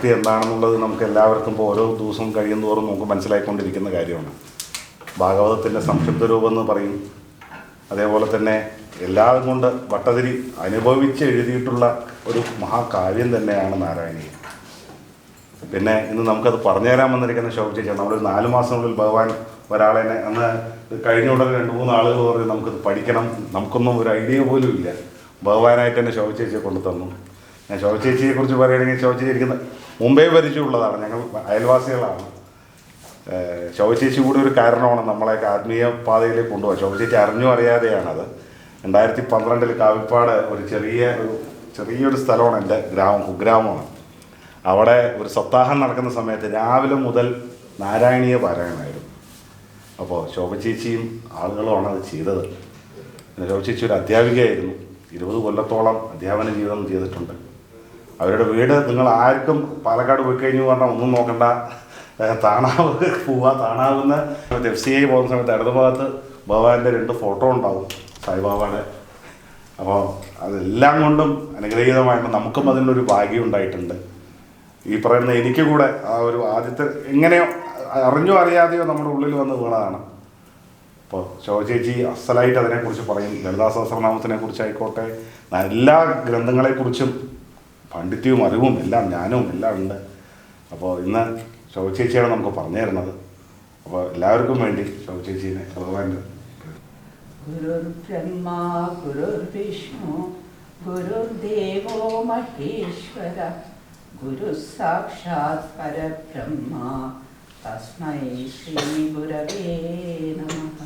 ഭക്തി എന്താണെന്നുള്ളത് നമുക്ക് എല്ലാവർക്കും ഇപ്പോൾ ഓരോ ദിവസവും കഴിയുന്തോറും നമുക്ക് മനസ്സിലായിക്കൊണ്ടിരിക്കുന്ന കാര്യമാണ്. ഭാഗവതത്തിൻ്റെ സംക്ഷിപ്ത രൂപം എന്ന് പറയും. അതേപോലെ തന്നെ എല്ലാം കൊണ്ട് ഭട്ടതിരി അനുഭവിച്ച് എഴുതിയിട്ടുള്ള ഒരു മഹാകാവ്യം തന്നെയാണ് നാരായണീയം. പിന്നെ ഇന്ന് നമുക്കത് പറഞ്ഞു തരാൻ വന്നിരിക്കുന്ന ശോഭിച്ചാൽ നമ്മളൊരു 4 മാസത്തിനുള്ളിൽ ഭഗവാൻ ഒരാളെ അന്ന് കഴിഞ്ഞ ഉടനെ 2-3 ആളുകൾ പറഞ്ഞ് നമുക്കത് പഠിക്കണം, നമുക്കൊന്നും ഒരു ഐഡിയ പോലും ഇല്ല. ഭഗവാനായിട്ട് തന്നെ ശോഭിച്ചേച്ചിയെ കൊണ്ടു തന്നു. ഞാൻ ശോഭിച്ചേച്ചിയെക്കുറിച്ച് പറയുകയാണെങ്കിൽ ശോഭിച്ചേച്ചി ഇരിക്കുന്ന മുമ്പേ പരിചയമുള്ളതാണ്, ഞങ്ങൾ അയൽവാസികളാണ്. ശോഭിച്ചേച്ചി കൂടി ഒരു കാരണമാണ് നമ്മളെയൊക്കെ ആത്മീയ പാതയിലേക്ക് കൊണ്ടുപോകാൻ. ശോഭിച്ചേച്ചി അറിഞ്ഞോ അറിയാതെയാണത്. 2012 കാവിപ്പാട് ഒരു ചെറിയൊരു സ്ഥലമാണ് എൻ്റെ ഗ്രാമം, കുഗ്രാമമാണ്. അവിടെ ഒരു സപ്താഹം നടക്കുന്ന സമയത്ത് രാവിലെ മുതൽ നാരായണീയ പാരായണമായിരുന്നു. അപ്പോൾ ശോഭച്ചേച്ചിയും ആളുകളുമാണ് അത് ചെയ്തത്. ശോഭച്ചേച്ചി ഒരു അധ്യാപികയായിരുന്നു. 20 കൊല്ലത്തോളം അധ്യാപന ജീവിതം ചെയ്തിട്ടുണ്ട്. അവരുടെ വീട് നിങ്ങൾ ആർക്കും പാലക്കാട് പോയി കഴിഞ്ഞു പറഞ്ഞാൽ ഒന്നും നോക്കണ്ട, താണാവ് പോവുക. താണാവുന്ന FCI പോകുന്ന സമയത്ത് ഇടത് ഭാഗത്ത് ഭഗവാന്റെ 2 ഫോട്ടോ ഉണ്ടാവും, സായിബാബയുടെ. അപ്പോൾ അതെല്ലാം കൊണ്ടും അനുഗ്രഹീതമായിട്ട് നമുക്കും അതിനൊരു ഭാഗ്യം ഉണ്ടായിട്ടുണ്ട്. ഈ പറയുന്ന എനിക്ക് കൂടെ ആ ഒരു ആദ്യത്തെ എങ്ങനെയോ അറിഞ്ഞോ അറിയാതെയോ നമ്മുടെ ഉള്ളിൽ വന്ന് വീണതാണ്. അപ്പോൾ ശോഭചേച്ചി അസലായിട്ട് അതിനെക്കുറിച്ച് പറയും. ലളിതാ സഹസ്രനാമത്തിനെ കുറിച്ചായിക്കോട്ടെ, എല്ലാ ഗ്രന്ഥങ്ങളെക്കുറിച്ചും പാണ്ഡിത്യവും അറിവും എല്ലാം ജ്ഞാനവും എല്ലാം ഉണ്ട്. അപ്പോൾ ഇന്ന് ശോഭചേച്ചിയാണ് നമുക്ക് പറഞ്ഞു തരുന്നത്. അപ്പോൾ എല്ലാവർക്കും വേണ്ടി ശോഭചേച്ചീനെ ഭഗവാന്റെ ഗുരുർബ്രഹ്മ ഗുരുർവിഷ്ണു ഗുരുർദേവോ മഹേശ്വര ഗുരു സാക്ഷാത് പരബ്രഹ്മ തസ്മൈ ശ്രീ ഗുരവേ നമഃ.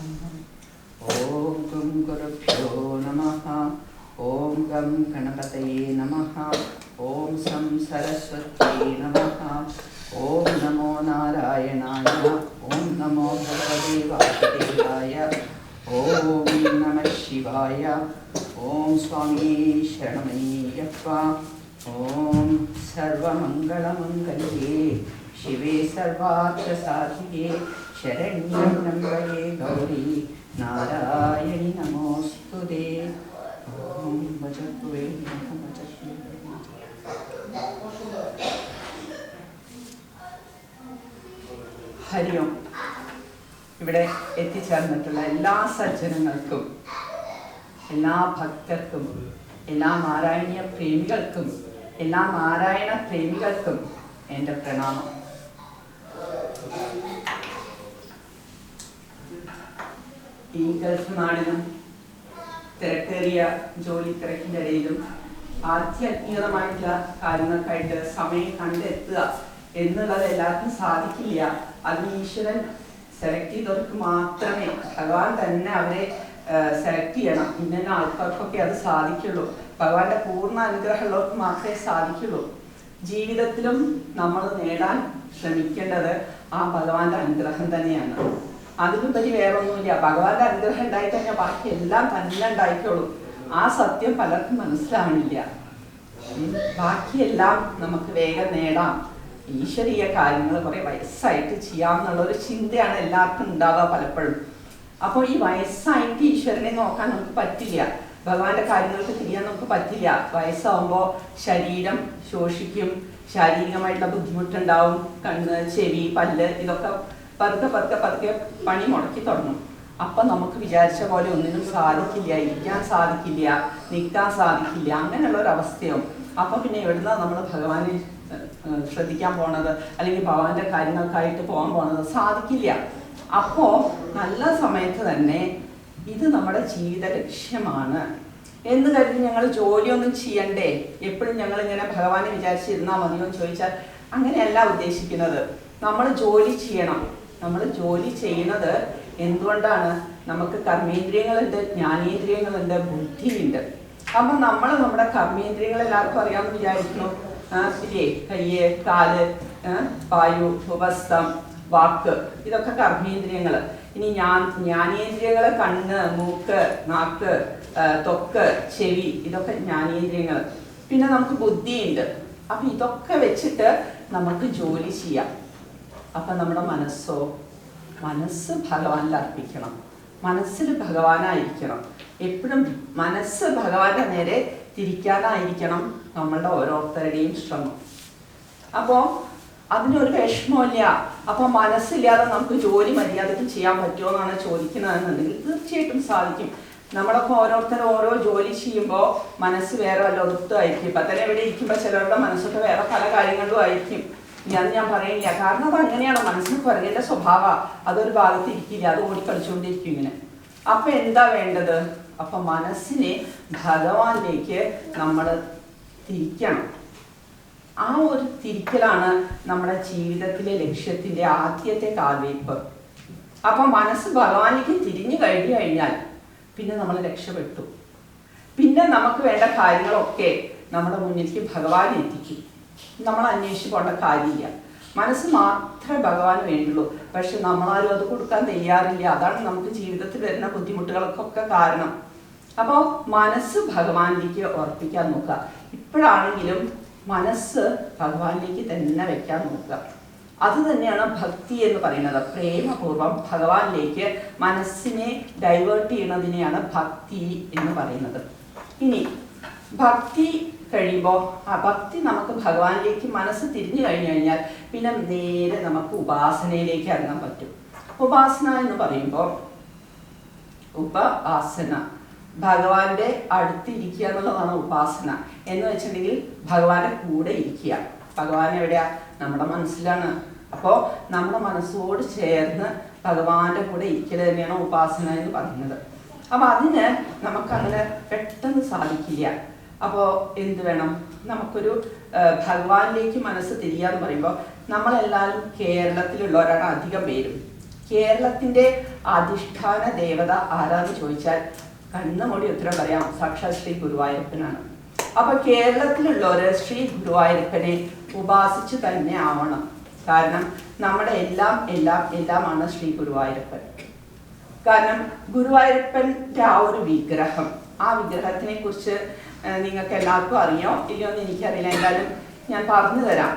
ഓം ഗം ഗുരുഭ്യോ നമഃ. ഓം ഗം ഗണപതയേ നമഃ. ഓം സം സരസ്വത്യേ നമഃ. ഓം നമോ നാരായണായ. ഓം നമോ ഭഗവതേ വാസുദേവായ. ഓം നമഃ ശിവായ. ഓം സ്വാമി ശരണമയ്യപ്പ. ഓം സർവമംഗളമംഗല്യേ ശിവേ സർവാർത്ഥസാധികേ ശരണ്യം ത്രയംബകേ ഗൗരി നാരായണി നമോസ്തുതേ. ഓം ഭജത്വേ ഹരി ഓം. ഇവിടെ എത്തിച്ചേർന്നിട്ടുള്ള എല്ലാ സജ്ജനങ്ങൾക്കും, എല്ലാ ഭക്തർക്കും, എല്ലാ നാരായണീയ പ്രേമികൾക്കും, എല്ലാ നാരായണ പ്രേമികൾക്കും എൻ്റെ പ്രണാമം. ഈ ഗൾഫ് നാടിനും തിരക്കേറിയ ജോലി തിരക്കിൻ്റെ ഇടയിലും ആധ്യാത്മികമായിട്ടുള്ള കാര്യങ്ങൾക്കായിട്ട് സമയം കണ്ടെത്തുക എന്നുള്ളത് എല്ലാവർക്കും സാധിക്കില്ല. അതിന് ഈശ്വരൻ സെലക്ട് ചെയ്തവർക്ക് മാത്രമേ, ഭഗവാൻ തന്നെ അവരെ സെലക്ട് ചെയ്യണം. ഇന്ന ആൾക്കാർക്കൊക്കെ അത് സാധിക്കുള്ളൂ. ഭഗവാന്റെ പൂർണ്ണ അനുഗ്രഹമുള്ളവർക്ക് മാത്രമേ സാധിക്കുള്ളൂ. ജീവിതത്തിലും നമ്മൾ നേടാൻ ശ്രമിക്കേണ്ടത് ആ ഭഗവാന്റെ അനുഗ്രഹം തന്നെയാണ്. അതിലുപരി വേറൊന്നുമില്ല. ഭഗവാന്റെ അനുഗ്രഹം ഉണ്ടായിക്കഴിഞ്ഞാൽ ബാക്കി എല്ലാം തന്നെ ഉണ്ടായിക്കോളൂ. ആ സത്യം പലർക്കും മനസ്സിലാവണില്ല. ബാക്കിയെല്ലാം നമുക്ക് വേഗം നേടാം. ഈശ്വരീയ കാര്യങ്ങൾ കുറെ വയസ്സായിട്ട് ചെയ്യാമെന്നുള്ളൊരു ചിന്തയാണ് എല്ലാവർക്കും ഉണ്ടാവുക പലപ്പോഴും. അപ്പോൾ ഈ വയസ്സായിട്ട് ഈശ്വരനെ നോക്കാൻ നമുക്ക് പറ്റില്ല, ഭഗവാന്റെ കാര്യങ്ങൾക്ക് തിരിയാൻ നമുക്ക് പറ്റില്ല. വയസ്സാവുമ്പോൾ ശരീരം ശോഷിക്കും, ശാരീരികമായിട്ടുള്ള ബുദ്ധിമുട്ടുണ്ടാവും. കണ്ണ്, ചെവി, പല്ല് ഇതൊക്കെ പതുക്കെ പണി മുടക്കി തുടങ്ങും. അപ്പം നമുക്ക് വിചാരിച്ച പോലെ ഒന്നിനും സാധിക്കില്ല, ഇരിക്കാൻ സാധിക്കില്ല, നിൽക്കാൻ സാധിക്കില്ല, അങ്ങനെയുള്ളൊരവസ്ഥയാവും. അപ്പം പിന്നെ എവിടുന്ന നമ്മൾ ഭഗവാനെ ശ്രദ്ധിക്കാൻ പോണത്, അല്ലെങ്കിൽ ഭഗവാന്റെ കാര്യങ്ങൾക്കായിട്ട് പോകാൻ പോണത്? സാധിക്കില്ല. അപ്പോൾ നല്ല സമയത്ത് തന്നെ ഇത് നമ്മുടെ ജീവിത ലക്ഷ്യമാണ് എന്ന് കരുതി ഞങ്ങൾ ജോലിയൊന്നും ചെയ്യണ്ടേ, എപ്പോഴും ഞങ്ങൾ ഇങ്ങനെ ഭഗവാനെ വിചാരിച്ചിരുന്നാൽ മതിയോ എന്ന് ചോദിച്ചാൽ അങ്ങനെയല്ല ഉദ്ദേശിക്കുന്നത്. നമ്മൾ ജോലി ചെയ്യണം. നമ്മൾ ജോലി ചെയ്യുന്നത് എന്തുകൊണ്ടാണ്? നമുക്ക് കർമ്മേന്ദ്രിയങ്ങളുണ്ട്, ജ്ഞാനേന്ദ്രിയങ്ങളുണ്ട്, ബുദ്ധിയുണ്ട്. അപ്പം നമ്മൾ നമ്മുടെ കർമ്മേന്ദ്രിയങ്ങൾ എല്ലാവർക്കും അറിയാമെന്ന് വിചാരിക്കുന്നു. ഇല്ലേ, കയ്യ്, കാല്, വായു, ഉപസ്ഥം, വാക്ക്, ഇതൊക്കെ കർമ്മേന്ദ്രിയങ്ങൾ. ഇനി ജ്ഞാനേന്ദ്രിയങ്ങൾ കണ്ണ്, മൂക്ക്, നാക്ക്, ത്വക്ക്, ചെവി, ഇതൊക്കെ ജ്ഞാനേന്ദ്രിയങ്ങൾ. പിന്നെ നമുക്ക് ബുദ്ധിയുണ്ട്. അപ്പം ഇതൊക്കെ വെച്ചിട്ട് നമുക്ക് ജോലി ചെയ്യാം. അപ്പം നമ്മുടെ മനസ്സ് ഭഗവാനിൽ അർപ്പിക്കണം. മനസ്സിൽ ഭഗവാനായിരിക്കണം. എപ്പോഴും മനസ്സ് ഭഗവാന്റെ നേരെ തിരിക്കാനായിരിക്കണം നമ്മളുടെ ഓരോരുത്തരുടെയും ശ്രമം. അപ്പോൾ അതിനൊരു വിഷമമില്ല. അപ്പോൾ മനസ്സില്ലാതെ നമുക്ക് ജോലി മര്യാദയ്ക്ക് ചെയ്യാൻ പറ്റുമോ എന്നാണ് ചോദിക്കുന്നതെന്നുണ്ടെങ്കിൽ തീർച്ചയായിട്ടും സാധിക്കും. നമ്മളൊക്കെ ഓരോരുത്തരും ഓരോ ജോലി ചെയ്യുമ്പോൾ മനസ്സ് വേറെ വല്ലതും ആയിരിക്കും. ഇപ്പം തന്നെ ഇവിടെ ഇരിക്കുമ്പോൾ ചിലരുടെ മനസ്സൊക്കെ വേറെ പല കാര്യങ്ങളിലും ആയിരിക്കും. ഞാൻ പറയില്ല, കാരണം അത് അങ്ങനെയാണ്. മനസ്സിന് പുറകിൻ്റെ സ്വഭാവം അതൊരു ഭാഗത്ത് ഇരിക്കില്ല, അത് ഓടിക്കളിച്ചുകൊണ്ടിരിക്കും ഇങ്ങനെ. അപ്പം എന്താ വേണ്ടത്? അപ്പം മനസ്സിനെ ഭഗവാനിലേക്ക് നമ്മൾ തിരിക്കണം. ആ ഒരു തിരിക്കലാണ് നമ്മുടെ ജീവിതത്തിലെ ലക്ഷ്യത്തിൻ്റെ ആദ്യത്തെ കാൽവയ്പ്. അപ്പം മനസ്സ് ഭഗവാനിലേക്ക് തിരിഞ്ഞു കഴിഞ്ഞാൽ പിന്നെ നമ്മൾ രക്ഷപ്പെട്ടു. പിന്നെ നമുക്ക് വേണ്ട കാര്യങ്ങളൊക്കെ നമ്മുടെ മുന്നിലേക്ക് ഭഗവാൻ എത്തിക്കും. നമ്മൾ അന്വേഷിച്ച് പോകേണ്ട കാര്യമില്ല. മനസ്സ് മാത്രമേ ഭഗവാന് വേണ്ടുള്ളൂ. പക്ഷെ നമ്മളാരും അത് കൊടുക്കാൻ തയ്യാറില്ല. അതാണ് നമുക്ക് ജീവിതത്തിൽ വരുന്ന ബുദ്ധിമുട്ടുകൾക്കൊക്കെ കാരണം. അപ്പോൾ മനസ്സ് ഭഗവാനിലേക്ക് ഉറപ്പിക്കാൻ നോക്കുക. ഇപ്പോഴാണെങ്കിലും മനസ്സ് ഭഗവാനിലേക്ക് തന്നെ വെക്കാൻ നോക്കുക. അത് തന്നെയാണ് ഭക്തി എന്ന് പറയുന്നത്. പ്രേമപൂർവം ഭഗവാനിലേക്ക് മനസ്സിനെ ഡൈവേർട്ട് ചെയ്യുന്നതിനെയാണ് ഭക്തി എന്ന് പറയുന്നത്. ഇനി ഭക്തി കഴിയുമ്പോൾ ആ ഭക്തി നമുക്ക് ഭഗവാനിലേക്ക് മനസ്സ് തിരിഞ്ഞു കഴിഞ്ഞാൽ പിന്നെ നേരെ നമുക്ക് ഉപാസനയിലേക്ക് ഇറങ്ങാൻ പറ്റും. ഉപാസന എന്ന് പറയുമ്പോൾ ഉപാസന ഭഗവാന്റെ അടുത്തിരിക്കുക എന്നുള്ളതാണ് ഉപാസന. എന്ന് വെച്ചിട്ടുണ്ടെങ്കിൽ ഭഗവാന്റെ കൂടെ ഇരിക്കുക. ഭഗവാൻ എവിടെയാ? നമ്മുടെ മനസ്സിലാണ്. അപ്പോൾ നമ്മുടെ മനസ്സോട് ചേർന്ന് ഭഗവാന്റെ കൂടെ ഇരിക്കൽ തന്നെയാണ് ഉപാസന എന്ന് പറയുന്നത്. അപ്പോൾ അതിന് നമുക്കങ്ങനെ പെട്ടെന്ന് സാധിക്കില്ല. അപ്പോൾ എന്ത് വേണം? നമുക്കൊരു ഭഗവാനിലേക്ക് മനസ്സ് തിരിയാന്ന് പറയുമ്പോൾ നമ്മളെല്ലാവരും കേരളത്തിലുള്ളവരാണ് അധികം പേരും. കേരളത്തിൻ്റെ അധിഷ്ഠാന ദേവത ആരാന്ന് ചോദിച്ചാൽ കണ്ണുമൂടി ഉത്തരം പറയാം, സാക്ഷാൽ ശ്രീ ഗുരുവായൂരപ്പനാണ്. അപ്പൊ കേരളത്തിലുള്ളവര് ശ്രീ ഗുരുവായൂരപ്പനെ ഉപാസിച്ച് തന്നെ ആവണം. കാരണം നമ്മുടെ എല്ലാമാണ് ശ്രീ ഗുരുവായൂരപ്പൻ. കാരണം ഗുരുവായൂരപ്പൻ്റെ ആ ഒരു വിഗ്രഹം, ആ വിഗ്രഹത്തിനെ കുറിച്ച് നിങ്ങൾക്ക് എല്ലാവർക്കും അറിയോ ഇല്ലയോ എന്ന് എനിക്കറിയില്ല. എന്തായാലും ഞാൻ പറഞ്ഞു തരാം.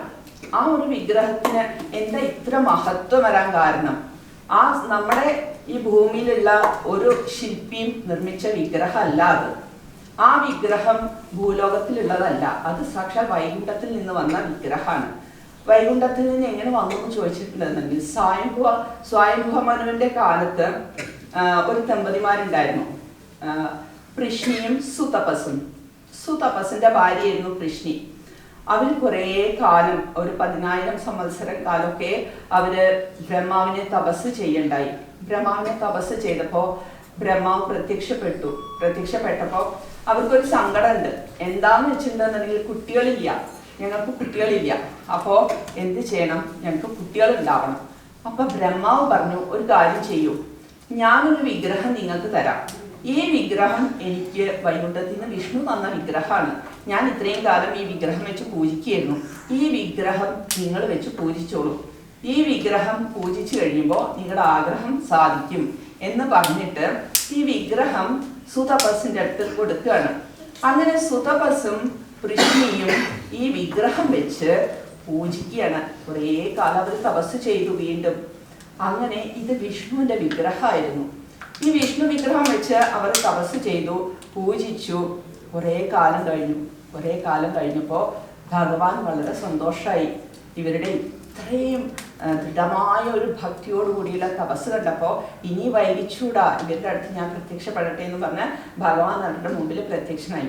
ആ ഒരു വിഗ്രഹത്തിന് എന്താ ഇത്ര മഹത്വം വരാൻ കാരണം? ആ നമ്മുടെ ഈ ഭൂമിയിലുള്ള ഒരു ശില്പിയും നിർമ്മിച്ച വിഗ്രഹം അല്ല അത്. ആ വിഗ്രഹം ഭൂലോകത്തിലുള്ളതല്ല, അത് സാക്ഷാൽ വൈകുണ്ഠത്തിൽ നിന്ന് വന്ന വിഗ്രഹമാണ്. വൈകുണ്ഠത്തിൽ നിന്ന് എങ്ങനെ വന്നു എന്ന് ചോദിച്ചിട്ടുണ്ടെന്നുണ്ടെങ്കിൽ സ്വയംഭുവമനുവിൻ്റെ കാലത്ത് ഒരു ദമ്പതിമാരുണ്ടായിരുന്നു, പൃഷ്ണിയും സുതപസും. സുതപസിന്റെ ഭാര്യയായിരുന്നു പൃഷ്ണി. അവർ കുറേ കാലം, ഒരു 10,000 സംവത്സരം കാലമൊക്കെ അവര് ബ്രഹ്മാവിനെ തപസ് ചെയ്യണ്ടായി. ബ്രഹ്മാവിനെ തപസ് ചെയ്തപ്പോൾ ബ്രഹ്മാവ് പ്രത്യക്ഷപ്പെട്ടപ്പോൾ അവർക്കൊരു സങ്കടമുണ്ട്. എന്താന്ന് വെച്ചിട്ടുണ്ടെന്നുണ്ടെങ്കിൽ ഞങ്ങൾക്ക് കുട്ടികളില്ല. അപ്പോൾ എന്ത് ചെയ്യണം? ഞങ്ങൾക്ക് കുട്ടികൾ ഉണ്ടാവണം. അപ്പൊ ബ്രഹ്മാവ് പറഞ്ഞു, ഒരു കാര്യം ചെയ്യൂ, ഞാനൊരു വിഗ്രഹം നിങ്ങൾക്ക് തരാം. ഈ വിഗ്രഹം എനിക്ക് വൈകുണ്ഠത്തിൽ നിന്ന് വിഷ്ണു തന്ന വിഗ്രഹമാണ്. ഞാൻ ഇത്രയും കാലം ഈ വിഗ്രഹം വെച്ച് പൂജിക്കുകയായിരുന്നു. ഈ വിഗ്രഹം നിങ്ങൾ വെച്ച് പൂജിച്ചോളൂ. ഈ വിഗ്രഹം പൂജിച്ചു കഴിയുമ്പോൾ നിങ്ങളുടെ ആഗ്രഹം സാധിക്കും എന്ന് പറഞ്ഞിട്ട് ഈ വിഗ്രഹം സുതപസിന്റെ അടുത്ത് കൊടുക്കുകയാണ്. അങ്ങനെ സുതപസും പൃഷ്ണിയും ഈ വിഗ്രഹം വെച്ച് പൂജിക്കുകയാണ്. കുറേ കാലം അവർ തപസ് ചെയ്തു. വീണ്ടും അങ്ങനെ ഇത് വിഷ്ണുവിന്റെ വിഗ്രഹമായിരുന്നു. ഈ വിഷ്ണു വിഗ്രഹം വെച്ച് അവർ തപസ് ചെയ്തു, പൂജിച്ചു. കുറേ കാലം കഴിഞ്ഞപ്പോൾ ഭഗവാൻ വളരെ സന്തോഷമായി. ഇവരുടെ ഇത്രയും ദൃഢമായ ഒരു ഭക്തിയോട് കൂടിയുള്ള തപസ് കണ്ടപ്പോൾ ഇനി വൈകിച്ചൂടാ, ഇവരുടെ അടുത്ത് ഞാൻ പ്രത്യക്ഷപ്പെടട്ടെ എന്ന് പറഞ്ഞ് ഭഗവാൻ അവരുടെ മുമ്പിൽ പ്രത്യക്ഷനായി.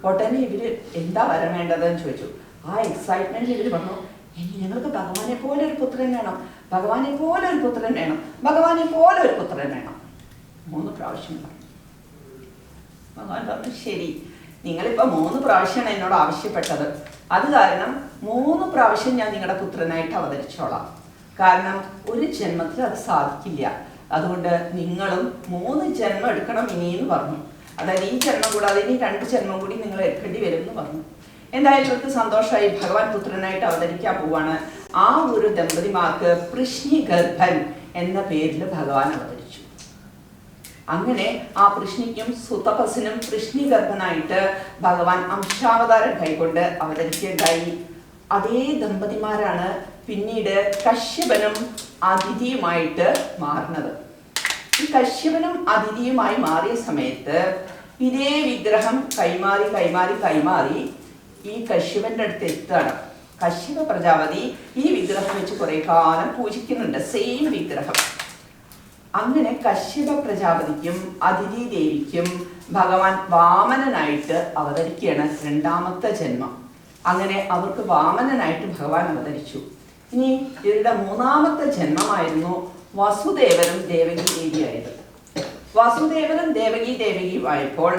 ഉടനെ ഇവര് എന്താ വരം വേണ്ടതെന്ന് ചോദിച്ചു. ആ എക്സൈറ്റ്മെന്റിൽ ഇവർ പറഞ്ഞു, ഇനി ഞങ്ങൾക്ക് ഭഗവാനെ പോലെ ഒരു പുത്രൻ വേണം, ഭഗവാനെ പോലെ ഒരു പുത്രൻ വേണം, ഭഗവാനെ പോലെ ഒരു പുത്രൻ വേണം. 3 പ്രാവശ്യം പറഞ്ഞു. ഭഗവാൻ പറഞ്ഞു, ശരി, നിങ്ങളിപ്പോൾ 3 പ്രാവശ്യമാണ് എന്നോട് ആവശ്യപ്പെട്ടത്. അത് കാരണം 3 പ്രാവശ്യം ഞാൻ നിങ്ങളുടെ പുത്രനായിട്ട് അവതരിച്ചോളാം. കാരണം ഒരു ജന്മത്തിൽ അത് സാധിക്കില്ല. അതുകൊണ്ട് നിങ്ങളും 3 ജന്മം എടുക്കണം ഇനിയെന്ന് പറഞ്ഞു. അതായത് ഈ ജന്മം കൂടാതെ ഇനി 2 ജന്മം കൂടി നിങ്ങൾ എടുക്കേണ്ടി വരും എന്ന് പറഞ്ഞു. എന്തായാലും ഇവർക്ക് സന്തോഷമായി. ഭഗവാൻ പുത്രനായിട്ട് അവതരിക്കാൻ പോവാണ്. ആ ഒരു ദമ്പതിമാർക്ക് പൃഷ്ണി ഗർഭൻ എന്ന പേരിൽ ഭഗവാൻ അവതരിച്ചു. അങ്ങനെ ആ പൃഷ്ണിക്കും സുതപസിനും പൃഷ്ണി ഗർഭനായിട്ട് ഭഗവാൻ അംശാവതാരം കൈകൊണ്ട് അവതരിക്കുകയുണ്ടായി. അതേ ദമ്പതിമാരാണ് പിന്നീട് കശ്യപനും അതിഥിയുമായിട്ട് മാറുന്നത്. ഈ കശ്യപനും അതിഥിയുമായി മാറിയ സമയത്ത് ഇതേ വിഗ്രഹം കൈമാറി ഈ കശ്യപന്റെ അടുത്ത് എത്തുകയാണ്. കശ്യപ പ്രജാപതി ഈ വിഗ്രഹം വെച്ച് കുറെ കാലം പൂജിക്കുന്നുണ്ട്, സെയിം വിഗ്രഹം. അങ്ങനെ കശ്യപ പ്രജാപതിക്കും അതിഥി ദേവിക്കും ഭഗവാൻ വാമനനായിട്ട് അവതരിക്കുകയാണ്, രണ്ടാമത്തെ ജന്മം. അങ്ങനെ അവർക്ക് വാമനനായിട്ട് ഭഗവാൻ അവതരിച്ചു. ഇനി ഇവരുടെ മൂന്നാമത്തെ ജന്മമായിരുന്നു വസുദേവനും ദേവകി ദേവിയായത്. വസുദേവനും ദേവകി ദേവിയുമായപ്പോൾ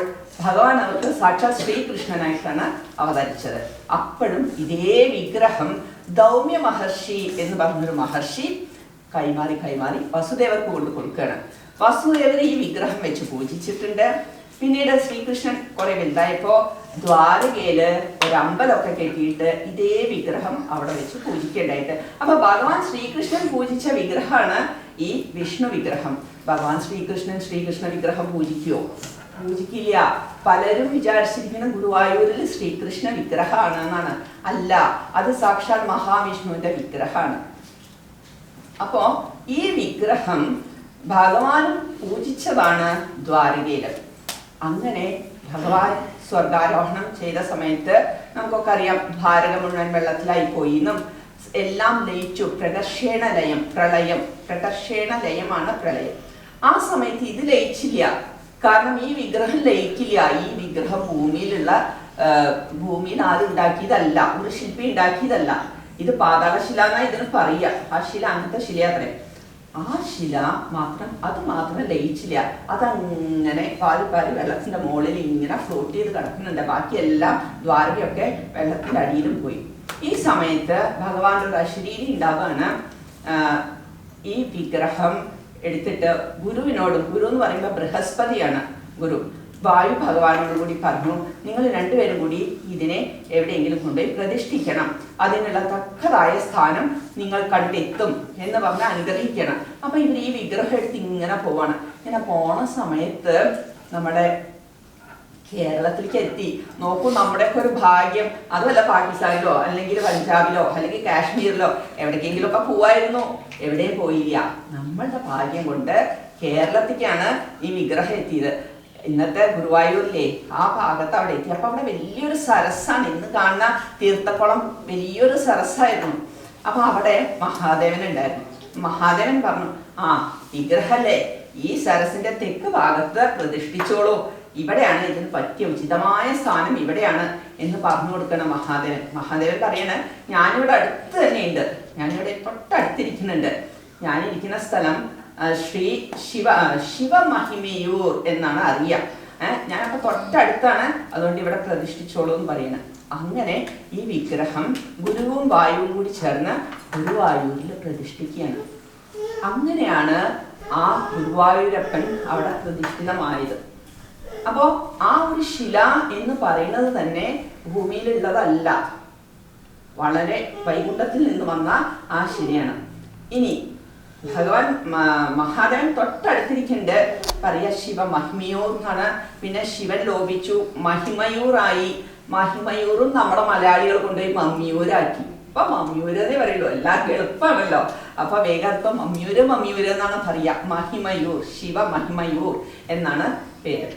ഭഗവാൻ അവർക്ക് സാക്ഷാത് ശ്രീകൃഷ്ണനായിട്ടാണ് അവതരിച്ചത്. അപ്പോഴും ഇതേ വിഗ്രഹം ദൗമ്യ മഹർഷി എന്ന് പറഞ്ഞൊരു മഹർഷി കൈമാറി വസുദേവർക്ക് കൊണ്ട് കൊടുക്കുകയാണ്. വസുദേവന് ഈ വിഗ്രഹം വെച്ച് പൂജിച്ചിട്ടുണ്ട്. പിന്നീട് ശ്രീകൃഷ്ണൻ കുറെ വലുതായപ്പോ ദ്വാരകയില് ഒരു അമ്പലമൊക്കെ കെട്ടിയിട്ട് ഇതേ വിഗ്രഹം അവിടെ വെച്ച് പൂജിക്കേണ്ടായിട്ട്. അപ്പൊ ഭഗവാൻ ശ്രീകൃഷ്ണൻ പൂജിച്ച വിഗ്രഹമാണ് ഈ വിഷ്ണു വിഗ്രഹം. ഭഗവാൻ ശ്രീകൃഷ്ണ വിഗ്രഹം പൂജിക്കുവോ? പൂജിക്കില്ല. പലരും വിചാരിച്ചിരിക്കുന്ന ഗുരുവായൂരിൽ ശ്രീകൃഷ്ണ വിഗ്രഹമാണ് എന്നാണ്. അല്ല, അത് സാക്ഷാൽ മഹാവിഷ്ണുവിന്റെ വിഗ്രഹമാണ്. അപ്പോ ഈ വിഗ്രഹം ഭഗവാൻ പൂജിച്ചതാണ് ദ്വാരകയില്. അങ്ങനെ ഭഗവാൻ സ്വർഗാരോഹണം ചെയ്ത സമയത്ത് നമുക്കൊക്കെ അറിയാം, ഭാരതം മുഴുവൻ വെള്ളത്തിലായി പോയി എന്നും എല്ലാം ലയിച്ചു. പ്രകർഷേണ ലയം, പ്രളയം. പ്രകർഷേണ ലയമാണ് പ്രളയം. ആ സമയത്ത് ഇത് ലയിച്ചില്ല. കാരണം ഈ വിഗ്രഹം ലയിക്കില്ല. ഈ വിഗ്രഹം ഭൂമിയിൽ ആരും ഉണ്ടാക്കിയതല്ല, ഒരു ശില്പി ഉണ്ടാക്കിയതല്ല. ഇത് പാതാളശില എന്നാ ഇതിന് പറയുക. ആ ശില അങ്ങനത്തെ ശിലയാത്രേ. ആ ശില മാത്രം ലയിച്ചില്ല. അതങ്ങനെ പാരി വെള്ളത്തിന്റെ മുകളിൽ ഇങ്ങനെ ഫ്ലോട്ട് ചെയ്ത് കിടക്കുന്നുണ്ട്. ബാക്കിയെല്ലാം ദ്വാരകയൊക്കെ വെള്ളത്തിന്റെ അടിയിലും പോയി. ഈ സമയത്ത് ഭഗവാന്റെ ഒരു അശരീരി ഉണ്ടാവുകയാണ്. ഈ വിഗ്രഹം എടുത്തിട്ട് ഗുരുവിനോടും, ഗുരു എന്ന് പറയുമ്പോൾ ബൃഹസ്പതിയാണ് ഗുരു, വായു ഭഗവാനോട് കൂടി പറഞ്ഞു, നിങ്ങൾ രണ്ടുപേരും കൂടി ഇതിനെ എവിടെയെങ്കിലും കൊണ്ടുപോയി പ്രതിഷ്ഠിക്കണം, അതിനുള്ള തക്കതായ സ്ഥാനം നിങ്ങൾ കണ്ടെത്തും എന്ന് പറഞ്ഞ് അനുഗ്രഹിക്കണം. അപ്പൊ ഇവർ ഈ വിഗ്രഹം എടുത്ത് ഇങ്ങനെ പോവാണ്. ഇങ്ങനെ പോണ സമയത്ത് നമ്മുടെ കേരളത്തിലേക്ക് എത്തി. നോക്കൂ, നമ്മുടെയൊക്കെ ഒരു ഭാഗ്യം. അതുമല്ല പാകിസ്ഥാനിലോ അല്ലെങ്കിൽ പഞ്ചാബിലോ അല്ലെങ്കിൽ കാശ്മീരിലോ എവിടേക്കെങ്കിലും ഒക്കെ പോവായിരുന്നു. എവിടെയും പോയില്ല. നമ്മളുടെ ഭാഗ്യം കൊണ്ട് കേരളത്തിലേക്കാണ് ഈ വിഗ്രഹം എത്തിയത്. ഇന്നത്തെ ഗുരുവായൂരിലെ ആ ഭാഗത്ത് അവിടെ എത്തി. അപ്പൊ അവിടെ വലിയൊരു സരസ്സാണ്. ഇന്ന് കാണുന്ന തീർത്ഥക്കുളം വലിയൊരു സരസ്സായിരുന്നു. അപ്പൊ അവിടെ മഹാദേവൻ ഉണ്ടായിരുന്നു. മഹാദേവൻ പറഞ്ഞു, ആ വിഗ്രഹല്ലേ, ഈ സരസിന്റെ തെക്ക് ഭാഗത്ത് പ്രതിഷ്ഠിച്ചോളൂ, ഇവിടെയാണ് ഇതിന് പറ്റിയ ഉചിതമായ സ്ഥാനം ഇവിടെയാണ് എന്ന് പറഞ്ഞു കൊടുക്കണം മഹാദേവൻ. മഹാദേവൻ പറയണ, ഞാനിവിടെ അടുത്ത് തന്നെയുണ്ട്, ഞാനിവിടെ തൊട്ടടുത്തിരിക്കുന്നുണ്ട്. ഞാനിരിക്കുന്ന സ്ഥലം ശ്രീ ശിവമഹിമയൂർ എന്നാണ് അറിയാം. ഞാനപ്പോ തൊട്ടടുത്താണ്, അതുകൊണ്ട് ഇവിടെ പ്രതിഷ്ഠിച്ചോളൂ എന്ന് പറയണ. അങ്ങനെ ഈ വിഗ്രഹം ഗുരുവും വായുവും കൂടി ചേർന്ന് ഗുരുവായൂരിൽ പ്രതിഷ്ഠിക്കുകയാണ്. അങ്ങനെയാണ് ആ ഗുരുവായൂരപ്പൻ അവിടെ പ്രതിഷ്ഠിതമായത്. അപ്പോ ആ ഒരു ശില എന്ന് പറയുന്നത് തന്നെ ഭൂമിയിലുള്ളതല്ല, വളരെ വൈകുണ്ഠത്തിൽ നിന്ന് വന്ന ആ ശിലയാണ്. ഇനി ഭഗവാൻ മഹാദേവൻ തൊട്ടടുത്തിരിക്കുന്നുണ്ട്, പറയാ ശിവമഹിമയൂർ എന്നാണ്. പിന്നെ ശിവൻ ലോപിച്ചു, മഹിമയൂറായി. മഹിമയൂറും നമ്മുടെ മലയാളികൾ കൊണ്ടുപോയി മമ്മിയൂരാക്കി. ഇപ്പൊ മമ്മിയൂരേ പറയുള്ളൂ, എല്ലാവർക്കും എളുപ്പമാണല്ലോ. അപ്പൊ വേഗം ഇപ്പൊ മമ്മിയൂര് എന്നാണ് പറയാ. മഹിമയൂർ, ശിവമഹിമയൂർ എന്നാണ് പേര്.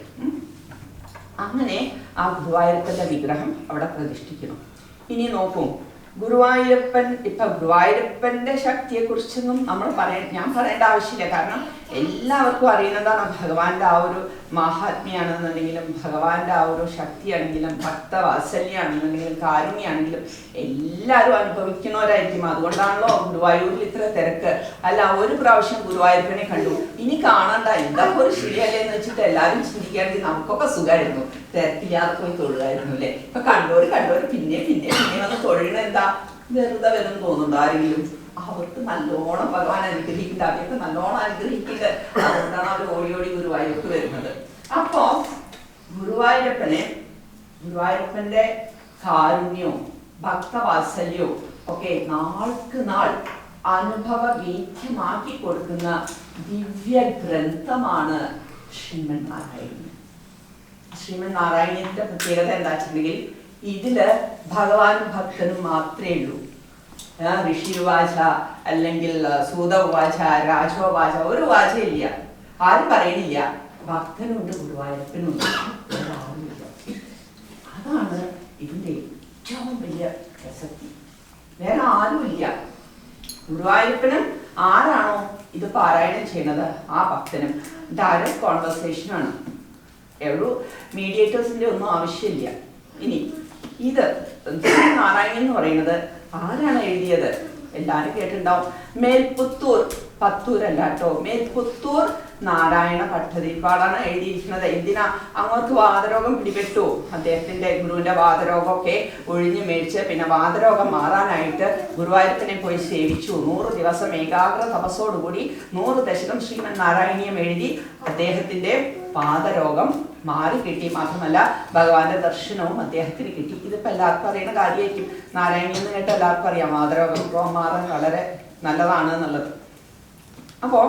അങ്ങനെ ആ ഗുരുവായൂരപ്പന്റെ വിഗ്രഹം അവിടെ പ്രതിഷ്ഠിക്കണം. ഇനി നോക്കൂ, ഗുരുവായൂരപ്പന്റെ ശക്തിയെ കുറിച്ചൊന്നും ഞാൻ പറയേണ്ട ആവശ്യമില്ല. കാരണം എല്ലാവർക്കും അറിയുന്നതാണ് ഭഗവാന്റെ ആ ഒരു മാഹാത്മ്യാണെന്നുണ്ടെങ്കിലും, ഭഗവാന്റെ ആ ഒരു ശക്തിയാണെങ്കിലും, ഭക്തവാത്സല്യാണെന്നുണ്ടെങ്കിലും, കാരുണ്യാണെങ്കിലും എല്ലാവരും അനുഭവിക്കുന്നവരായിരിക്കും. അതുകൊണ്ടാണല്ലോ ഗുരുവായൂരിൽ ഇത്ര തിരക്ക്. അല്ല, ഒരു പ്രാവശ്യം ഗുരുവായൂരപ്പനെ കണ്ടു, ഇനി കാണണ്ട, എന്താ ഒരു ശരിയല്ലേ എന്ന് വെച്ചിട്ട് എല്ലാവരും ചിന്തിക്കുകയാണെങ്കിൽ നമുക്കൊക്കെ സുഖമായിരുന്നു, തിരക്കില്ലാതെ പോയി തൊഴുകായിരുന്നു അല്ലേ. ഇപ്പൊ കണ്ടോര് പിന്നെ വന്ന് തൊഴുകണ എന്താ, വെറുതെ വരും തോന്നുന്നുണ്ടോ ആരെങ്കിലും? അവർക്ക് നല്ലോണം ഭഗവാൻ അനുഗ്രഹിക്കില്ല, അവർക്ക് നല്ലോണം അനുഗ്രഹിക്കില്ല. അതുകൊണ്ടാണ് അവർ ഓടി ഗുരുവായൂർക്ക് വരുന്നത്. അപ്പോ ഗുരുവായൂരപ്പന്റെ കാരുണ്യവും ഭക്തവാത്സല്യവും ഒക്കെ നാൾക്ക് നാൾ അനുഭവ വേദ്യമാക്കി കൊടുക്കുന്ന ദിവ്യ ഗ്രന്ഥമാണ് ശ്രീമൻ നാരായണീയം. ശ്രീമൻ നാരായണീയത്തിന്റെ പ്രത്യേകത എന്താ വെച്ചിട്ടുണ്ടെങ്കിൽ, ഇതില് ഭഗവാനും ഭക്തനും മാത്രമേ ഉള്ളൂ. ഋഷിവാച അല്ലെങ്കിൽ സൂതവാച, രാജോവാച, ഒരു വാചയില്ല, ആരും പറയണില്ല. ഭക്തനുണ്ട്, ഗുരുവായൂരപ്പനുണ്ട്, ആരുമില്ല. അതാണ് ഇതിന്റെ ഏറ്റവും വലിയ പ്രസക്തി. വേറെ ആരുമില്ല. ഗുരുവായൂരപ്പനും ആരാണോ ഇത് പാരായണം ചെയ്യുന്നത് ആ ഭക്തനും. ഡയറക്റ്റ് കോൺവെർസേഷനാണ്, ഒരു മീഡിയേറ്റേഴ്സിന്റെ ഒന്നും ആവശ്യമില്ല. ഇനി ഇത് നാരായണൻ എന്ന് പറയുന്നത് ആരാണ് എഴുതിയത്? എല്ലാവരും കേട്ടിട്ടുണ്ടാവും. മേൽപുത്തൂർ, പത്തൂരല്ല കേട്ടോ, മേൽപുത്തൂർ നാരായണ ഭട്ടതിരിപ്പാടാണ് എഴുതിയിരിക്കുന്നത്. എന്തിനാ? അങ്ങോട്ട് വാതരോഗം പിടിപെട്ടു. അദ്ദേഹത്തിന്റെ ഗുരുവിന്റെ വാതരോഗമൊക്കെ ഒഴിഞ്ഞു മേടിച്ച് പിന്നെ വാതരോഗം മാറാനായിട്ട് ഗുരുവായൂരപ്പനെ പോയി സേവിച്ചു. 100 ദിവസം ഏകാഗ്ര തപസ്സോടുകൂടി 100 ദശകം ശ്രീമൻ നാരായണീയം എഴുതി അദ്ദേഹത്തിന്റെ വാതരോഗം മാറി കിട്ടി. മാത്രമല്ല ഭഗവാന്റെ ദർശനവും അദ്ദേഹത്തിന് കിട്ടി. ഇതിപ്പോ എല്ലാവർക്കും അറിയുന്ന കാര്യമായിരിക്കും. നാരായണീയം എന്ന് കേട്ട് എല്ലാവർക്കും അറിയാം വാതരോഗം മാറാൻ വളരെ നല്ലതാണ് എന്നുള്ളത്. അപ്പോ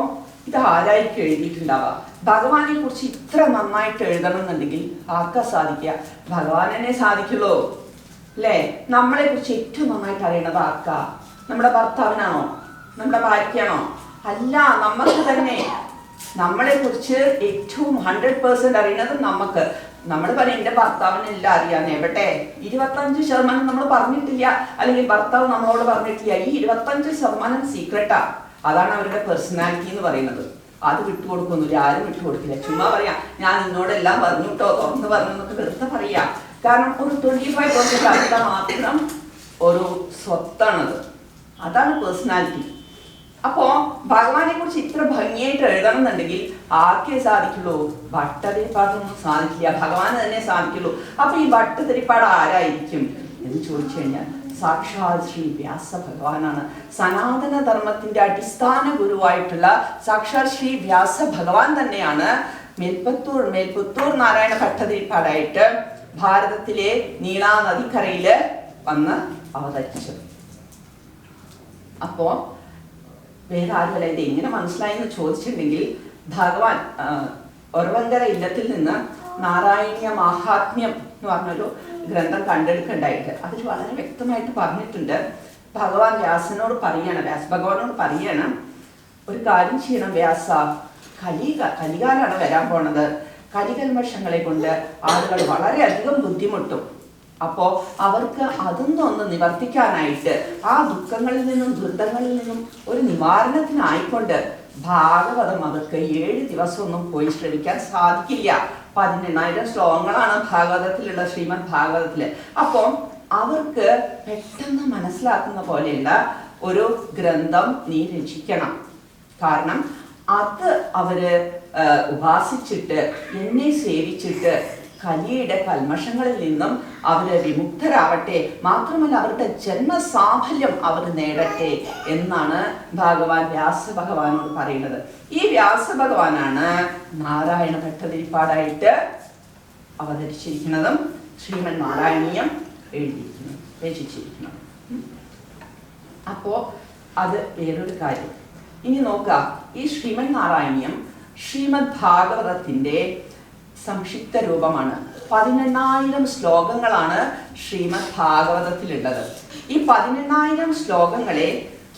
ഇത് ആരായിരിക്കും എഴുതിയിട്ടുണ്ടാവുക? ഭഗവാനെ കുറിച്ച് ഇത്ര നന്നായിട്ട് എഴുതണം എന്നുണ്ടെങ്കിൽ ആർക്കാ സാധിക്കുക? ഭഗവാനെ സാധിക്കുള്ളൂ അല്ലേ? നമ്മളെ കുറിച്ച് ഏറ്റവും നന്നായിട്ട് അറിയണത് ആർക്കാ? നമ്മുടെ ഭർത്താവിനാണോ? നമ്മുടെ ഭാര്യയ്ക്കാണോ? അല്ല, നമുക്ക് തന്നെ. നമ്മളെ കുറിച്ച് ഏറ്റവും 100% അറിയണത് നമുക്ക്. നമ്മൾ പറയും എന്റെ ഭർത്താവിനെല്ലാം അറിയാന്ന്. എവിടെ? 25% നമ്മൾ പറഞ്ഞിട്ടില്ല, അല്ലെങ്കിൽ ഭർത്താവ് നമ്മളോട് പറഞ്ഞിട്ടില്ല. ഈ 25% സീക്രട്ടാ. അതാണ് അവരുടെ പേഴ്സണാലിറ്റി എന്ന് പറയുന്നത്. അത് വിട്ടുകൊടുക്കൊന്നുമില്ല, ആരും വിട്ടുകൊടുക്കില്ല. ചുമ്മാ പറയാം ഞാൻ നിന്നോടെല്ലാം പറഞ്ഞു കേട്ടോ, തുറന്ന് പറഞ്ഞു എന്നൊക്കെ വെറുതെ പറയാം. കാരണം ഒരു 25% അവരുടെ മാത്രം ഒരു സ്വത്താണത്. അതാണ് പേഴ്സണാലിറ്റി. അപ്പോ ഭഗവാനെ കുറിച്ച് ഇത്ര ഭംഗിയായിട്ട് എഴുതണം എന്നുണ്ടെങ്കിൽ ആർക്കേ സാധിക്കുള്ളൂ? ഭട്ടതിരിപ്പാടൊന്നും സാധിക്കില്ല, ഭഗവാന് തന്നെ സാധിക്കുള്ളൂ. അപ്പൊ ഈ ഭട്ടതിരിപ്പാട് ആരായിരിക്കും എന്ന് ചോദിച്ചു കഴിഞ്ഞാൽ സാക്ഷാൽ ശ്രീ വ്യാസ ഭഗവാനാണ്. സനാതന ധർമ്മത്തിന്റെ അടിസ്ഥാന ഗുരുവായിട്ടുള്ള സാക്ഷാൽ ശ്രീ വ്യാസ ഭഗവാൻ തന്നെയാണ് മേൽപുത്തൂർ നാരായണ ഭട്ടതിരിപ്പാടായിട്ട് ഭാരതത്തിലെ നീളാ നദിക്കരയില് വന്ന് അവതരിച്ചത്. അപ്പോ വേറെ ആരുമല്ല. ഇത് എങ്ങനെ മനസ്സിലായി എന്ന് ചോദിച്ചിട്ടുണ്ടെങ്കിൽ ഭഗവാൻ ഒരവങ്കര ഇല്ലത്തിൽ നിന്ന് നാരായണീയ മാഹാത്മ്യം എന്ന് പറഞ്ഞൊരു ഗ്രന്ഥം കണ്ടെടുക്കണ്ടായിട്ട് അതിൽ വളരെ വ്യക്തമായിട്ട് പറഞ്ഞിട്ടുണ്ട്. ഭഗവാൻ വ്യാസനോട് പറയണം, വ്യാസഭഗവാനോട് പറയണം, ഒരു കാര്യം ചെയ്യണം വ്യാസ, കലികാലാണ് വരാൻ പോണത്. കലികൽമഷങ്ങളെ കൊണ്ട് ആളുകൾ വളരെയധികം ബുദ്ധിമുട്ടും. അപ്പോ അവർക്ക് അതൊന്നൊന്ന് നിവർത്തിക്കാനായിട്ട് ആ ദുഃഖങ്ങളിൽ നിന്നും ദുരിതങ്ങളിൽ നിന്നും ഒരു നിവാരണത്തിനായിക്കൊണ്ട് ഭാഗവതം അവർക്ക് 7 ദിവസമൊന്നും പോയി ശ്രമിക്കാൻ സാധിക്കില്ല. 18,000 ശ്ലോകങ്ങളാണ് ഭാഗവതത്തിലുള്ള ശ്രീമദ് ഭാഗവതത്തില്. അപ്പോൾ അവർക്ക് പെട്ടെന്ന് മനസ്സിലാക്കുന്ന പോലെയുള്ള ഒരു ഗ്രന്ഥം നീ രചിക്കണം. കാരണം അത് അവര് ഉപാസിച്ചിട്ട് എന്നെ സേവിച്ചിട്ട് കലിയുടെ കൽമഷങ്ങളിൽ നിന്നും അവര് വിമുക്തരാവട്ടെ, മാത്രമല്ല അവരുടെ ജന്മസാഫല്യം അവർ നേടട്ടെ എന്നാണ് ഭഗവാൻ വ്യാസഭഗവാനോട് പറയുന്നത്. ഈ വ്യാസഭഗവാനാണ് നാരായണ ഭട്ടതിരിപ്പാടായിട്ട് അവതരിച്ചിരിക്കുന്നതും ശ്രീമൻ നാരായണീയം എഴുതിയിരിക്കുന്നത്, രചിച്ചിരിക്കുന്നത്. അപ്പോ അത് വേറൊരു കാര്യം. ഇനി നോക്കാം, ഈ ശ്രീമൻ നാരായണീയം ശ്രീമദ് ഭാഗവതത്തിന്റെ സംക്ഷിപ്ത രൂപമാണ്. 18,000 ശ്ലോകങ്ങളാണ് ശ്രീമദ് ഭാഗവതത്തിലുള്ളത്. ഈ 18,000 ശ്ലോകങ്ങളെ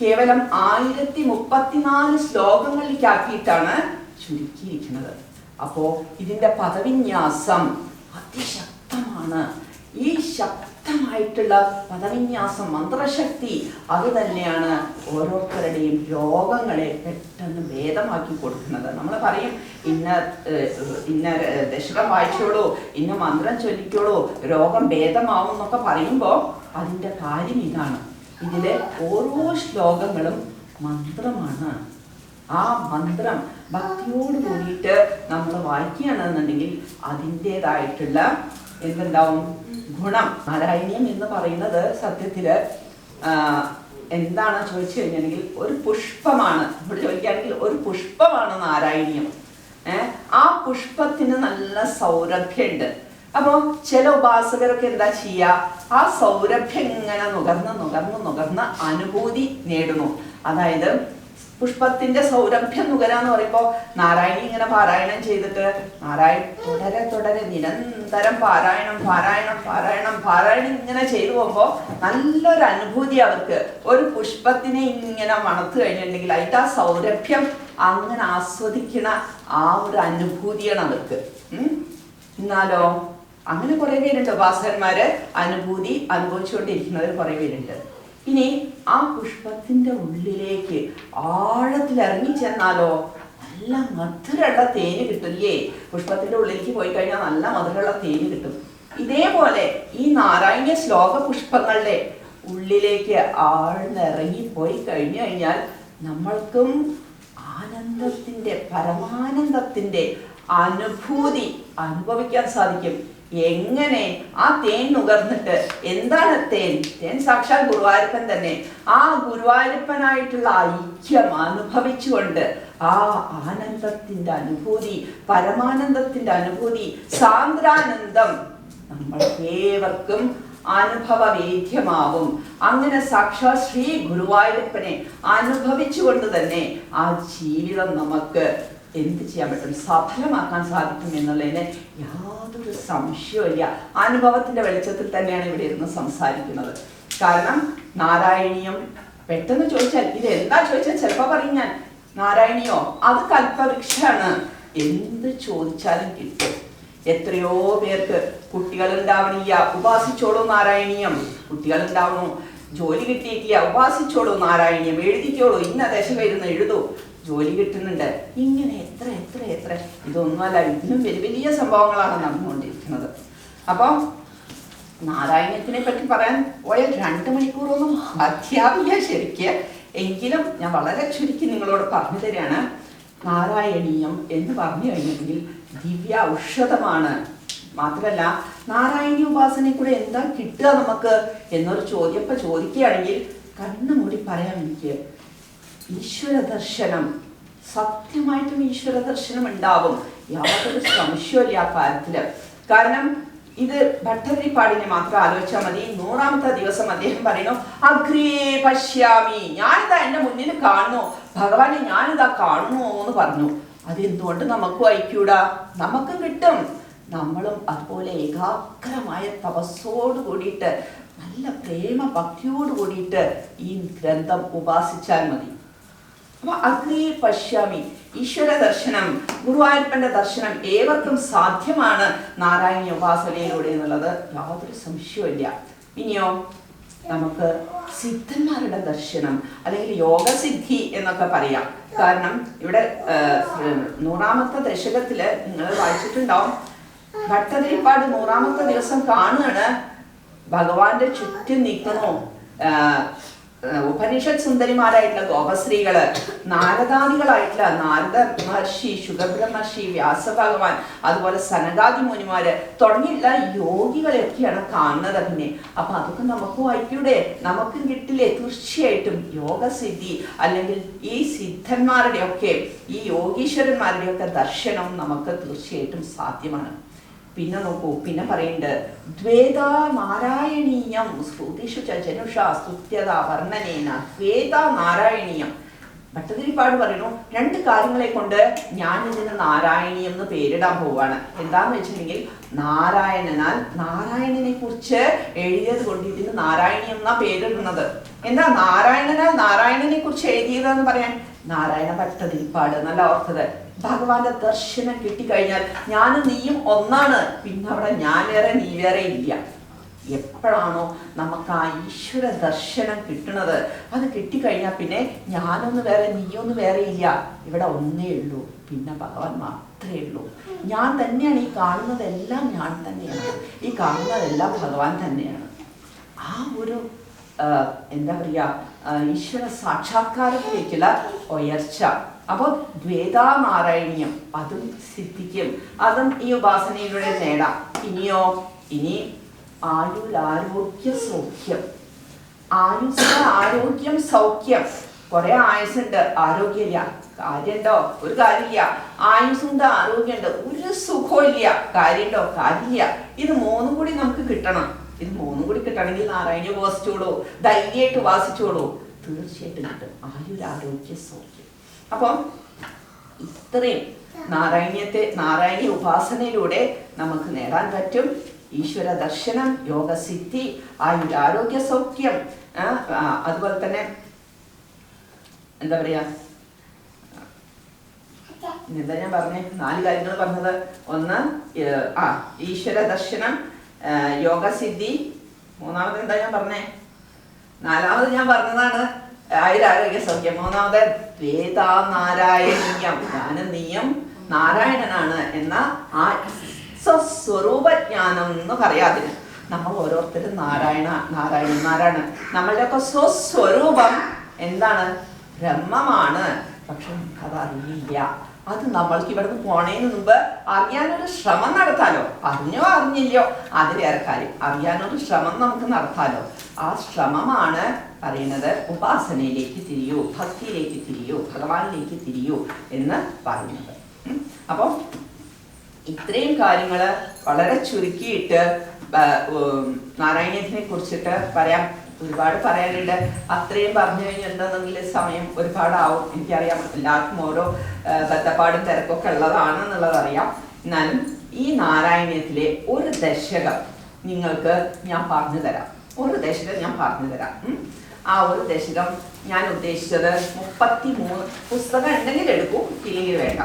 കേവലം 1034 ശ്ലോകങ്ങളിലേക്കാക്കിയിട്ടാണ് ചുരുക്കിയിരിക്കുന്നത്. അപ്പോ ഇതിന്റെ പദവിന്യാസം അതിശക്തമാണ്. ഈ ശക്തമായിട്ടുള്ള പദവിന്യാസം, മന്ത്രശക്തി, അത് തന്നെയാണ് ഓരോരുത്തരുടെയും രോഗങ്ങളെ പെട്ടെന്ന് ഭേദമാക്കി കൊടുക്കുന്നത്. നമ്മൾ പറയും ഇന്ന ദശകം വായിച്ചോളൂ, ഇന്ന മന്ത്രം ചൊല്ലിക്കോളൂ, രോഗം ഭേദമാവും എന്നൊക്കെ പറയുമ്പോൾ അതിൻ്റെ കാര്യം ഇതാണ്. ഇതിലെ ഓരോ ശ്ലോകങ്ങളും മന്ത്രമാണ്. ആ മന്ത്രം ഭക്തിയോട് കൂടിയിട്ട് നമ്മൾ വായിക്കുകയാണെന്നുണ്ടെങ്കിൽ അതിൻ്റെതായിട്ടുള്ള എന്തുണ്ടാവും? ഗുണം. നാരായണീയം എന്ന് പറയുന്നത് സത്യത്തില് എന്താണ് ചോദിച്ചു കഴിഞ്ഞിട്ടുണ്ടെങ്കിൽ ഒരു പുഷ്പമാണ്. ഇവിടെ ചോദിക്കുകയാണെങ്കിൽ ഒരു പുഷ്പമാണ് നാരായണീയം. ആ പുഷ്പത്തിന് നല്ല സൗരഭ്യമുണ്ട്. അപ്പോൾ ചില ഉപാസകരൊക്കെ എന്താ ചെയ്യുക? ആ സൗരഭ്യം ഇങ്ങനെ നുകർന്ന് അനുഭൂതി നേടുന്നു. അതായത് പുഷ്പത്തിന്റെ സൗരഭ്യം നുകരാന്ന് പറയുമ്പോൾ നാരായണി ഇങ്ങനെ പാരായണം ചെയ്തിട്ട് തുടരെ നിരന്തരം പാരായണം ഇങ്ങനെ ചെയ്തു പോകുമ്പോൾ നല്ലൊരു അനുഭൂതി അവർക്ക്. ഒരു പുഷ്പത്തിനെ ഇങ്ങനെ മണത്ത് കഴിഞ്ഞിട്ടുണ്ടെങ്കിൽ അതിൻ്റെ ആ സൗരഭ്യം അങ്ങനെ ആസ്വദിക്കണ ആ ഒരു അനുഭൂതിയാണ് അവർക്ക്. എന്നാലോ അങ്ങനെ കുറെ പേരുണ്ട് ഉപാസകന്മാര് അനുഭൂതി അനുഭവിച്ചുകൊണ്ടിരിക്കുന്നവർ കുറെ പേരുണ്ട്. ഇനി ആ പുഷ്പത്തിന്റെ ഉള്ളിലേക്ക് ആഴത്തിലിറങ്ങി ചെന്നാലോ നല്ല മധുരമുള്ള തേന് കിട്ടില്ലേ? പുഷ്പത്തിന്റെ ഉള്ളിലേക്ക് പോയി കഴിഞ്ഞാൽ നല്ല മധുരമുള്ള തേന് കിട്ടും. ഇതേപോലെ ഈ നാരായണ ശ്ലോക പുഷ്പങ്ങളുടെ ഉള്ളിലേക്ക് ആഴ്ന്നിറങ്ങി പോയി കഴിഞ്ഞു കഴിഞ്ഞാൽ നമ്മൾക്കും ആനന്ദത്തിന്റെ പരമാനന്ദത്തിന്റെ അനുഭൂതി അനുഭവിക്കാൻ സാധിക്കും. എങ്ങനെ? ആ തേൻ നുകർന്നിട്ട്. എന്താണ് തേൻ? തേൻ സാക്ഷാൽ ഗുരുവായൂരപ്പൻ തന്നെ. ആ ഗുരുവായൂരപ്പനായിട്ടുള്ള ഐക്യം അനുഭവിച്ചുകൊണ്ട് ആ ആനന്ദത്തിന്റെ അനുഭൂതി, പരമാനന്ദത്തിന്റെ അനുഭൂതി, സാന്ദ്രാനന്ദം നമ്മൾക്കേവർക്കും അനുഭവവേദ്യമാവും. അങ്ങനെ സാക്ഷാൽ ശ്രീ ഗുരുവായൂരപ്പനെ അനുഭവിച്ചുകൊണ്ട് തന്നെ ആ ജീവിതം നമുക്ക് എന്ത് ചെയ്യാൻ പറ്റും? സഫലമാക്കാൻ സാധിക്കും എന്നുള്ളതിന് യാതൊരു സംശയമില്ല. അനുഭവത്തിന്റെ വെളിച്ചത്തിൽ തന്നെയാണ് ഇവിടെ ഇരുന്ന് സംസാരിക്കുന്നത്. കാരണം നാരായണീയം പെട്ടെന്ന് ചോദിച്ചാൽ ഇത് എന്താ ചോദിച്ചാൽ ചിലപ്പോ പറയും ഞാൻ നാരായണിയോ അത് കൽപ്പവൃക്ഷാണ്. എന്ത് ചോദിച്ചാലും കിട്ടും. എത്രയോ പേർക്ക് കുട്ടികളുണ്ടാവണില്ല, ഉപാസിച്ചോളൂ നാരായണീയം. കുട്ടികളുണ്ടാവണു, ജോലി കിട്ടിയിട്ടില്ല, ഉപാസിച്ചോളൂ നാരായണീയം. എഴുതിക്കോളൂ, ഇന്ന ദശ വരുന്ന എഴുതൂ, ജോലി കിട്ടുന്നുണ്ട്. ഇങ്ങനെ എത്ര എത്ര എത്ര ഇതൊന്നുമല്ല, ഇതിനും വലിയ വലിയ സംഭവങ്ങളാണ് നടന്നുകൊണ്ടിരിക്കുന്നത്. അപ്പം നാരായണത്തിനെ പറ്റി പറയാൻ പോയാൽ 2 മണിക്കൂറൊന്നും അധ്യാപിക ശരിക്ക്. എങ്കിലും ഞാൻ വളരെ ചുരുക്കി നിങ്ങളോട് പറഞ്ഞു തരികയാണ്. നാരായണീയം എന്ന് പറഞ്ഞു കഴിഞ്ഞെങ്കിൽ ദിവ്യ ഔഷധമാണ്. മാത്രമല്ല നാരായണീയ ഉപാസനയെ കൂടെ എന്താ കിട്ടുക നമുക്ക് എന്നൊരു ചോദ്യം ഇപ്പൊ ചോദിക്കുകയാണെങ്കിൽ കണ്ണു മൂടി പറയാം എനിക്ക്. ഈശ്വര ദർശനം, സത്യമായിട്ടും ഈശ്വര ദർശനം ഉണ്ടാവും. യാതൊരു സംശയമില്ല ആ കാര്യത്തില്. കാരണം ഇത് ഭട്ടതിരിപ്പാടിനെ മാത്രം ആലോചിച്ചാൽ മതി. 100ാമത്തെ ദിവസം അദ്ദേഹം പറയുന്നു അഗ്രേ പശ്യാമി, ഞാനിതാ എന്റെ മുന്നിൽ കാണുന്നു ഭഗവാനെ, ഞാനിതാ കാണുന്നു എന്ന് പറഞ്ഞു. അതെന്തുകൊണ്ട് നമുക്കും അയക്കൂടാ? നമുക്കും കിട്ടും. നമ്മളും അതുപോലെ ഏകാഗ്രമായ തപസ്സോട് കൂടിയിട്ട് നല്ല പ്രേമ ഭക്തിയോട് കൂടിയിട്ട് ഈ ഗ്രന്ഥം ഉപാസിച്ചാൽ മതി. അപ്പൊ അഗ്നി പശ്യാമി, ഈശ്വര ദർശനം, ഗുരുവായൂരപ്പന്റെ ദർശനം ഏവർക്കും സാധ്യമാണ് നാരായണീയ ഉപാസനയിലൂടെ എന്നുള്ളത് യാതൊരു സംശയമില്ല. ഇനിയോ നമുക്ക് സിദ്ധന്മാരുടെ ദർശനം അല്ലെങ്കിൽ യോഗസിദ്ധി എന്നൊക്കെ പറയാം. കാരണം ഇവിടെ 100ാമത്തെ ദശകത്തില് നിങ്ങൾ വായിച്ചിട്ടുണ്ടാവും, ഭട്ടതിരിപ്പാട് 100ാമത്തെ ദിവസം കാണുകയാണ് ഭഗവാന്റെ ചുറ്റും നിൽക്കുന്നു ഉപനിഷത് സുന്ദരിമാരായിട്ടുള്ള ഗോപശ്രീകള്, നാരദാദികളായിട്ടുള്ള നാരദ മഹർഷി, ശുഗബ്രഹ്മർഷി, വ്യാസഭഗവാൻ, അതുപോലെ സനകാദി മുനിമാര് തുടങ്ങിയുള്ള യോഗികളെയൊക്കെയാണ് കാണുന്നത്. പിന്നെ അപ്പൊ അതൊക്കെ നമുക്ക് വായിക്കൂടെ? നമുക്കും കിട്ടില്ലേ? തീർച്ചയായിട്ടും യോഗസിദ്ധി അല്ലെങ്കിൽ ഈ സിദ്ധന്മാരുടെ ഒക്കെ ഈ യോഗീശ്വരന്മാരുടെ ഒക്കെ ദർശനം നമുക്ക് തീർച്ചയായിട്ടും സാധ്യമാണ്. പിന്നെ നോക്കൂ, പിന്നെ പറയുന്നുണ്ട് ദ്വേത നാരായണീയം ശ്രുതിഷു ജനുഷ സ്തുത്യത വർണ്ണനേന ദ്വേത നാരായണീയം. ഭട്ടതിരിപ്പാട് പറയുന്നു 2 കാര്യങ്ങളെ കൊണ്ട് ഞാൻ ഇതിന് നാരായണീയം എന്ന് പേരിടാൻ പോവാണ്. എന്താന്ന് വെച്ചിട്ടുണ്ടെങ്കിൽ നാരായണനാൽ നാരായണനെ കുറിച്ച് എഴുതിയത് കൊണ്ട് ഇതിന് നാരായണീയം എന്നാ പേരിടുന്നത്. എന്താ നാരായണനാൽ നാരായണനെ കുറിച്ച് എഴുതിയതെന്ന് പറയാൻ? നാരായണ ഭട്ടതിരിപ്പാട് നല്ല ഓർത്തത്. ഭഗവാന്റെ ദർശനം കിട്ടിക്കഴിഞ്ഞാൽ ഞാനും നീയും ഒന്നാണ്. പിന്നെ അവിടെ ഞാൻ വേറെ നീ വേറെ ഇല്ല. എപ്പോഴാണോ നമുക്ക് ആ ഈശ്വര ദർശനം കിട്ടുന്നത്, അത് കിട്ടിക്കഴിഞ്ഞാൽ പിന്നെ ഞാനൊന്ന് വേറെ നീയൊന്ന് വേറെ ഇല്ല. ഇവിടെ ഒന്നേ ഉള്ളൂ, പിന്നെ ഭഗവാൻ മാത്രമേ ഉള്ളൂ. ഞാൻ തന്നെയാണ്, ഈ കാണുന്നതെല്ലാം ഞാൻ തന്നെയാണ്, ഈ കാണുന്നതെല്ലാം ഭഗവാൻ തന്നെയാണ്. ആ ഒരു എന്താ പറയുക, ഈശ്വര സാക്ഷാത്കാരത്തിലേക്കുള്ള ഉയർച്ച. അപ്പോൾ ദ്വേതാനാരായണീയം അതും സിദ്ധിക്കും, അതും ഈ ഉപാസനയിലൂടെ നേടാം. ഇനിയോ ഇനി ആയുരാരോഗ്യ സൗഖ്യം. ആയുസ് ആരോഗ്യം സൗഖ്യം. കുറെ ആയുസുണ്ട്, ആരോഗ്യമില്ല, കാര്യമുണ്ടോ? ഒരു കാര്യമില്ല. ആയുസുണ്ട്, ആരോഗ്യമുണ്ട്, ഒരു സുഖവും ഇല്ല, കാര്യമുണ്ടോ? കാര്യമില്ല. ഇത് 3 കൂടി നമുക്ക് കിട്ടണം. ഇത് 3 കൂടി കിട്ടണമെങ്കിൽ നാരായണീയ ഉപാസിച്ചോളൂ, ധൈര്യമായിട്ട് ഉപാസിച്ചോളൂ, തീർച്ചയായിട്ടും കിട്ടും ആയുരാരോഗ്യ സൗഖ്യം. അപ്പം ഇത്രയും നാരായണീയ ഉപാസനയിലൂടെ നമുക്ക് നേടാൻ പറ്റും ഈശ്വര ദർശനം, യോഗസിദ്ധി, ആയുരാരോഗ്യ സൗഖ്യം. അതുപോലെ തന്നെ എന്താ പറയാ, എന്താ ഞാൻ പറഞ്ഞേ, 4 കാര്യങ്ങൾ പറഞ്ഞത്. ഒന്ന് ഈശ്വര ദർശനം, യോഗസിദ്ധി, 3ാമത് എന്താ ഞാൻ പറഞ്ഞേ, നാലാമത് ഞാൻ പറഞ്ഞതാണ് ആയുരാരോഗ്യ സൗഖ്യം. മൂന്നാമത് വേദാനാരായണീയം, ഞാനും നീയും നാരായണനാണ് എന്ന ആ സ്വസ്വരൂപജ്ഞാനം എന്ന് പറയാതിന്. നമ്മൾ ഓരോരുത്തരും നാരായണന്മാരാണ്. നമ്മളുടെയൊക്കെ സ്വസ്വരൂപം എന്താണ്? ബ്രഹ്മമാണ്. പക്ഷെ അത് അറിയില്ല. അത് നമ്മൾക്ക് ഇവിടുന്ന് പോണതിന് മുമ്പ് അറിയാനൊരു ശ്രമം നടത്താലോ. അറിഞ്ഞോ അറിഞ്ഞില്ലയോ അത് വേറെ കാര്യം. അറിയാനൊരു ശ്രമം നമുക്ക് നടത്താലോ. ആ ശ്രമമാണ് പറയുന്നത് ഉപാസനയിലേക്ക് തിരിയൂ, ഭക്തിയിലേക്ക് തിരിയൂ, ഭഗവാനിലേക്ക് തിരിയൂ എന്ന് പറയുന്നത്. അപ്പം ഇത്രയും കാര്യങ്ങൾ വളരെ ചുരുക്കിയിട്ട് നാരായണീയത്തിനെ കുറിച്ചിട്ട് പറയാം. ഒരുപാട് പറയാനുണ്ട്. അത്രയും പറഞ്ഞു കഴിഞ്ഞിട്ടുണ്ടെങ്കിൽ സമയം ഒരുപാടാവും. എനിക്കറിയാം എല്ലാവർക്കും ഓരോ ബദ്ധപ്പാടും തിരക്കൊക്കെ ഉള്ളതാണെന്നുള്ളത് അറിയാം. എന്നാലും ഈ നാരായണീയത്തിലെ ഒരു ദശകം നിങ്ങൾക്ക് ഞാൻ പറഞ്ഞു തരാം. ഒരു ദശകം ഞാൻ പറഞ്ഞു തരാം. ആ ഒരു ദശകം ഞാൻ ഉദ്ദേശിച്ചത് 33 പുസ്തകം ഉണ്ടെങ്കിൽ എടുക്കൂ, ഇല്ലെങ്കിൽ വേണ്ട,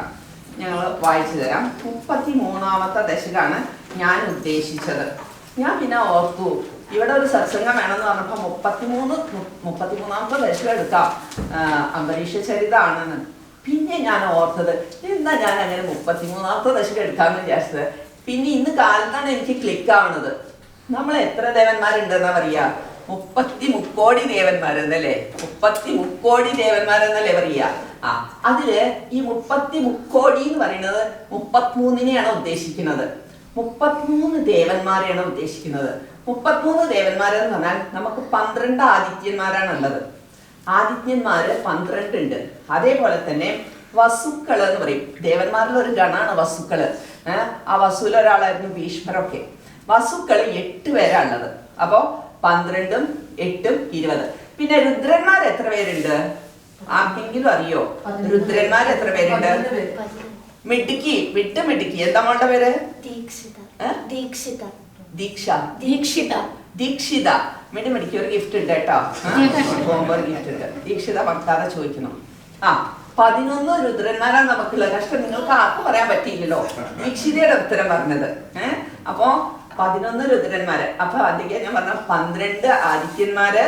ഞങ്ങൾ വായിച്ചു തരാം. 33ാമത്തെ ദശകമാണ് ഞാൻ ഉദ്ദേശിച്ചത്. ഞാൻ പിന്നെ ഓർത്തു ഇവിടെ ഒരു സത്സംഗം വേണമെന്ന് പറഞ്ഞപ്പോൾ 33ാമത്തെ ദശകം എടുക്കാം, അംബരീഷ ചരിതമാണെന്ന്. പിന്നെ ഞാൻ ഓർത്തത് എന്താ ഞാൻ അങ്ങനെ 33ാമത്തെ ദശകം എടുക്കാമെന്ന് വിചാരിച്ചത്. പിന്നെ ഇന്ന് കാലത്താണ് എനിക്ക് ക്ലിക്ക് ആവുന്നത്. നമ്മൾ എത്ര ദേവന്മാരുണ്ടെന്നാ പറയാ? 33 കോടി ദേവന്മാരെന്നല്ലേ? 33 കോടി ദേവന്മാരെന്നല്ലേ പറയാ? അതില് ഈ 33 കോടി എന്ന് പറയുന്നത് 33നെയാണ് ഉദ്ദേശിക്കുന്നത്. 33 ദേവന്മാരെയാണ് ഉദ്ദേശിക്കുന്നത്. 33 ദേവന്മാരെന്ന് പറഞ്ഞാൽ നമുക്ക് 12 ആദിത്യന്മാരാണ് ഉള്ളത്. ആദിത്യന്മാര് 12 ഉണ്ട്. അതേപോലെ തന്നെ വസുക്കള് എന്ന് പറയും. ദേവന്മാരിൽ ഒരു ഗണാണ് വസുക്കള്. ആ വസുവിൽ ഒരാളായിരുന്നു ഭീഷ്മരൊക്കെ. വസുക്കള് 8 പേരാണുള്ളത്. അപ്പോ 12ഉം 8ഉം 20. പിന്നെ രുദ്രന്മാർ എത്ര പേരുണ്ട്? ആർക്കെങ്കിലും അറിയോ? രുദ്രന്മാർ എത്ര പേരുണ്ട്? മിടുക്കി, മിടുക്കി. എന്താ മോളുടെ പേര്? ദീക്ഷിത. മിടുമിടുക്കി. ഒരു ഗിഫ്റ്റ് ഉണ്ട് കേട്ടോ. പോകുമ്പോ ഒരു ഗിഫ്റ്റ് ഉണ്ട്. ദീക്ഷിത മക്താതെ ചോദിക്കണം. 11 രുദ്രന്മാരാണ് നമുക്കുള്ളത്. കഷ്ടം, നിങ്ങൾക്ക് ആർക്കും പറയാൻ പറ്റിയില്ലല്ലോ ദീക്ഷിതയുടെ ഉത്തരം പറഞ്ഞത്. അപ്പോ 11 രുദ്രന്മാര്. അപ്പൊ അതിലേക്ക് ഞാൻ പറഞ്ഞ 12 ആദിത്യന്മാര്,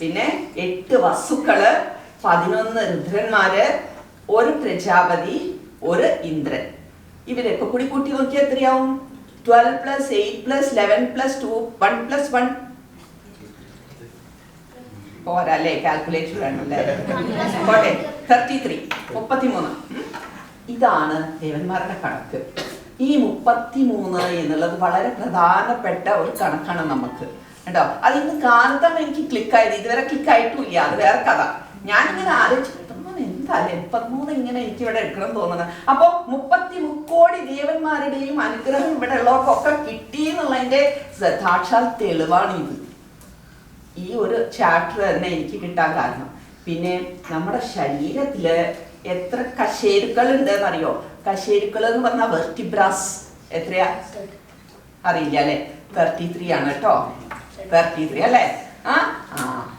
പിന്നെ 8 വസുക്കള്, 11 രുദ്രന്മാര്, 1 പ്രജാപതി, 1 ഇന്ദ്രൻ. ഇവരൊക്കെ കൂടി കൂട്ടി നോക്കിയാൽ എത്രയാവും? 12 + 8 + 11 + 2 1 + 1 പോരല്ലേ? കാൽക്കുലേറ്റർ വേണമല്ലേ? പോട്ടെ. 33. ഇതാണ് ദേവന്മാരുടെ കണക്ക്. ഈ 33 എന്നുള്ളത് വളരെ പ്രധാനപ്പെട്ട ഒരു കണക്കാണ് നമുക്ക് കേട്ടോ. അത് ഇന്ന് കാലത്താണ് എനിക്ക് ക്ലിക്കായത്. ഇതുവരെ ക്ലിക്കായിട്ടില്ല, അത് വേറെ കഥ. ഞാനിങ്ങനെ ആലോചിച്ചു എന്താല്ലേ 33 ഇങ്ങനെ എനിക്ക് ഇവിടെ എടുക്കണം തോന്നുന്നത്. അപ്പൊ 33 കോടി ദേവന്മാരുടെയും അനുഗ്രഹം ഇവിടെ ഉള്ളവർക്കൊക്കെ കിട്ടി എന്നുള്ളതിന്റെ സാക്ഷാൽ തെളിവാണ് ഇത്. ഈ ഒരു ചാപ്റ്റർ തന്നെ എനിക്ക് കിട്ടാൻ കാരണം. പിന്നെ നമ്മുടെ ശരീരത്തില് എത്ര കശേരുക്കൾ ഉണ്ട് എന്നറിയോ? കശേരുക്കൾ എന്ന് പറഞ്ഞാൽ വെർട്ടിബ്രാസ് എത്രയാ അറിയില്ല അല്ലെ? 33 ആണ് കേട്ടോ. 33 അല്ലേ?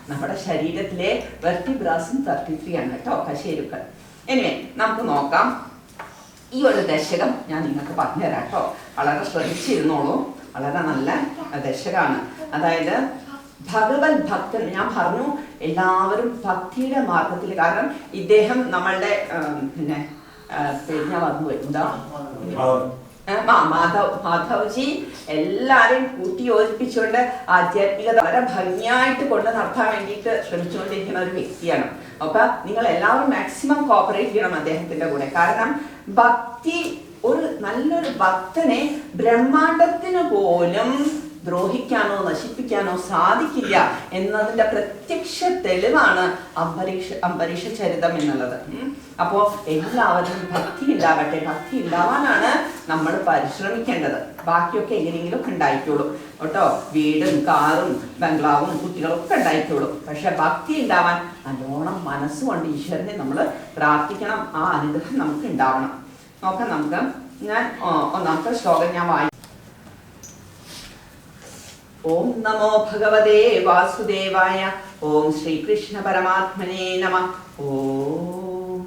നമ്മുടെ ശരീരത്തിലെ വെർട്ടിബ്രാസും 33 ആണ് കേട്ടോ, കശേരുക്കൾ. എനിവേ നമുക്ക് നോക്കാം. ഈ ഒരു ദശകം ഞാൻ നിങ്ങൾക്ക് പറഞ്ഞുതരാം കേട്ടോ. വളരെ ശ്രദ്ധിച്ചിരുന്നോളൂ. വളരെ നല്ല ദശകമാണ്. അതായത് ഭഗവത് ഭക്തൻ, ഞാൻ പറഞ്ഞു എല്ലാവരും ഭക്തിയുടെ മാർഗത്തിൽ. കാരണം ഇദ്ദേഹം നമ്മളുടെ പിന്നെ പേര് ഞാൻ മറന്നു പോയി. എന്താ? മാധവ്ജി എല്ലാരെയും കൂട്ടി യോജിപ്പിച്ചുകൊണ്ട് ആധ്യാത്മികത വളരെ ഭംഗിയായിട്ട് കൊണ്ട് നടത്താൻ വേണ്ടിയിട്ട് ശ്രമിച്ചുകൊണ്ടിരിക്കുന്ന ഒരു വ്യക്തിയാണ്. അപ്പൊ നിങ്ങൾ എല്ലാവരും മാക്സിമം കോപ്പറേറ്റ് ചെയ്യണം അദ്ദേഹത്തിന്റെ കൂടെ. കാരണം ഭക്തി, ഒരു നല്ലൊരു ഭക്തനെ ബ്രഹ്മാണ്ടത്തിന് പോലും ദ്രോഹിക്കാനോ നശിപ്പിക്കാനോ സാധിക്കില്ല എന്നതിന്റെ പ്രത്യക്ഷ തെളിവാണ് അംബരീഷ ചരിതം എന്നുള്ളത്. അപ്പോ എല്ലാവരും ഭക്തി ഉണ്ടാവട്ടെ. ഭക്തി ഉണ്ടാവാനാണ് നമ്മൾ പരിശ്രമിക്കേണ്ടത്. ബാക്കിയൊക്കെ എങ്ങനെയെങ്കിലും ഒക്കെ ഉണ്ടായിക്കോളും കേട്ടോ. വീടും കാറും ബംഗ്ലാവും കുട്ടികളും ഒക്കെ ഉണ്ടായിക്കോളും. പക്ഷെ ഭക്തി ഉണ്ടാവാൻ നല്ലോണം മനസ്സുകൊണ്ട് ഈശ്വരനെ നമ്മൾ പ്രാർത്ഥിക്കണം. ആ അനുഗ്രഹം നമുക്ക് ഉണ്ടാവണം. നോക്കാം നമുക്ക്. ഞാൻ ഒന്നാമത്തെ ശ്ലോകം ഞാൻ വായിക്കും. ഓം നമോ ഭഗവതേ വാസുദേവായ. ഓം ശ്രീകൃഷ്ണ പരമാത്മനേ നമഃ. ഓം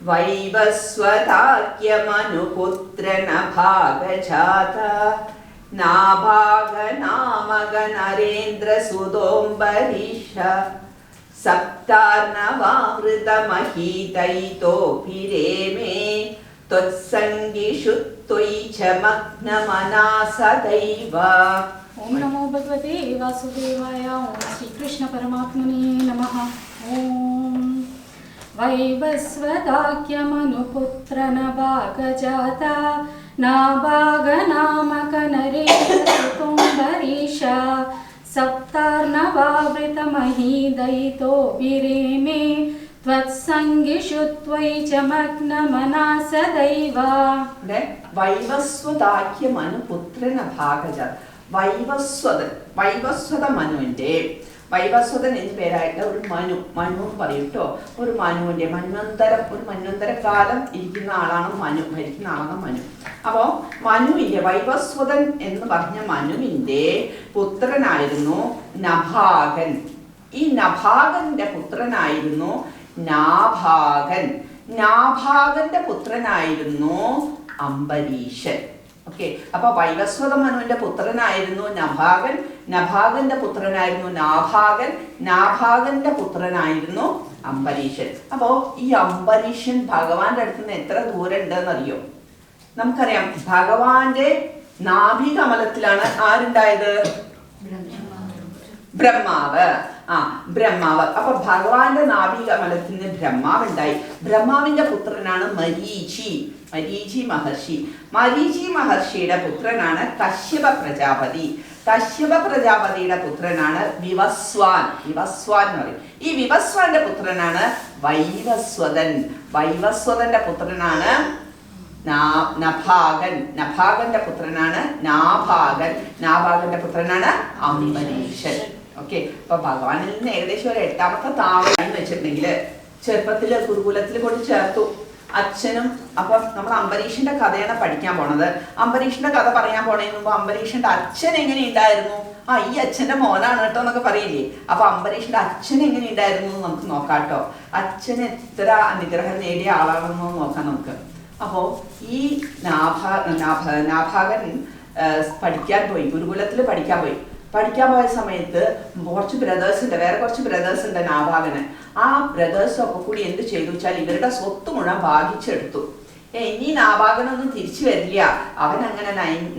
വൈവസ്വതാക്യമനുപുത്രന ഭാഗജാത നാഭാഗനാമക നരേന്ദ്ര സുതോംബരീഷ സപ്താർണവാവൃതമഹീതൈതോഭിരേമേ ത്വത്സംഗിഷു ത്വയി ച മഗ്നമനാസദൈവ. ओम नमो भगवते वासुदेवाय. ओम श्री कृष्ण परमात्मने नमः. ओम वैवस्वताख्यमनुपुत्र नभागजाता नाभागनामक नरेन्द्रसुतोम्बरीश सप्तार्णवावृतमहीदयितोभिरेमे त्वत्सङ्गिषु त्वयि च मग्नमनासदैव. വൈവസ്വതാഖ്യ മനുപുത്രന ഭാഗജാത. വൈവസ്വത മനുവിന്റെ, വൈവസ്വതൻ എന്ന പേരായിട്ട് ഒരു മനു എന്ന് പറയും കേട്ടോ. ഒരു മനുവിന്റെ ഒരു മന്വന്തരകാലം ഇരിക്കുന്ന ആളാണ് മനു, ഭരിക്കുന്ന ആളാണ് മനു. അപ്പോ മനുവിന്റെ, വൈവസ്വതൻ എന്ന് പറഞ്ഞ മനുവിന്റെ പുത്രനായിരുന്നു നഭാഗൻ. ഈ നഭാഗന്റെ പുത്രനായിരുന്നു നാഭാഗൻ. നാഭാഗന്റെ പുത്രനായിരുന്നു അംബരീഷൻ. ഓക്കെ, അപ്പൊ വൈവസ്വത മനുവിന്റെ പുത്രനായിരുന്നു നഭാഗൻ, നഭാഗന്റെ പുത്രനായിരുന്നു നാഭാഗൻ, നാഭാഗന്റെ പുത്രനായിരുന്നു അംബരീഷൻ. അപ്പോ ഈ അംബരീഷൻ ഭഗവാന്റെ അടുത്ത് നിന്ന് എത്ര ദൂരം ഉണ്ടെന്നറിയോ? നമുക്കറിയാം, ഭഗവാന്റെ നാഭികമലത്തിലാണ് ആരുണ്ടായത്? ബ്രഹ്മാവ്. ബ്രഹ്മാവ്. അപ്പൊ ഭഗവാന്റെ നാഭികമലത്തിൽ നിന്ന് ബ്രഹ്മാവ് ഉണ്ടായി. ബ്രഹ്മാവിന്റെ പുത്രനാണ് മരീചി മഹർഷി. മരീചി മഹർഷിയുടെ പുത്രനാണ് കശ്യപ പ്രജാപതി. കശ്യപ പ്രജാപതിയുടെ പുത്രനാണ് വിവസ്വാൻ എന്ന് പറയും. ഈ വിവസ്വാന്റെ പുത്രനാണ് വൈവസ്വതൻ. വൈവസ്വതന്റെ പുത്രനാണ് നഭാഗൻ. നഭാഗന്റെ പുത്രനാണ് നാഭാഗൻ. നാഭാഗന്റെ പുത്രനാണ് അംബരീഷൻ. ഓക്കെ, അപ്പൊ ഭഗവാനിൽ നിന്ന് ഏകദേശം ഒരു 8ാമത്തെ താവളാണെന്ന് വെച്ചിട്ടുണ്ടെങ്കിൽ ചെറുപ്പത്തില് ഗുരുകുലത്തിൽ കൊണ്ട് ചേർത്തു അച്ഛനും. അപ്പൊ നമ്മൾ അംബരീഷിന്റെ കഥയാണ് പഠിക്കാൻ പോണത്. അംബരീഷിന്റെ കഥ പറയാൻ പോണതിന് മുമ്പ് അംബരീഷിന്റെ അച്ഛൻ എങ്ങനെ ഉണ്ടായിരുന്നു? ഈ അച്ഛന്റെ മോനാണ് കേട്ടോ എന്നൊക്കെ പറയില്ലേ. അപ്പൊ അംബരീഷിന്റെ അച്ഛൻ എങ്ങനെ ഉണ്ടായിരുന്നു എന്ന് നമുക്ക് നോക്കാം കേട്ടോ. അച്ഛൻ എത്ര അനുഗ്രഹം നേടിയ ആളാണെന്ന് നോക്കാം നമുക്ക്. അപ്പോ ഈ നാഭാഗൻ പഠിക്കാൻ പോയി, ഗുരുകുലത്തിൽ പഠിക്കാൻ പോയ സമയത്ത് വേറെ കുറച്ച് ബ്രദേഴ്സ് ഉണ്ട് നാഭാഗന്. ആ ബ്രദേഴ്സും ഒക്കെ കൂടി എന്ത് ചെയ്തു വെച്ചാൽ ഇവരുടെ സ്വത്ത് മുഴുവൻ ഭാഗിച്ചെടുത്തു. ഇനി നാഭാഗനൊന്നും തിരിച്ചു വരില്ല, അവൻ അങ്ങനെ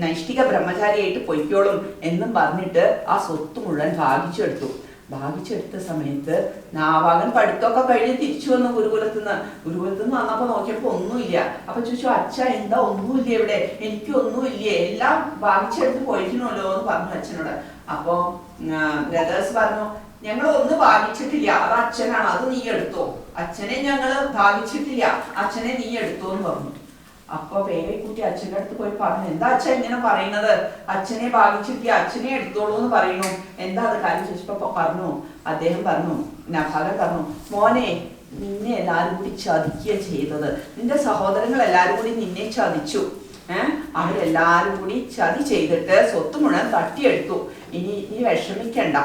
നൈഷ്ഠിക ബ്രഹ്മചാരിയായിട്ട് പൊയ്ക്കോളും എന്നും പറഞ്ഞിട്ട് ആ സ്വത്ത് മുഴുവൻ ഭാഗിച്ചെടുത്ത സമയത്ത് നാഭാഗൻ പഠിത്തമൊക്കെ കഴിഞ്ഞ് തിരിച്ചു വന്നു ഗുരുകുലത്തിൽ നിന്ന് വന്നപ്പോ നോക്കിയപ്പോ ഒന്നുമില്ല. അപ്പൊ ചോദിച്ചു, അച്ഛ എന്താ ഒന്നുമില്ല ഇവിടെ? എനിക്കൊന്നുമില്ലേ, എല്ലാം ഭാഗിച്ചെടുത്ത് പോയിരിക്കണമല്ലോ എന്ന് പറഞ്ഞു അച്ഛനോട്. അപ്പൊ ബ്രദേഴ്സ് പറഞ്ഞു, ഞങ്ങൾ ഒന്നും ഭാഗിച്ചിട്ടില്ല, അത് അച്ഛനാണ്, അത് നീ എടുത്തോ. അച്ഛനെ ഞങ്ങൾ ഭാഗിച്ചിട്ടില്ല, അച്ഛനെ നീ എടുത്തോ എന്ന് പറഞ്ഞു. അപ്പൊ പേരക്കുട്ടി അച്ഛൻ്റെ അടുത്ത് പോയി പറഞ്ഞു, എന്താ അച്ഛൻ ഇങ്ങനെ പറയുന്നത്? അച്ഛനെ ഭാഗിച്ചിട്ടില്ല, അച്ഛനെ എടുത്തോളൂ എന്ന് പറയുന്നു. എന്താ അത് കാര്യം ചോദിച്ചപ്പോ അദ്ദേഹം പറഞ്ഞു, നഭാഗൻ പറഞ്ഞു, മോനെ, നിന്നെ എല്ലാരും കൂടി ചതിക്കുക ചെയ്തത്. നിന്റെ സഹോദരങ്ങൾ എല്ലാരും കൂടി നിന്നെ ചതിച്ചു. അവരെല്ലാരും കൂടി ചതി ചെയ്തിട്ട് സ്വത്ത് മുഴുവൻ തട്ടിയെടുത്തു. ഇനി നീ വിഷമിക്കണ്ട,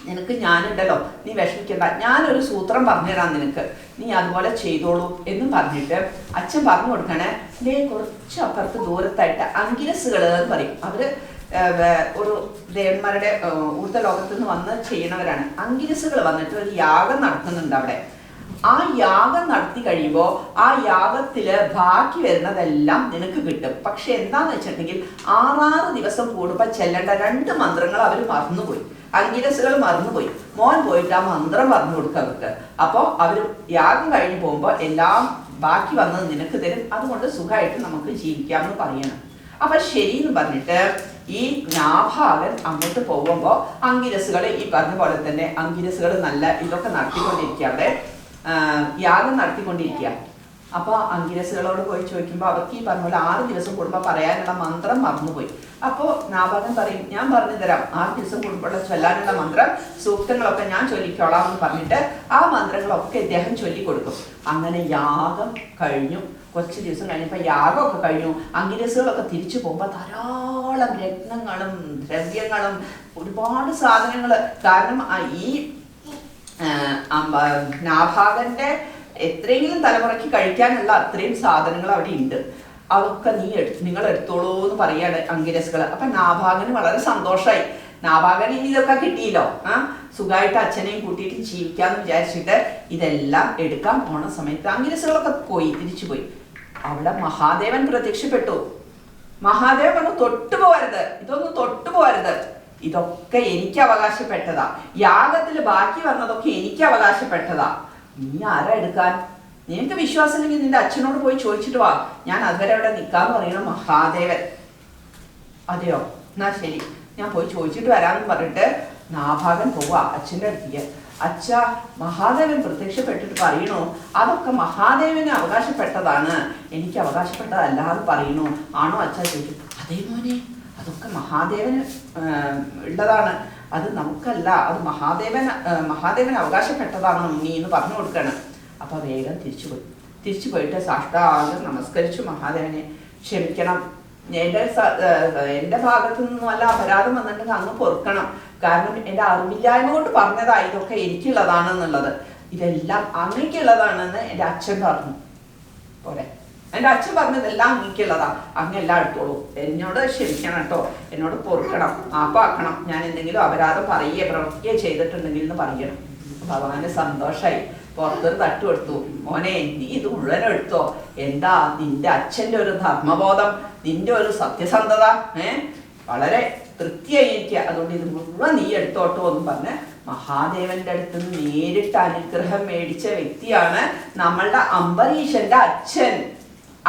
നിനക്ക് ഞാനുണ്ടല്ലോ, നീ വിഷമിക്കണ്ട, ഞാനൊരു സൂത്രം പറഞ്ഞുതരാം നിനക്ക്, നീ അതുപോലെ ചെയ്തോളൂ എന്ന് പറഞ്ഞിട്ട് അച്ഛൻ പറഞ്ഞു കൊടുക്കണേ. കുറച്ച് അപ്പുറത്ത് ദൂരത്തായിട്ട് അങ്കിരസുകൾ എന്ന് പറയും. അവര് ഒരു ദേവന്മാരുടെ ഊർദ്ധ ലോകത്ത് നിന്ന് വന്ന് ചെയ്യണവരാണ്. അങ്കിരസുകൾ വന്നിട്ട് ഒരു യാഗം നടത്തുന്നുണ്ട് അവിടെ. ആ യാഗം നടത്തി കഴിയുമ്പോൾ ആ യാഗത്തില് ബാക്കി വരുന്നതെല്ലാം നിനക്ക് കിട്ടും. പക്ഷെ എന്താന്ന് വെച്ചിട്ടുണ്ടെങ്കിൽ 6 ദിവസം കൂടുമ്പോൾ ചെല്ലേണ്ട 2 മന്ത്രങ്ങൾ അവർ മറന്നുപോയി. അങ്കിരസുകൾ മറന്നുപോയി. മോൻ പോയിട്ട് ആ മന്ത്രം പറഞ്ഞു കൊടുക്കുക അവർക്ക്. അപ്പോൾ അവർ യാഗം കഴിഞ്ഞ് പോകുമ്പോൾ എല്ലാം ബാക്കി വന്നത് നിനക്ക് തരും, അതുകൊണ്ട് സുഖമായിട്ട് നമുക്ക് ജീവിക്കാമെന്ന് പറയണം. അപ്പൊ ശരി എന്ന് പറഞ്ഞിട്ട് ഈ നാഭാഗൻ അങ്ങോട്ട് പോകുമ്പോൾ അങ്കിരസുകൾ ഈ പറഞ്ഞ പോലെ തന്നെ അങ്കിരസുകൾ നല്ല ഇതൊക്കെ നടത്തിക്കൊണ്ടിരിക്കുക, അവിടെ യാഗം നടത്തിക്കൊണ്ടിരിക്കുക. അപ്പൊ അങ്കിരസുകളോട് പോയി ചോദിക്കുമ്പോൾ അവർക്ക് ഈ പറഞ്ഞ പോലെ 6 ദിവസം കൂടുമ്പോൾ പറയാനുള്ള മന്ത്രം മറന്നുപോയി. അപ്പോൾ നാഭാഗൻ പറയും, ഞാൻ പറഞ്ഞു തരാം, 6 ദിവസം കൂടുമ്പോൾ ചൊല്ലാനുള്ള മന്ത്രം സൂക്തങ്ങളൊക്കെ ഞാൻ ചൊല്ലിക്കോളാം എന്ന് പറഞ്ഞിട്ട് ആ മന്ത്രങ്ങളൊക്കെ ഇദ്ദേഹം ചൊല്ലിക്കൊടുക്കും. അങ്ങനെ യാഗം കഴിഞ്ഞു. കുറച്ച് ദിവസം കഴിഞ്ഞപ്പോൾ യാഗമൊക്കെ കഴിഞ്ഞു. അങ്കിരസുകളൊക്കെ തിരിച്ചു പോകുമ്പോൾ ധാരാളം രത്നങ്ങളും ദ്രവ്യങ്ങളും ഒരുപാട് സാധനങ്ങൾ. കാരണം ഈ നാഭാഗന്റെ എത്രയെങ്കിലും തലമുറയ്ക്ക് കഴിക്കാനുള്ള അത്രയും സാധനങ്ങൾ അവിടെ ഉണ്ട്. അതൊക്കെ നിങ്ങൾ എടുത്തോളൂ എന്ന് പറയാണ് അങ്കിരസുകൾ. അപ്പൊ നാഭാഗന് വളരെ സന്തോഷമായി. നാഭാഗന് ഇനി ഇതൊക്കെ കിട്ടിയല്ലോ, സുഖമായിട്ട് അച്ഛനെയും കൂട്ടിയിട്ട് ജീവിക്കാന്ന് വിചാരിച്ചിട്ട് ഇതെല്ലാം എടുക്കാൻ പോണ സമയത്ത് അങ്കിരസുകളൊക്കെ തിരിച്ചു പോയി. അവിടെ മഹാദേവൻ പ്രത്യക്ഷപ്പെട്ടു. മഹാദേവൻ പറഞ്ഞു, തൊട്ടുപോകരുത്, ഇതൊന്നും തൊട്ടുപോകരുത്, ഇതൊക്കെ എനിക്ക് അവകാശപ്പെട്ടതാ, യാഗത്തിൽ ബാക്കി വന്നതൊക്കെ എനിക്ക് അവകാശപ്പെട്ടതാ, നീ ആരാ എടുക്കാൻ? നിനക്ക് വിശ്വാസമില്ലെങ്കിൽ നിന്റെ അച്ഛനോട് പോയി ചോദിച്ചിട്ട് വാ, ഞാൻ അതുവരെ അവിടെ നിൽക്കാന്ന് പറയണം മഹാദേവൻ. അതെയോ, എന്നാ ശരി, ഞാൻ പോയി ചോദിച്ചിട്ട് വരാമെന്ന് പറഞ്ഞിട്ട് നാഭാഗൻ പോവാ അച്ഛൻ്റെ അടുത്തേക്ക്. അച്ഛ, മഹാദേവൻ പ്രത്യക്ഷപ്പെട്ടിട്ട് പറയണു അതൊക്കെ മഹാദേവന് അവകാശപ്പെട്ടതാണ്, എനിക്ക് അവകാശപ്പെട്ടതല്ല എന്ന് പറയണു. ആണോ അച്ഛ ചോദിച്ചു. അതേ മോനെ, അതൊക്കെ മഹാദേവന് ഉള്ളതാണ്, അത് നമുക്കല്ല, അത് മഹാദേവന് അവകാശപ്പെട്ടതാണ് നീ എന്ന് പറഞ്ഞു കൊടുക്കണം. അപ്പൊ വേഗം തിരിച്ചു പോയിട്ട് സാഷ്ടാംഗം നമസ്കരിച്ചു മഹാദേവനെ. ക്ഷമിക്കണം, എൻ്റെ ഭാഗത്തു നിന്നും വല്ല അപരാധം വന്നിട്ടുണ്ടെങ്കിൽ അങ്ങ് പൊറുക്കണം, കാരണം എൻ്റെ അറിവില്ലായ്മ കൊണ്ട് പറഞ്ഞതാ ഇതൊക്കെ എനിക്കുള്ളതാണെന്നുള്ളത്, ഇതെല്ലാം അങ്ങേക്കുള്ളതാണെന്ന് എൻ്റെ അച്ഛൻ പറഞ്ഞു. പോരെ, എൻ്റെ അച്ഛൻ പറഞ്ഞതെല്ലാം അങ്ങേക്കുള്ളതാ, അങ്ങെല്ലാം എടുത്തോളൂ, എന്നോട് ക്ഷമിക്കണം കേട്ടോ, എന്നോട് പൊറുക്കണം, മാപ്പാക്കണം, ഞാൻ എന്തെങ്കിലും അപരാധം പ്രവർത്തിക്കുകയോ ചെയ്തിട്ടുണ്ടെങ്കിൽ എന്ന് പറയണം. ഭഗവാന് സന്തോഷമായി. പുറത്തൊരു തട്ടു എടുത്തു. മോനെ, നീ ഇത് മുഴുവൻ എടുത്തോ, എന്താ നിന്റെ അച്ഛൻ്റെ ഒരു ധർമ്മബോധം, നിന്റെ ഒരു സത്യസന്ധത വളരെ തൃപ്തിയായിരിക്കുക, അതുകൊണ്ട് ഇത് മുഴുവൻ നീ എടുത്തോട്ടോ എന്ന് പറഞ്ഞ് മഹാദേവന്റെ അടുത്ത് നിന്ന് നേരിട്ട് അനുഗ്രഹം മേടിച്ച വ്യക്തിയാണ് നമ്മളുടെ അംബരീഷന്റെ അച്ഛൻ.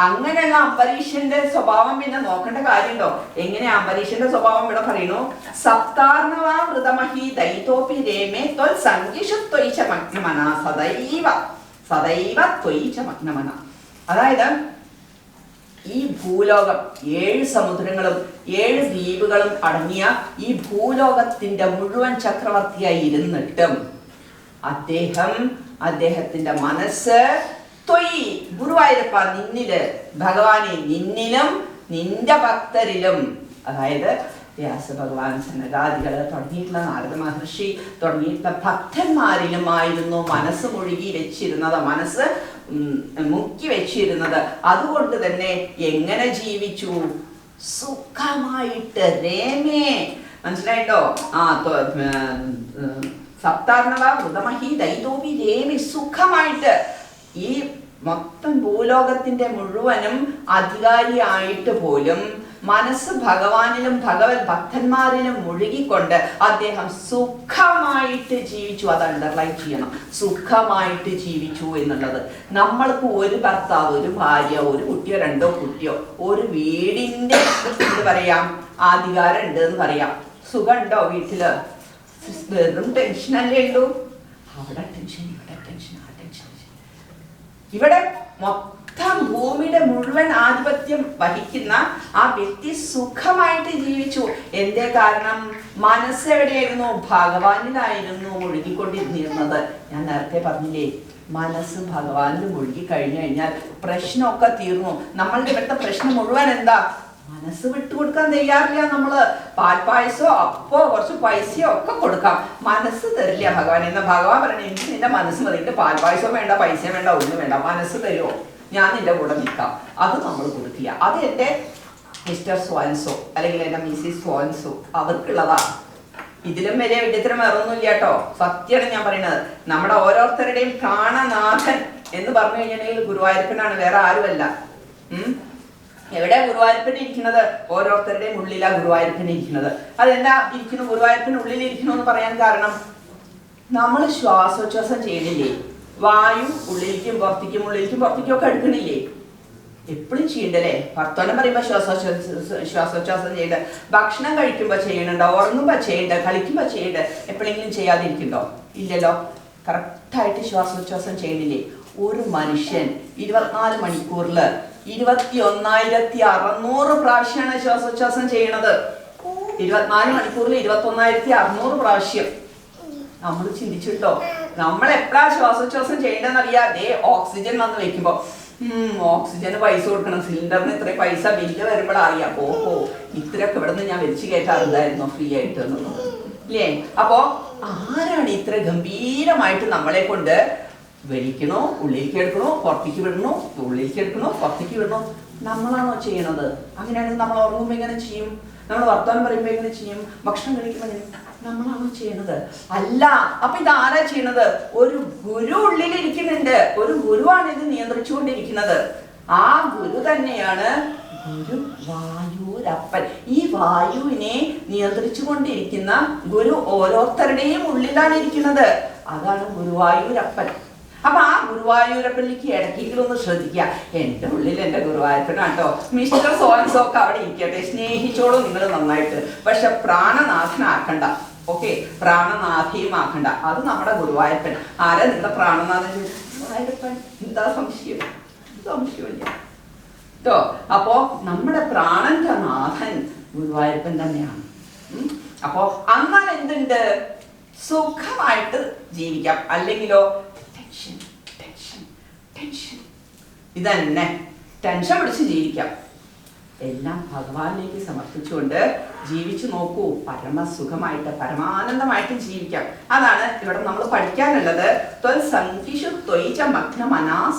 അങ്ങനെയുള്ള അംബരീഷന്റെ സ്വഭാവം പിന്നെ നോക്കേണ്ട കാര്യമുണ്ടോ? എങ്ങനെയാ അംബരീഷന്റെ സ്വഭാവം ഇവിടെ പറയുന്നു? സപ്താർണവാ വൃതമഹി ദൈതോപി രേമേ ത്വൽ സംഗീഷു ത്വയിച്ച മഗ്നമന സദൈവ സദൈവ ത്വയിച്ച മഗ്നമന. അതായത് ഈ ഭൂലോകം 7 സമുദ്രങ്ങളും 7 ദ്വീപുകളും അടങ്ങിയ ഈ ഭൂലോകത്തിന്റെ മുഴുവൻ ചക്രവർത്തിയായി ഇരുന്നിട്ടും അദ്ദേഹത്തിന്റെ മനസ്സ് ത്വയി ഗുരുവായൂരപ്പ, നിന്നില് ഭഗവാനെ, നിന്നിലും നിന്റെ ഭക്തരിലും, അതായത് വ്യാസഭഗവാൻ, സനകാദികള് തുടങ്ങിയിട്ടുള്ള നാരദ മഹർഷി തുടങ്ങിയിട്ടുള്ള ഭക്തന്മാരിലുമായിരുന്നു മനസ്സ് മുഴുകി വെച്ചിരുന്നത്, മനസ്സ് മുക്കി വെച്ചിരുന്നത്. അതുകൊണ്ട് തന്നെ എങ്ങനെ ജീവിച്ചു? സുഖമായിട്ട്. രേമേ, മനസ്സിലായിട്ടോ? സപ്താർണവ വൃതമഹി ദൈതോപി രേമി, സുഖമായിട്ട് ഈ മൊത്തം ഭൂലോകത്തിന്റെ മുഴുവനും അധികാരിയായിട്ട് പോലും മനസ്സ് ഭഗവാനിലും ഭക്തന്മാരിലും മുഴുകിക്കൊണ്ട് അദ്ദേഹം സുഖമായിട്ട് ജീവിച്ചു. അത് അണ്ടർലൈൻ ചെയ്യണം, സുഖമായിട്ട് ജീവിച്ചു എന്നുള്ളത്. നമ്മൾക്ക് ഒരു ഭർത്താവ്, ഒരു ഭാര്യ, ഒരു കുട്ടിയോ 2 കുട്ടിയോ, ഒരു വീടിന്റെ എന്ത് പറയാം അധികാരം ഉണ്ട് എന്ന് പറയാം. സുഖമുണ്ടോ വീട്ടില്? വെറും ടെൻഷനല്ലേ ഉള്ളൂ. അവിടെ ടെൻഷൻ, ഇവിടെ ടെൻഷൻ, ആ ടെൻഷൻ. ഇവിടെ മൊത്തം ഭൂമിയുടെ മുഴുവൻ ആധിപത്യം വഹിക്കുന്ന ആ വ്യക്തി സുഖമായിട്ട് ജീവിച്ചു. എന്തേ കാരണം? മനസ്സ് എവിടെയായിരുന്നു? ഭഗവാനിലായിരുന്നു മുഴുകിക്കൊണ്ടിരുന്നത്. ഞാൻ നേരത്തെ പറഞ്ഞില്ലേ, മനസ്സ് ഭഗവാനിൽ മുഴുകി കഴിഞ്ഞു കഴിഞ്ഞാൽ പ്രശ്നമൊക്കെ തീർന്നു. നമ്മളുടെ ഇവിടുത്തെ പ്രശ്നം മുഴുവൻ എന്താ? മനസ്സ് വിട്ടുകൊടുക്കാൻ തയ്യാറില്ല. നമ്മള് പാൽപ്പായസോ അപ്പോ കുറച്ച് പൈസയോ ഒക്കെ കൊടുക്കാം, മനസ്സ് തരില്ല ഭഗവാൻ. എന്നാ ഭഗവാൻ പറയണേ, എനിക്ക് നിന്റെ മനസ്സ് മതിയിട്ട് പാൽപ്പായസോ വേണ്ട, പൈസ വേണ്ട, ഒന്നും വേണ്ട, മനസ്സ് തരുമോ, ഞാൻ നിന്റെ കൂടെ നിൽക്കാം. അത് നമ്മൾ കൊടുക്കില്ല. അത് എൻ്റെ മിസ്റ്റർ സ്വാൻസോ അല്ലെങ്കിൽ എൻ്റെ മിസ്സിസ് സ്വാൻസോ അവർക്കുള്ളതാ. ഇതിലും വലിയ വിദ്യത്തിനും വേറൊന്നുമില്ല കേട്ടോ. സത്യമാണ് ഞാൻ പറയുന്നത്. നമ്മുടെ ഓരോരുത്തരുടെയും പ്രാണനാഥൻ എന്ന് പറഞ്ഞു കഴിഞ്ഞിട്ടുണ്ടെങ്കിൽ ഗുരുവായൂരപ്പനാണ്, വേറെ ആരുമല്ല. എവിടെ ഗുരുവായൂരപ്പൻ ഇരിക്കുന്നത്? ഓരോരുത്തരുടെയും ഉള്ളിലാ ഗുരുവായൂരപ്പൻ ഇരിക്കുന്നത്. അതെന്താ ഇരിക്കുന്നു ഗുരുവായൂരപ്പൻ ഉള്ളിൽ ഇരിക്കുന്നു എന്ന് പറയാൻ കാരണം, നമ്മൾ ശ്വാസോച്ഛ്വാസം ചെയ്യണില്ലേ? വായു ഉള്ളിലേക്കും പുറത്തേക്കും ഒക്കെ എടുക്കണില്ലേ? എപ്പോഴും ചെയ്യണ്ടല്ലേ? വർത്തമാനം പറയുമ്പോൾ ശ്വാസോച്ഛ്വാസം ചെയ്യണ്ട, ഭക്ഷണം കഴിക്കുമ്പോൾ ചെയ്യണുണ്ടോ, ഉറങ്ങുമ്പോൾ ചെയ്യണ്ട, കളിക്കുമ്പോൾ ചെയ്യണ്ട, എപ്പോഴെങ്കിലും ചെയ്യാതിരിക്കണ്ടോ? ഇല്ലല്ലോ. കറക്റ്റായിട്ട് ശ്വാസോച്ഛ്വാസം ചെയ്യണില്ലേ? ഒരു മനുഷ്യൻ 24 മണിക്കൂറിൽ 21,600 പ്രാവശ്യമാണ് ശ്വാസോച്ഛ്വാസം ചെയ്യണത്. 24 മണിക്കൂറിൽ 21,600 പ്രാവശ്യം. നമ്മൾ ചിന്തിച്ചിട്ടോ നമ്മൾ എപ്പോഴാ ശ്വാസോച്ഛ്വാസം ചെയ്യേണ്ടതെന്നറിയാം? അതേ ഓക്സിജൻ വന്ന് വെക്കുമ്പോ ഓക്സിജന് പൈസ കൊടുക്കണം, സിലിണ്ടറിന് ഇത്രയും പൈസ ബില്ല് വരുമ്പോഴറിയാം, ഓഹോ ഇത്രയൊക്കെ ഇവിടെ നിന്ന് ഞാൻ വലിച്ചു കയറ്റാറുണ്ടായിരുന്നോ ഫ്രീ ആയിട്ട് എന്നുള്ളത്, ഇല്ലേ? അപ്പോ ആരാണ് ഇത്ര ഗംഭീരമായിട്ട് നമ്മളെ കൊണ്ട് വലിക്കണോ, ഉള്ളിലേക്ക് എടുക്കണോ, പുറത്തേക്ക് വിടണോ, ഉള്ളിലേക്ക് എടുക്കണോ, പുറത്തേക്ക് വിടണോ? നമ്മളാണോ ചെയ്യണത്? അങ്ങനെയാണെങ്കിൽ നമ്മൾ ഉറങ്ങുമ്പോൾ എങ്ങനെ ചെയ്യും? നമ്മൾ വർത്തമാനം പറയുമ്പോൾ എങ്ങനെ ചെയ്യും? ഭക്ഷണം കഴിക്കുമ്പോൾ എങ്ങനെ? നമ്മളാണോ ചെയ്യണത്? അല്ല. അപ്പൊ ഇത് ആരാ ചെയ്യണത്? ഒരു ഗുരു ഉള്ളിലിരിക്കുന്നുണ്ട്. ഒരു ഗുരുവാണ് ഇത് നിയന്ത്രിച്ചുകൊണ്ടിരിക്കുന്നത്. ആ ഗുരു തന്നെയാണ് ഗുരുവായൂരപ്പൻ. ഈ വായുവിനെ നിയന്ത്രിച്ചു കൊണ്ടിരിക്കുന്ന ഗുരു ഓരോരുത്തരുടെയും ഉള്ളിലാണ് ഇരിക്കുന്നത്. അതാണ് ഗുരുവായൂരപ്പൻ. അപ്പൊ ആ ഗുരുവായൂരപ്പനിലേക്ക് ഇടയ്ക്കൊന്ന് ശ്രദ്ധിക്കുക. എൻ്റെ ഉള്ളിൽ എൻ്റെ ഗുരുവായൂരപ്പനാട്ടോ. മിസ്റ്റർ സോൻസോ ഒക്കെ അവിടെ ഇരിക്കട്ടെ, സ്നേഹിച്ചോളൂ നിങ്ങൾ നന്നായിട്ട്. പക്ഷെ പ്രാണനാഥനാക്കണ്ട. ഓക്കെ, പ്രാണനാഥയും ആക്കണ്ട. അത് നമ്മുടെ ഗുരുവായൂരപ്പൻ. ആരാ നിങ്ങളുടെ പ്രാണനാഥൻ? ഗുരുവായൂരപ്പൻ. എന്താ സംശയം? സംശയമില്ല കേട്ടോ. അപ്പോ നമ്മുടെ പ്രാണന്റെ നാഥൻ ഗുരുവായൂരപ്പൻ തന്നെയാണ്. അപ്പോ എന്നാൽ എന്തുണ്ട്? സുഖമായിട്ട് ജീവിക്കാം. അല്ലെങ്കിലോ ടെൻഷൻ ടെൻഷൻ ടെൻഷൻ, ഇതന്നെ ടെൻഷൻ പിടിച്ച് ജീവിക്കാം. എല്ലാം ഭഗവാനിലേക്ക് സമർപ്പിച്ചുകൊണ്ട് ജീവിച്ചു നോക്കൂ. പരമസുഖമായിട്ട് പരമാനന്ദമായിട്ട് ജീവിക്കാം. അതാണ് ഇവിടെ നമ്മൾ പഠിക്കാനുള്ളത്.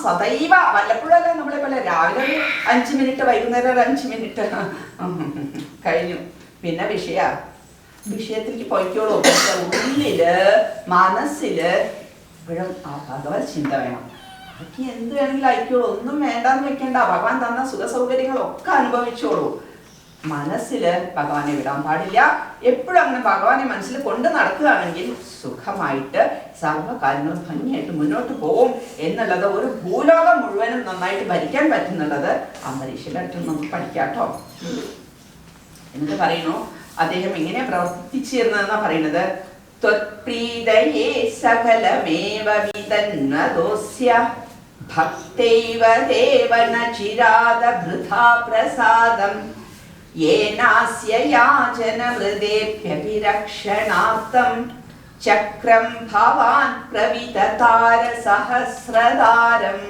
സദൈവ. വല്ലപ്പോഴല്ല നമ്മളെ പോലെ രാവിലെ 5 മിനിറ്റ്, വൈകുന്നേരം 5 മിനിറ്റ് കഴിഞ്ഞു. പിന്നെ വിഷയത്തിലേക്ക് പോയിക്കോളൂ. ഉള്ളില് മനസ്സില് ഇപ്പോഴും ആ ഭഗവത് ചിന്ത വേണം. ബാക്കി എന്ത് വേണമെങ്കിലും അയക്കോളൂ. ഒന്നും വേണ്ടാന്ന് വെക്കണ്ട. ഭഗവാൻ തന്ന സുഖ സൗകര്യങ്ങളൊക്കെ അനുഭവിച്ചോളൂ. മനസ്സില് ഭഗവാനെ വിടാൻ പാടില്ല. എപ്പോഴും അങ്ങനെ ഭഗവാനെ മനസ്സിൽ കൊണ്ട് നടക്കുകയാണെങ്കിൽ സുഖമായിട്ട് സർവ്വകാര്യങ്ങളും ഭംഗിയായിട്ട് മുന്നോട്ട് പോകും എന്നുള്ളത്, ഒരു ഭൂലോകം മുഴുവനും നന്നായിട്ട് ഭരിക്കാൻ പറ്റുന്നുള്ളത് അംബരീഷിലായിട്ട് നമുക്ക് പഠിക്കാട്ടോ. എന്നിട്ട് പറയുന്നു, അദ്ദേഹം എങ്ങനെ പ്രവർത്തിച്ചിരുന്നതെന്നാ പറയുന്നത്. ത്വത്പ്രീതയേ സകലമേവ വിതന്നതോസ്യ ഭക്തൈവ ദേവന ചിരാദ വൃഥാ പ്രസാദം യേനാസ്യ യാചനമൃദേഭ്യഭിരക്ഷണാർത്ഥം ചക്രം ഭവാൻ പ്രവിതതാര സഹസ്രധാരം.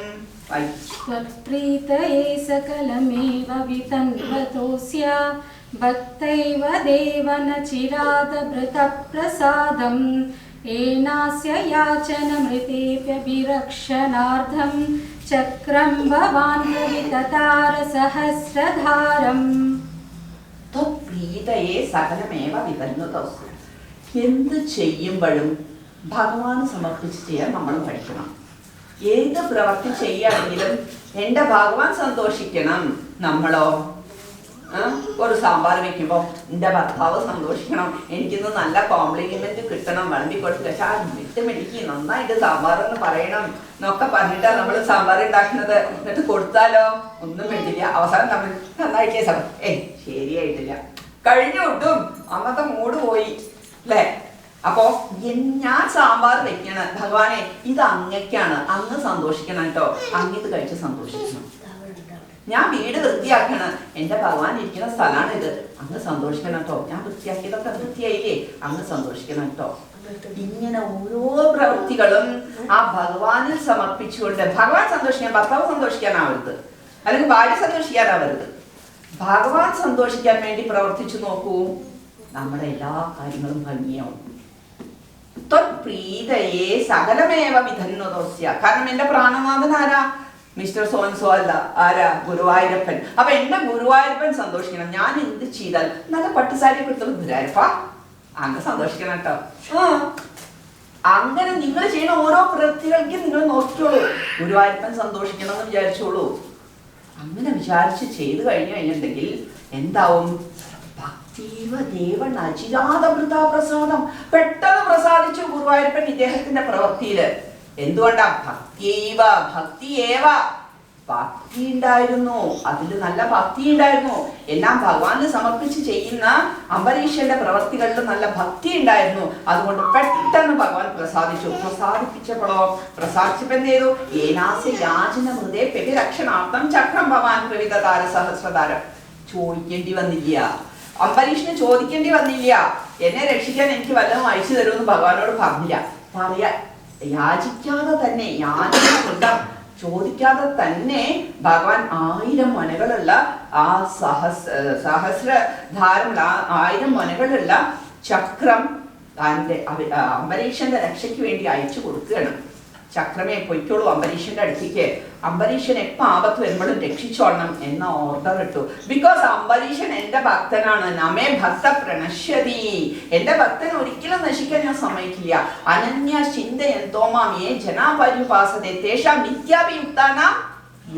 त्वत्प्रीतये सकलमेव वितन्वतोऽस्य भक्तैव देव न चिरादभृतप्रसादं येनास्य याचनमृतेऽप्यभिरक्षणार्थं चक्रं भवान् प्रविततार सहस्रधारम्. ത്വത്പ്രീതയേ സകലമേവ വിതന്നതോസ്യ. എന്ത് ചെയ്യുമ്പോഴും ഭഗവാന് സമർപ്പിച്ച് ചെയ്യാൻ നമ്മൾ പഠിക്കണം. ഏത് പ്രവൃത്തി ചെയ്യുകയാണെങ്കിലും എൻ്റെ ഭഗവാൻ സന്തോഷിക്കണം. നമ്മളോ ഒരു സാമ്പാർ വെക്കുമ്പോൾ എൻ്റെ ഭർത്താവ് സന്തോഷിക്കണം, എനിക്കിന്ന് നല്ല കോംപ്ലിമെന്റ് കിട്ടണം, വിളമ്പി കൊടുത്ത് പക്ഷെ വിട്ടുമെടിക്ക് നന്നായിട്ട് സാമ്പാറെന്ന് പറയണം എന്നൊക്കെ പറഞ്ഞിട്ടാണ് നമ്മൾ സാമ്പാർ ഉണ്ടാക്കുന്നത്. എന്നിട്ട് കൊടുത്താലോ ഒന്നും വേണ്ടില്ല. അവസാനം നമ്മൾ നന്നായിട്ടേ ശരിയായിട്ടില്ല, കഴിഞ്ഞു കിട്ടും, അന്നത്തെ മൂഡ് പോയി അല്ലേ. അപ്പോ ഞാൻ സാമ്പാർ വെക്കണം, ഭഗവാനെ ഇത് അങ്ങക്കാണ്, അങ്ങ് സന്തോഷിക്കണം കേട്ടോ, അങ്ങിത് കഴിച്ച് സന്തോഷിക്കണം. ഞാൻ വീട് വൃത്തിയാക്കണം, എൻ്റെ ഭഗവാൻ ഇരിക്കുന്ന സ്ഥലമാണ് ഇത്, അങ്ങ് സന്തോഷിക്കണം കേട്ടോ. ഞാൻ വൃത്തിയാക്കിയതൊക്കെ വൃത്തിയായില്ലേ, അങ്ങ് സന്തോഷിക്കണം കേട്ടോ. ഇങ്ങനെ ഓരോ പ്രവൃത്തികളും ആ ഭഗവാനിൽ സമർപ്പിച്ചുകൊണ്ട്, ഭഗവാൻ സന്തോഷിക്കാൻ, ഭർത്താവ് സന്തോഷിക്കാനാവരുത്, അല്ലെങ്കിൽ ഭാര്യ സന്തോഷിക്കാനാവരുത്, ഭഗവാൻ സന്തോഷിക്കാൻ വേണ്ടി പ്രവർത്തിച്ചു നോക്കൂ, നമ്മുടെ എല്ലാ കാര്യങ്ങളും ഭംഗിയാവും. ത്വത്പ്രീതയേ സകലമേവ വിധന്നതോസ്യ. കാരണം എന്റെ പ്രാണനാഥൻ ആരാ? മിസ്റ്റർ സോൻസോ അല്ല, ആരാ? ഗുരുവായൂരപ്പൻ. അപ്പൊ എന്റെ ഗുരുവായൂരപ്പൻ സന്തോഷിക്കണം. ഞാൻ എന്ത് ചെയ്താൽ നല്ല പട്ടുസാരി കൊടുത്തുള്ള ഗുരുവായൂരപ്പ അങ്ങ് സന്തോഷിക്കണം കേട്ടോ. അങ്ങനെ നിങ്ങൾ ചെയ്യുന്ന ഓരോ പ്രവൃത്തികൾക്കും നിങ്ങൾ നോക്കിക്കോളൂ, ഗുരുവായൂരപ്പൻ സന്തോഷിക്കണം എന്ന് വിചാരിച്ചോളൂ. അങ്ങനെ വിചാരിച്ച് ചെയ്തു കഴിഞ്ഞിട്ടുണ്ടെങ്കിൽ എന്താവും? പ്രസാദം പെട്ടെന്ന് പ്രസാദിച്ചു ഗുരുവായൂരപ്പൻ ഇദ്ദേഹത്തിന്റെ പ്രവൃത്തിയില്. എന്തുകൊണ്ടാ? ഭക്തിയേവ ഭക്തി ഉണ്ടായിരുന്നു, അതിൽ നല്ല ഭക്തി ഉണ്ടായിരുന്നു. എല്ലാം ഭഗവാന് സമർപ്പിച്ച് ചെയ്യുന്ന അംബരീഷന്റെ പ്രവൃത്തികളിൽ നല്ല ഭക്തി ഉണ്ടായിരുന്നു. അതുകൊണ്ട് പെട്ടെന്ന് ഭഗവാൻ പ്രസാദിച്ചു. പ്രസാദിച്ചപ്പോ എന്ത് ചെയ്തു? ഏനാസ്യ യാചന മൃതേ രക്ഷണാർത്ഥം ചക്രം ഭവാൻ പ്രവിതതാര സഹസ്രധാരം. ചോദിക്കേണ്ടി വന്നില്ല, അംബരീഷിന് ചോദിക്കേണ്ടി വന്നില്ല, എന്നെ രക്ഷിക്കാൻ എനിക്ക് വല്ലതും അയച്ചു തരുമെന്ന് ഭഗവാനോട് പറഞ്ഞില്ല. യാചിക്കാതെ തന്നെ, യാചന ചോദിക്കാതെ തന്നെ ഭഗവാൻ 1000 മനകളുള്ള ആ സഹസ്രധാരമുള്ള 1000 മനകളുള്ള ചക്രം അംബരീഷന്റെ രക്ഷയ്ക്ക് വേണ്ടി അയച്ചു കൊടുക്കുകയാണ്. ചക്രമേ പൊയ്ക്കോളൂ അംബരീഷന്റെ അടുത്തേക്ക്, അംബരീഷൻ എപ്പോൾ ആപത്ത് വരുമ്പോഴും രക്ഷിച്ചോളണം എന്ന ഓർഡർ ഇട്ടു. ബിക്കോസ് അംബരീഷൻ എന്റെ ഭക്തനാണ്. നമേ ഭക്ത പ്രണശ്യതി, എന്റെ ഭക്തൻ ഒരിക്കലും നശിക്കാൻ ഞാൻ സമ്മതിക്കില്ല. അനന്യ ചിന്തയന്തോമാമേ ജനാപര്യുപാസതേ തേഷാം നിത്യാഭിയുക്താനാം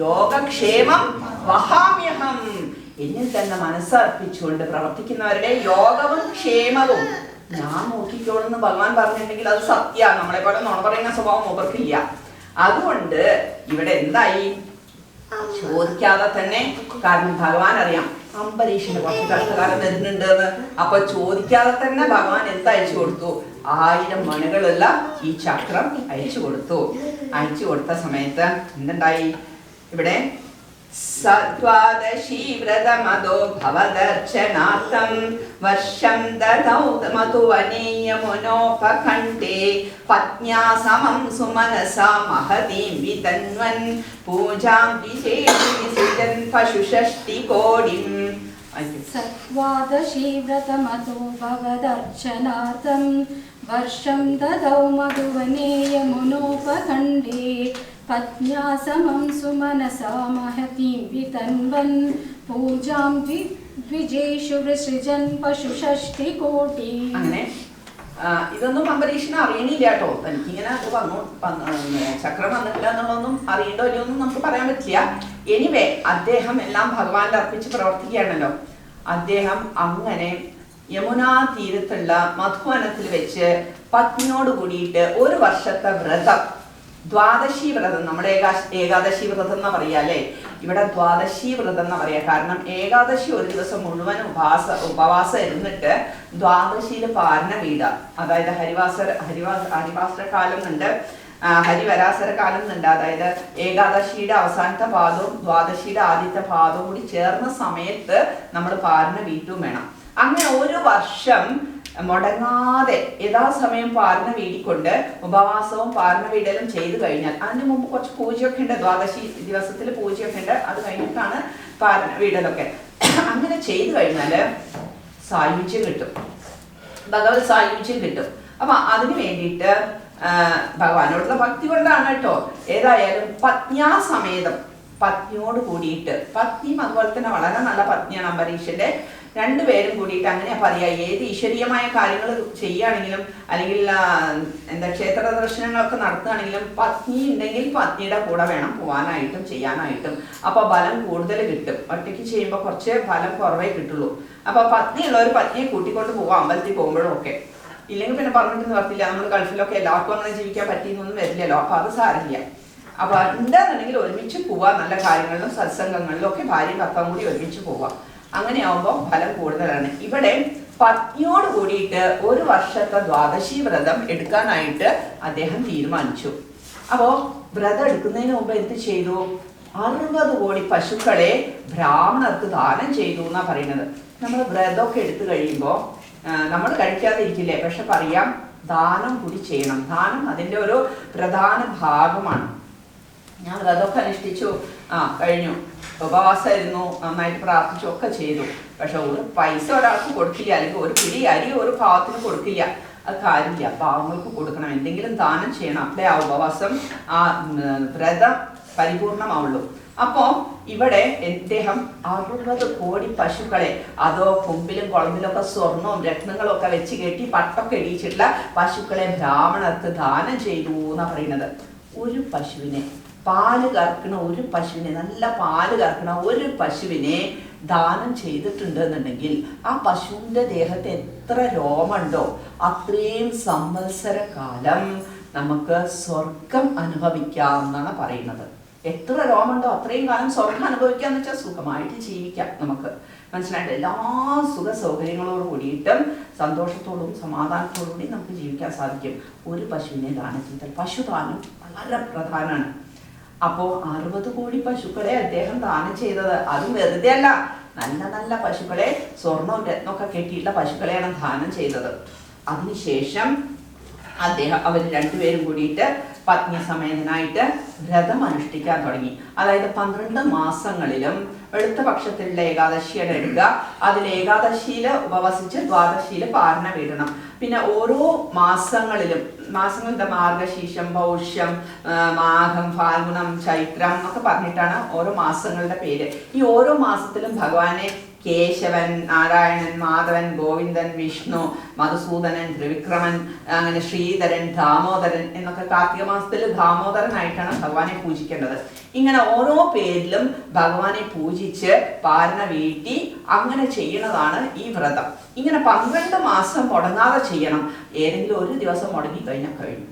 യോഗക്ഷേമം വഹാമ്യഹം. എന്നിൽ തന്നെ മനസ്സർപ്പിച്ചുകൊണ്ട് പ്രവർത്തിക്കുന്നവരുടെ യോഗവും ക്ഷേമവും ഞാൻ നോക്കിക്കോളെന്ന് ഭഗവാൻ പറഞ്ഞിട്ടുണ്ടെങ്കിൽ അത് സത്യമാണ്. നമ്മളെ പോലെ നുണ പറയുന്ന സ്വഭാവം മൂപ്പർക്കില്ല. അതുകൊണ്ട് ഇവിടെ എന്തായി, ചോദിക്കാതെ തന്നെ, കാരണം ഭഗവാൻ അറിയാം അംബരീഷിന് കുറച്ച് കഷ്ടകാലം വരുന്നുണ്ട് എന്ന്. അപ്പൊ ചോദിക്കാതെ തന്നെ ഭഗവാൻ എന്താ അയച്ചു കൊടുത്തു? 1000 മണികളുള്ള ഈ ചക്രം അയച്ചു കൊടുത്തു. അയച്ചു കൊടുത്ത സമയത്ത് എന്തുണ്ടായി? ഇവിടെ സദ്വാദശി വ്രതമതോ ഭവദർശനാർത്ഥം വർഷം ദദൗ മധുവനീയമുനോപഖണ്ഡേ പത്ന്യാ സമം സുമനസാ മഹതീം വിതന്വൻ പൂജാം വിശേഷിസൃജൻ പശുഷഷ്ടികോടിം. സദ്വാദശി വ്രതമതോ ഭവദർശനാർത്ഥം വർഷം ദദൗ മധുവനേയമുനോപഖണ്ഡേ പത്ന്യാ സമം സുമനസാ മഹതീം വിതന്വൻ പൂജാം വിജേഷു വിസൃജൻ പശുഷഷ്ടികോടി. അങ്ങനെ ഇതൊന്നും അംബരീഷിന് അറിയണില്ല കേട്ടോ. തനിക്കിങ്ങനെ അത് വന്നു ചക്രം വന്നിട്ടില്ല എന്നുള്ളതൊന്നും അറിയണ്ടോ ഇല്ലയോ ഒന്നും നമുക്ക് പറയാൻ പറ്റില്ല. എനിവേ അദ്ദേഹം എല്ലാം ഭഗവാന്റെ അർപ്പിച്ച് പ്രവർത്തിക്കുകയാണല്ലോ. അദ്ദേഹം അങ്ങനെ യമുനാ തീരത്തുള്ള മധുവനത്തിൽ വെച്ച് പത്നിയോട് കൂടിയിട്ട് 1 വർഷത്തെ വ്രതം, ദ്വാദശി വ്രതം, നമ്മുടെ ഏകാദശി വ്രതം എന്ന് പറയാ അല്ലേ, ഇവിടെ ദ്വാദശി വ്രതം എന്ന് പറയാ. കാരണം ഏകാദശി ഒരു ദിവസം മുഴുവൻ ഉപവാസം ഇരുന്നിട്ട് ദ്വാദശിയില് പാരണ വീട. അതായത് ഹരിവാസര കാലം ഉണ്ട്, ഹരിവരാസര കാലം ഉണ്ട്. അതായത് ഏകാദശിയുടെ അവസാനത്തെ പാദവും ദ്വാദശിയുടെ ആദ്യത്തെ പാദവും കൂടി ചേർന്ന സമയത്ത് നമ്മൾ പാരണ വീട്ടും വേണം. അങ്ങനെ 1 വർഷം മുടങ്ങാതെ യഥാസമയം പാരണ വീടിക്കൊണ്ട് ഉപവാസവും പാരണ വീടലും ചെയ്തു കഴിഞ്ഞാൽ, അതിന് മുമ്പ് കുറച്ച് പൂജയൊക്കെ ഉണ്ട്, ദ്വാദശി ദിവസത്തിൽ പൂജയൊക്കെ ഉണ്ട്, അത് കഴിഞ്ഞിട്ടാണ് പാരണ വീടലൊക്കെ. അങ്ങനെ ചെയ്തു കഴിഞ്ഞാല് സായുജ്യം കിട്ടും, ഭഗവത് സായുജ്യം കിട്ടും. അപ്പൊ അതിന് വേണ്ടിയിട്ട് ഭഗവാനോടുള്ള ഭക്തി കൊണ്ടാണ് കേട്ടോ. ഏതായാലും പത്ന്യാസമേതം, പത്നിയോട് കൂടിയിട്ട്, പത്നിയും അതുപോലെ തന്നെ വളരെ നല്ല പത്നിയാണ് അംബരീഷന്റെ, 2 പേരും കൂടിയിട്ട് അങ്ങനെയാ പറയാ. ഏത് ഈശ്വരീയമായ കാര്യങ്ങൾ ചെയ്യുകയാണെങ്കിലും അല്ലെങ്കിൽ ക്ഷേത്ര ദർശനങ്ങളൊക്കെ നടത്തുകയാണെങ്കിലും പത്നി ഉണ്ടെങ്കിൽ പത്നിയുടെ കൂടെ വേണം പോകാനായിട്ടും ചെയ്യാനായിട്ടും. അപ്പൊ ബലം കൂടുതൽ കിട്ടും. ഒറ്റയ്ക്ക് ചെയ്യുമ്പോൾ കുറച്ച് ഫലം കുറവേ കിട്ടുള്ളൂ. അപ്പൊ പത്നി ഉള്ളവർ പത്നിയെ കൂട്ടിക്കൊണ്ട് പോകാം അമ്പലത്തിൽ പോകുമ്പോഴും ഒക്കെ. ഇല്ലെങ്കിൽ പിന്നെ പറഞ്ഞിട്ട് നിർത്തില്ല. നമ്മൾ ഗൾഫിലൊക്കെ എല്ലാവർക്കും അങ്ങനെ ജീവിക്കാൻ പറ്റിയെന്നൊന്നും വരില്ലല്ലോ. അപ്പൊ അത് സാരില്ല. അപ്പൊ എന്താണെന്നുണ്ടെങ്കിൽ ഒരുമിച്ച് പോവാ, നല്ല കാര്യങ്ങളിലും സത്സംഗങ്ങളിലും ഒക്കെ ഭാര്യയും ഭർത്താവും കൂടി ഒരുമിച്ച് പോവാം. അങ്ങനെയാവുമ്പോൾ ഫലം കൂടുതലാണ്. ഇവിടെ പത്നിയോട് കൂടിയിട്ട് 1 വർഷത്തെ ദ്വാദശി വ്രതം എടുക്കാനായിട്ട് അദ്ദേഹം തീരുമാനിച്ചു. അപ്പോ വ്രതം എടുക്കുന്നതിന് മുമ്പ് എന്ത് ചെയ്തു? 60 കോടി പശുക്കളെ ബ്രാഹ്മണർക്ക് ദാനം ചെയ്തു എന്നാ പറയുന്നത്. നമ്മൾ വ്രതമൊക്കെ എടുത്തു കഴിയുമ്പോൾ നമ്മൾ കഴിക്കാതിരിക്കില്ലേ, പക്ഷെ പറയാം ദാനം കൂടി ചെയ്യണം. ദാനം അതിൻ്റെ ഒരു പ്രധാന ഭാഗമാണ്. ഞാൻ വ്രതമൊക്കെ അനുഷ്ഠിച്ചു, കഴിഞ്ഞു, ഉപവാസമായിരുന്നു, നന്നായിട്ട് പ്രാർത്ഥിച്ചു ഒക്കെ ചെയ്തു. പക്ഷെ ഒരു പൈസ ഒരാൾക്ക് കൊടുക്കില്ല, അല്ലെങ്കിൽ ഒരു പിടി അരി ഒരു പാവത്തിന് കൊടുക്കില്ല, അത് കാര്യമില്ല. പാവങ്ങൾക്ക് കൊടുക്കണം, എന്തെങ്കിലും ദാനം ചെയ്യണം. അപ്പളേ ആ ഉപവാസം, ആ വ്രതം പരിപൂർണമാവുള്ളൂ. അപ്പോ ഇവിടെ അദ്ദേഹം 60 കോടി പശുക്കളെ, അതോ കൊമ്പിലും കുളമ്പിലൊക്കെ സ്വർണവും രത്നങ്ങളും ഒക്കെ വെച്ച് കെട്ടി പട്ടൊക്കെ ഇടിച്ചിട്ടുള്ള പശുക്കളെ ബ്രാഹ്മണർക്ക് ദാനം ചെയ്തു എന്നാ പറയുന്നത്. ഒരു പശുവിനെ, പാല് കറക്കണ ഒരു പശുവിനെ, നല്ല പാല് കറക്കണ ഒരു പശുവിനെ ദാനം ചെയ്തിട്ടുണ്ട് എന്നുണ്ടെങ്കിൽ ആ പശുവിന്റെ ദേഹത്ത് എത്ര രോമുണ്ടോ അത്രയും സംവത്സര കാലം നമുക്ക് സ്വർഗം അനുഭവിക്കാം എന്നാണ് പറയുന്നത്. എത്ര രോമുണ്ടോ അത്രയും കാലം സ്വർഗം അനുഭവിക്കാന്ന് വെച്ചാൽ സുഖമായിട്ട് ജീവിക്കാം. നമുക്ക് മനസ്സിലായിട്ട് എല്ലാ സുഖ സൗകര്യങ്ങളോട് കൂടിയിട്ടും സന്തോഷത്തോടും സമാധാനത്തോടു കൂടി നമുക്ക് ജീവിക്കാൻ സാധിക്കും ഒരു പശുവിനെ ദാനം ചെയ്താൽ. പശുദാനം വളരെ പ്രധാനമാണ്. അപ്പോ 60 കോടി പശുക്കളെ അദ്ദേഹം ദാനം ചെയ്തത് അതും വെറുതെ അല്ല, നല്ല നല്ല പശുക്കളെ, സ്വർണവും രത്നമൊക്കെ കെട്ടിയിട്ടുള്ള പശുക്കളെയാണ് ദാനം ചെയ്തത്. അതിനുശേഷം അവർ 2 പേരും കൂടിയിട്ട് പത്നി സമേതനായിട്ട് വ്രതം അനുഷ്ഠിക്കാൻ തുടങ്ങി. അതായത് 12 മാസങ്ങളിലും വെളുത്ത പക്ഷത്തിലുള്ള ഏകാദശിയാണ് എടുക്കുക. അതിൽ ഏകാദശിയിൽ ഉപവസിച്ച് ദ്വാദശിയിൽ പാരണ വീടണം. പിന്നെ ഓരോ മാസങ്ങളിലും മാസങ്ങളുടെ മാർഗശീർഷം, പൗഷ്യം, മാഘം, ഫാൽഗുണം, ചൈത്രം എന്നൊക്കെ പറഞ്ഞിട്ടാണ് ഓരോ മാസങ്ങളുടെ പേര്. ഈ ഓരോ മാസത്തിലും ഭഗവാനെ കേശവൻ, നാരായണൻ, മാധവൻ, ഗോവിന്ദൻ, വിഷ്ണു, മധുസൂദനൻ, ത്രിവിക്രമൻ, അങ്ങനെ ശ്രീധരൻ, ദാമോദരൻ എന്നൊക്കെ കാർത്തിക മാസത്തിൽ ദാമോദരനായിട്ടാണ് ഭഗവാനെ പൂജിക്കേണ്ടത്. ഇങ്ങനെ ഓരോ പേരിലും ഭഗവാനെ പൂജിച്ച് പാരണ വീട്ടി അങ്ങനെ ചെയ്യണതാണ് ഈ വ്രതം. ഇങ്ങനെ 12 മാസം മുടങ്ങാതെ ചെയ്യണം. ഏതെങ്കിലും ഒരു ദിവസം മുടങ്ങി കഴിഞ്ഞാൽ കഴിഞ്ഞു.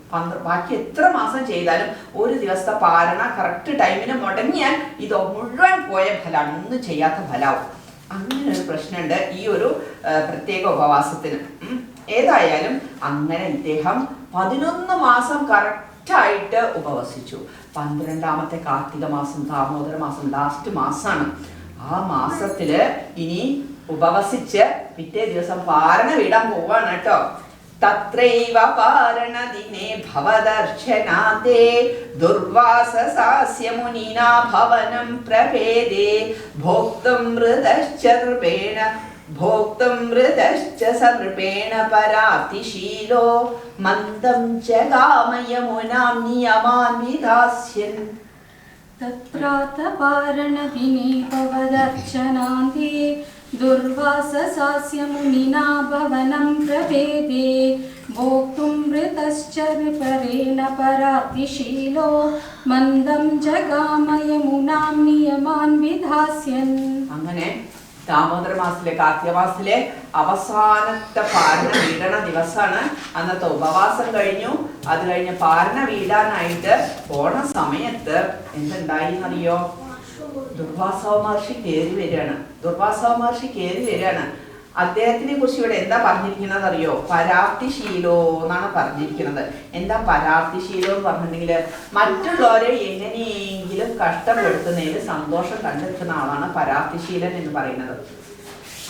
ബാക്കി എത്ര മാസം ചെയ്താലും ഒരു ദിവസത്തെ പാരണ കറക്റ്റ് ടൈമിന് മുടങ്ങിയാൽ ഇത് മുഴുവൻ പോയ ഫലമാണ്, ഒന്നും ചെയ്യാത്ത ഫലമാവും. അങ്ങനെ ഒരു പ്രശ്നമുണ്ട് ഈ ഒരു പ്രത്യേക ഉപവാസത്തിന്. ഏതായാലും അങ്ങനെ ഇദ്ദേഹം 11 മാസം കറക്റ്റായിട്ട് ഉപവസിച്ചു. 12ാമത്തെ കാർത്തിക മാസം, ദാമോദര മാസം, ലാസ്റ്റ് മാസമാണ്. ആ മാസത്തില് ഇനി ഉപവസിച്ച് പിറ്റേ ദിവസം പാരണ വീടാൻ പോവാണ് കേട്ടോ. തത്രൈവ പാരണദിനേ ഭവദർശനാദേ ദുർവാസസാസ്യ മുനിനാ ഭവനം പ്രഭേദേ ഭോക്തും മൃതശ്ച സനൃപേണ പരാതിശീലോ മന്ദം ജഗാമയമുനാം നിയമാൻ വിധാസ്യൻ. തത്രാതപാരണദിനേ ഭവദർശനാന്തേ ദുർവാസസാസ്യ മുനിനാ ഭവനം പ്രഭേദേ ഭോക്തും മൃതശ്ച വിപരേണ പരാതിശീലോ മന്ദം ജഗാമയമുനാം നിയമാൻ വിധാസ്യൻ. അങ്ങനെ ദാമോദര മാസത്തിലെ കാർത്തിക മാസത്തിലെ അവസാനത്തെ പാരണ വീടണ ദിവസമാണ് അന്നത്തെ ഉപവാസം കഴിഞ്ഞു. അത് കഴിഞ്ഞ് പാരണ വീടാനായിട്ട് പോണ സമയത്ത് എന്തുണ്ടായി എന്നറിയോ? ദുർവാസവ മഹർഷി കയറി വരികയാണ്. അദ്ദേഹത്തിനെ കുറിച്ച് ഇവിടെ എന്താ പറഞ്ഞിരിക്കുന്നത് അറിയോ? പരാപ്തിശീലോ എന്നാണ് പറഞ്ഞിരിക്കുന്നത്. എന്താ പരാപ്തിശീലോ എന്ന് പറഞ്ഞിട്ടുണ്ടെങ്കിൽ മറ്റുള്ളവരെ എങ്ങനെയെങ്കിലും കഷ്ടപ്പെടുത്തുന്നതിൽ സന്തോഷം കണ്ടെത്തുന്ന ആളാണ് പരാപ്തിശീലൻ എന്ന് പറയുന്നത്.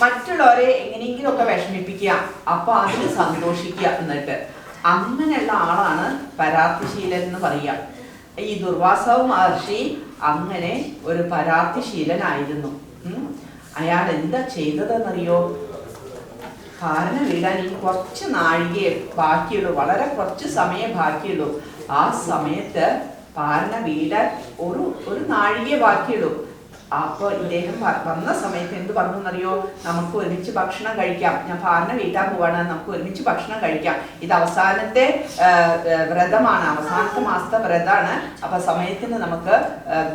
മറ്റുള്ളവരെ എങ്ങനെയെങ്കിലും ഒക്കെ വിഷമിപ്പിക്കുക, അപ്പൊ അതിന് സന്തോഷിക്കുക. എന്നിട്ട് അങ്ങനെയുള്ള ആളാണ് പരാപ്തിശീലൻ എന്ന് പറയുക. ഈ ദുർവാസവ മഹർഷി അങ്ങനെ ഒരു പരാപ്തിശീലനായിരുന്നു. അയാൾ എന്താ ചെയ്തതെന്നറിയോ? പാരണ വീടാൻ ഇനി കുറച്ച് നാഴികയെ ബാക്കിയുള്ളൂ, വളരെ കുറച്ച് സമയം ബാക്കിയുള്ളൂ. ആ സമയത്ത് പാരണ വീടാൻ ഒരു നാഴികയെ ബാക്കിയുള്ളൂ. അപ്പോൾ ഇദ്ദേഹം വന്ന സമയത്ത് എന്ത് പറഞ്ഞു എന്നറിയോ? നമുക്ക് ഒരുമിച്ച് ഭക്ഷണം കഴിക്കാം, ഞാൻ പാരണ വീട്ടാൻ പോവാണ്, നമുക്ക് ഒരുമിച്ച് ഭക്ഷണം കഴിക്കാം. ഇത് അവസാനത്തെ വ്രതമാണ്, അവസാനത്തെ മാസത്തെ വ്രതമാണ്. അപ്പൊ സമയത്തിന് നമുക്ക്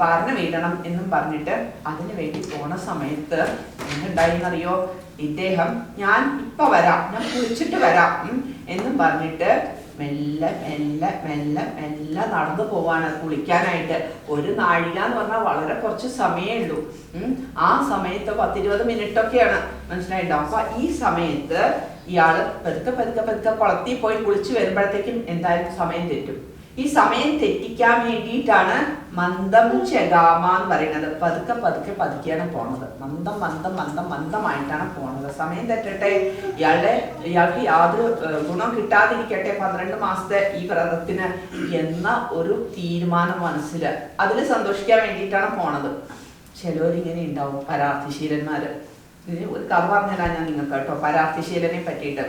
പാരണ വീടണം എന്നും പറഞ്ഞിട്ട് അതിന് വേണ്ടി പോണ സമയത്ത് എന്തുണ്ടായിന്നറിയോ? ഇദ്ദേഹം ഞാൻ ഇപ്പൊ വരാം, ഞാൻ കുളിച്ചിട്ട് വരാം എന്നും പറഞ്ഞിട്ട് മെല്ലെ മെല്ലെ മെല്ലെ മെല്ലെ നടന്നു പോവാണ് കുളിക്കാനായിട്ട്. ഒരു നാഴിക എന്ന് പറഞ്ഞാൽ വളരെ കുറച്ച് സമയമേ ഉള്ളൂ. ആ സമയത്ത് 10-20 മിനിറ്റൊക്കെയാണ്, മനസ്സിലായിട്ടോ? അപ്പൊ ഈ സമയത്ത് ഇയാള് പതുക്കെ പതുക്കെ പതുക്കെ കുളത്തിൽ പോയി കുളിച്ച് വരുമ്പോഴത്തേക്കും എന്തായാലും സമയം തെറ്റും. ഈ സമയം തെറ്റിക്കാൻ വേണ്ടിയിട്ടാണ് മന്ദം ജഗാമ എന്ന് പറയുന്നത്. പതുക്കെ പതുക്കെ പതുക്കെയാണ് പോണത്. മന്ദമായിട്ടാണ് പോണത്. സമയം തെറ്റട്ടെ, ഇയാൾക്ക് യാതൊരു ഗുണം കിട്ടാതിരിക്കട്ടെ 12 മാസത്തെ ഈ വ്രതത്തിന് എന്ന ഒരു തീരുമാനം മനസ്സില്, അതിൽ സന്തോഷിക്കാൻ വേണ്ടിയിട്ടാണ് പോണത്. ചിലവരിങ്ങനെ ഉണ്ടാവും പരാർത്ഥിശീലന്മാര്. ഇതിന് ഒരു കഥ പറഞ്ഞുതരാം ഞാൻ നിങ്ങൾക്ക് കേട്ടോ, പരാർത്ഥിശീലനെ പറ്റിയിട്ട്.